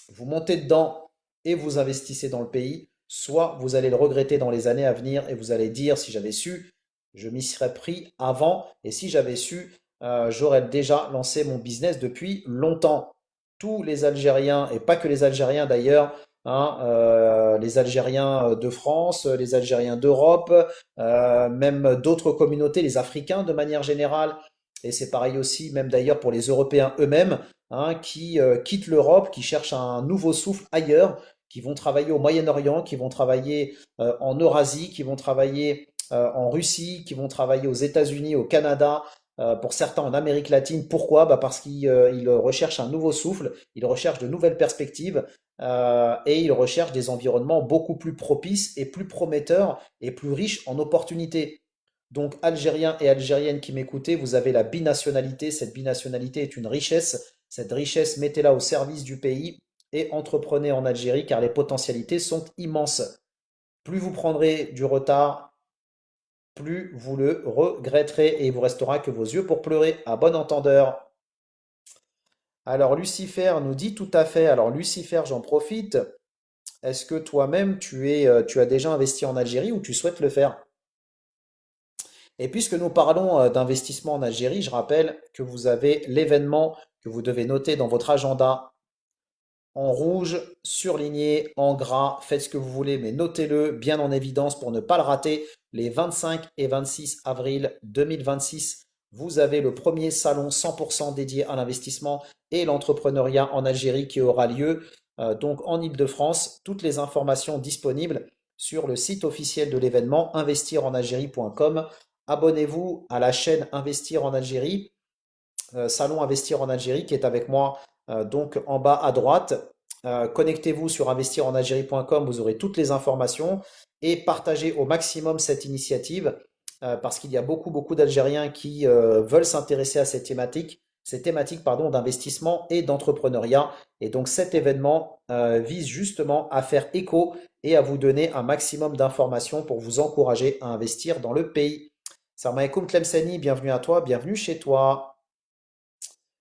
vous montez dedans et vous investissez dans le pays, soit vous allez le regretter dans les années à venir et vous allez dire si j'avais su, je m'y serais pris avant et si j'avais su, j'aurais déjà lancé mon business depuis longtemps. Tous les Algériens, et pas que les Algériens d'ailleurs, hein, les Algériens de France, les Algériens d'Europe, même d'autres communautés, les Africains de manière générale, et c'est pareil aussi, même d'ailleurs pour les Européens eux-mêmes, hein, qui quittent l'Europe, qui cherchent un nouveau souffle ailleurs, qui vont travailler au Moyen-Orient, qui vont travailler en Eurasie, qui vont travailler en Russie, qui vont travailler aux États-Unis, au Canada, pour certains en Amérique latine. Pourquoi? Bah parce qu'ils recherchent un nouveau souffle, ils recherchent de nouvelles perspectives et ils recherchent des environnements beaucoup plus propices et plus prometteurs et plus riches en opportunités. Donc, Algériens et Algériennes qui m'écoutez, vous avez la binationalité. Cette binationalité est une richesse. Cette richesse, mettez-la au service du pays. et entreprenez en Algérie car les potentialités sont immenses. Plus vous prendrez du retard, plus vous le regretterez et il vous restera que vos yeux pour pleurer. À bon entendeur. Alors Lucifer nous dit tout à fait. Alors Lucifer, j'en profite. Est-ce que toi-même tu as déjà investi en Algérie ou tu souhaites le faire? Et puisque nous parlons d'investissement en Algérie, je rappelle que vous avez l'événement que vous devez noter dans votre agenda en rouge, surligné, en gras, faites ce que vous voulez, mais notez-le bien en évidence pour ne pas le rater. Les 25 et 26 avril 2026, vous avez le premier salon 100% dédié à l'investissement et l'entrepreneuriat en Algérie qui aura lieu donc en Île-de-France. Toutes les informations disponibles sur le site officiel de l'événement investirenalgérie.com. Abonnez-vous à la chaîne Investir en Algérie, Salon Investir en Algérie qui est avec moi donc en bas à droite. Connectez-vous sur investirenalgérie.com, vous aurez toutes les informations et partagez au maximum cette initiative parce qu'il y a beaucoup d'Algériens qui veulent s'intéresser à ces thématiques pardon, d'investissement et d'entrepreneuriat. Et donc cet événement vise justement à faire écho et à vous donner un maximum d'informations pour vous encourager à investir dans le pays. Salam alaikum Tlemceni, bienvenue à toi, bienvenue chez toi.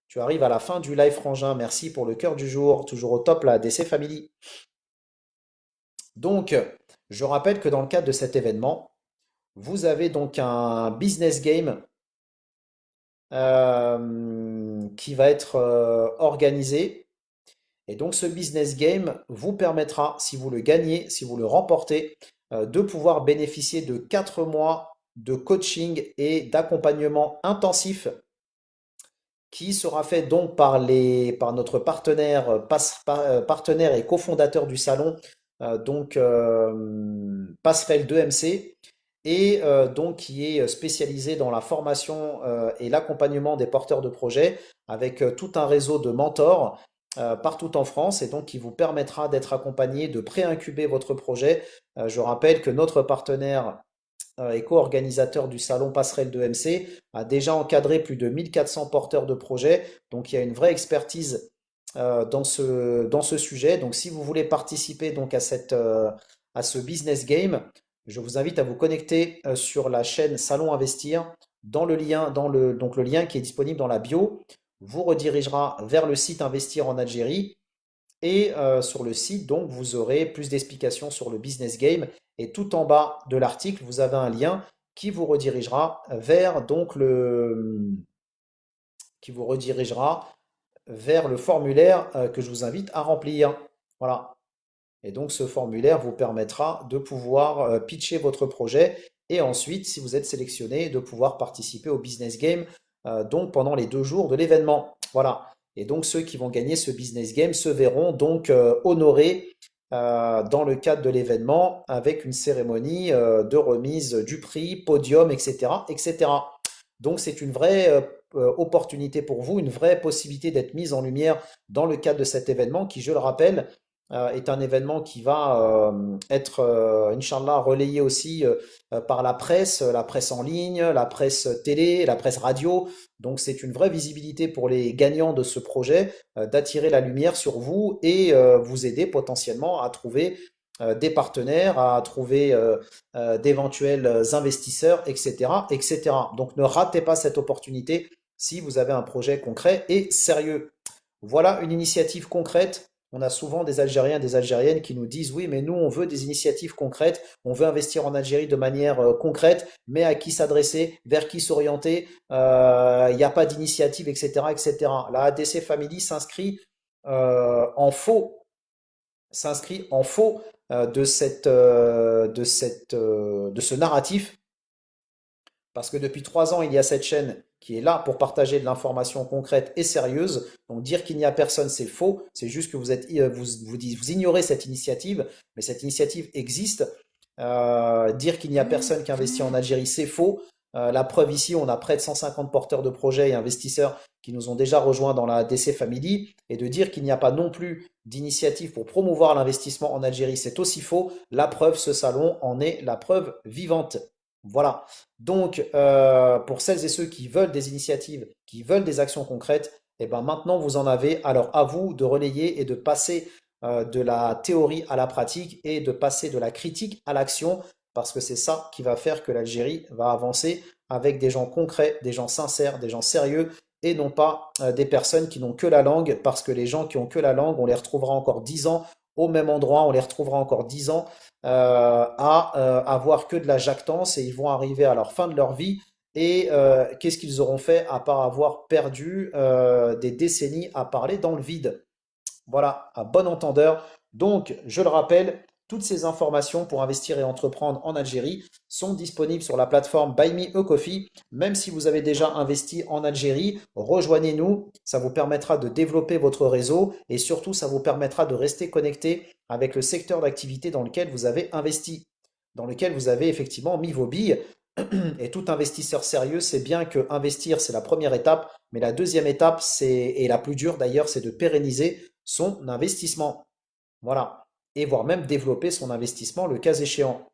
Tu arrives à la fin du live, Frangin. Merci pour le cœur du jour. Toujours au top, la DC Family. Donc, je rappelle que dans le cadre de cet événement, vous avez donc un business game qui va être organisé. Et donc, ce business game vous permettra, si vous le gagnez, si vous le remportez, de pouvoir bénéficier de 4 mois de coaching et d'accompagnement intensif qui sera fait donc par notre partenaire, partenaire et cofondateur du salon, Passerelle 2MC, et donc qui est spécialisé dans la formation et l'accompagnement des porteurs de projets avec tout un réseau de mentors partout en France et donc qui vous permettra d'être accompagné, de pré-incuber votre projet. Je rappelle que notre partenaire et co-organisateur du salon Passerelle 2MC, a déjà encadré plus de 1400 porteurs de projets. Donc il y a une vraie expertise dans ce sujet. Donc si vous voulez participer donc à ce business game, je vous invite à vous connecter sur la chaîne Salon Investir dans le lien, donc le lien qui est disponible dans la bio, vous redirigera vers le site Investir en Algérie. Et sur le site, donc, vous aurez plus d'explications sur le business game. Et tout en bas de l'article, vous avez un lien qui vous redirigera vers le formulaire que je vous invite à remplir. Voilà. Et donc, ce formulaire vous permettra de pouvoir pitcher votre projet et ensuite, si vous êtes sélectionné, de pouvoir participer au business game donc pendant les 2 jours de l'événement. Voilà. Et donc, ceux qui vont gagner ce business game se verront donc honorés dans le cadre de l'événement avec une cérémonie de remise du prix, podium, etc., etc. Donc, c'est une vraie opportunité pour vous, une vraie possibilité d'être mise en lumière dans le cadre de cet événement qui, je le rappelle, est un événement qui va être, Inch'Allah, relayé aussi par la presse en ligne, la presse télé, la presse radio. Donc c'est une vraie visibilité pour les gagnants de ce projet d'attirer la lumière sur vous et vous aider potentiellement à trouver des partenaires, à trouver d'éventuels investisseurs, etc., etc. Donc ne ratez pas cette opportunité si vous avez un projet concret et sérieux. Voilà une initiative concrète. On a souvent des Algériens, des Algériennes qui nous disent oui, mais nous, on veut des initiatives concrètes, on veut investir en Algérie de manière concrète, mais à qui s'adresser, vers qui s'orienter, il n'y a pas d'initiative, etc., etc. La ADC Family en faux, s'inscrit en faux de ce narratif parce que depuis 3 ans, il y a cette chaîne qui est là pour partager de l'information concrète et sérieuse. Donc dire qu'il n'y a personne, c'est faux. C'est juste que vous ignorez cette initiative, mais cette initiative existe. Dire qu'il n'y a personne qui investit en Algérie, c'est faux. La preuve ici, on a près de 150 porteurs de projets et investisseurs qui nous ont déjà rejoints dans la DC Family. Et de dire qu'il n'y a pas non plus d'initiative pour promouvoir l'investissement en Algérie, c'est aussi faux. La preuve, ce salon en est la preuve vivante. Voilà. Donc, pour celles et ceux qui veulent des initiatives, qui veulent des actions concrètes, Et ben maintenant vous en avez. Alors à vous de relayer et de passer de la théorie à la pratique et de passer de la critique à l'action parce que c'est ça qui va faire que l'Algérie va avancer avec des gens concrets, des gens sincères, des gens sérieux et non pas des personnes qui n'ont que la langue parce que les gens qui ont que la langue, on les retrouvera encore 10 ans au même endroit, on les retrouvera encore 10 ans à avoir que de la jactance et ils vont arriver à leur fin de leur vie et qu'est-ce qu'ils auront fait à part avoir perdu des décennies à parler dans le vide? Voilà, à bon entendeur. Donc, je le rappelle, toutes ces informations pour investir et entreprendre en Algérie sont disponibles sur la plateforme Buy Me a Coffee. Même si vous avez déjà investi en Algérie, rejoignez-nous. Ça vous permettra de développer votre réseau et surtout, ça vous permettra de rester connecté avec le secteur d'activité dans lequel vous avez investi, dans lequel vous avez effectivement mis vos billes. Et tout investisseur sérieux sait bien que investir, c'est la première étape, mais la deuxième étape, et la plus dure d'ailleurs, c'est de pérenniser son investissement. Voilà. Et voire même développer son investissement le cas échéant.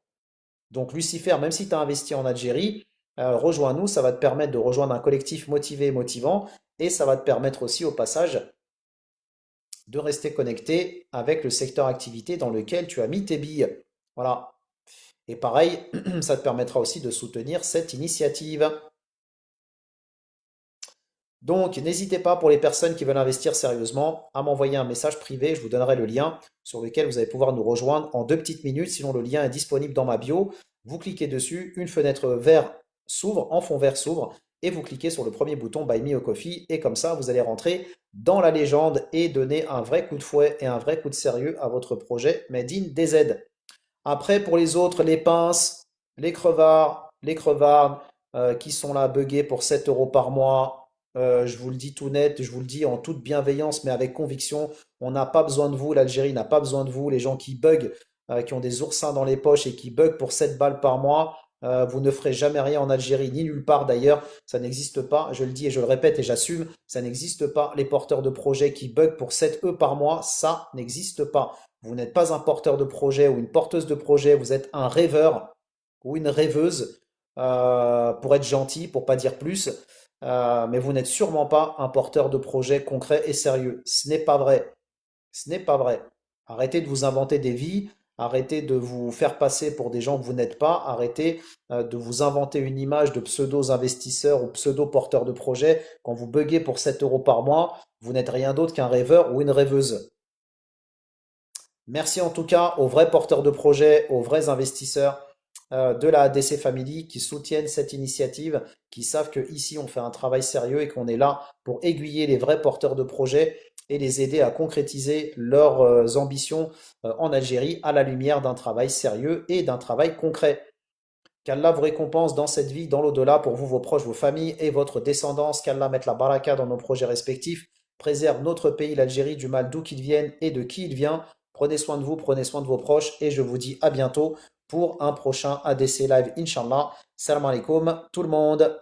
Donc Lucifer, même si tu as investi en Algérie, rejoins-nous, ça va te permettre de rejoindre un collectif motivé et motivant, et ça va te permettre aussi au passage de rester connecté avec le secteur activité dans lequel tu as mis tes billes. Voilà. Et pareil, ça te permettra aussi de soutenir cette initiative. Donc, n'hésitez pas pour les personnes qui veulent investir sérieusement à m'envoyer un message privé. Je vous donnerai le lien sur lequel vous allez pouvoir nous rejoindre en 2 petites minutes. Sinon, le lien est disponible dans ma bio. Vous cliquez dessus, une fenêtre vert s'ouvre, en fond vert s'ouvre, et vous cliquez sur le premier bouton Buy Me a Coffee. Et comme ça, vous allez rentrer dans la légende et donner un vrai coup de fouet et un vrai coup de sérieux à votre projet Made in DZ. Après, pour les autres, les pinces, les crevards qui sont là buggés pour 7 euros par mois, je vous le dis tout net, je vous le dis en toute bienveillance, mais avec conviction, on n'a pas besoin de vous, l'Algérie n'a pas besoin de vous, les gens qui bug, qui ont des oursins dans les poches et qui bug pour 7 balles par mois, vous ne ferez jamais rien en Algérie, ni nulle part d'ailleurs, ça n'existe pas, je le dis et je le répète et j'assume, ça n'existe pas, les porteurs de projets qui bug pour 7 E par mois, ça n'existe pas. Vous n'êtes pas un porteur de projet ou une porteuse de projet, vous êtes un rêveur ou une rêveuse, pour être gentil, pour pas dire plus. Mais vous n'êtes sûrement pas un porteur de projet concret et sérieux. Ce n'est pas vrai. Ce n'est pas vrai. Arrêtez de vous inventer des vies, arrêtez de vous faire passer pour des gens que vous n'êtes pas, arrêtez de vous inventer une image de pseudo-investisseurs ou pseudo-porteurs de projet. Quand vous buguez pour 7 euros par mois, vous n'êtes rien d'autre qu'un rêveur ou une rêveuse. Merci en tout cas aux vrais porteurs de projets, aux vrais investisseurs de la ADC Family qui soutiennent cette initiative, qui savent qu'ici on fait un travail sérieux et qu'on est là pour aiguiller les vrais porteurs de projets et les aider à concrétiser leurs ambitions en Algérie à la lumière d'un travail sérieux et d'un travail concret. Qu'Allah vous récompense dans cette vie, dans l'au-delà, pour vous, vos proches, vos familles et votre descendance. Qu'Allah mette la baraka dans nos projets respectifs. Préserve notre pays, l'Algérie, du mal d'où qu'il vienne et de qui il vient. Prenez soin de vous, prenez soin de vos proches. Et je vous dis à bientôt pour un prochain ADC Live, Inch'Allah. Salam alaikum, tout le monde.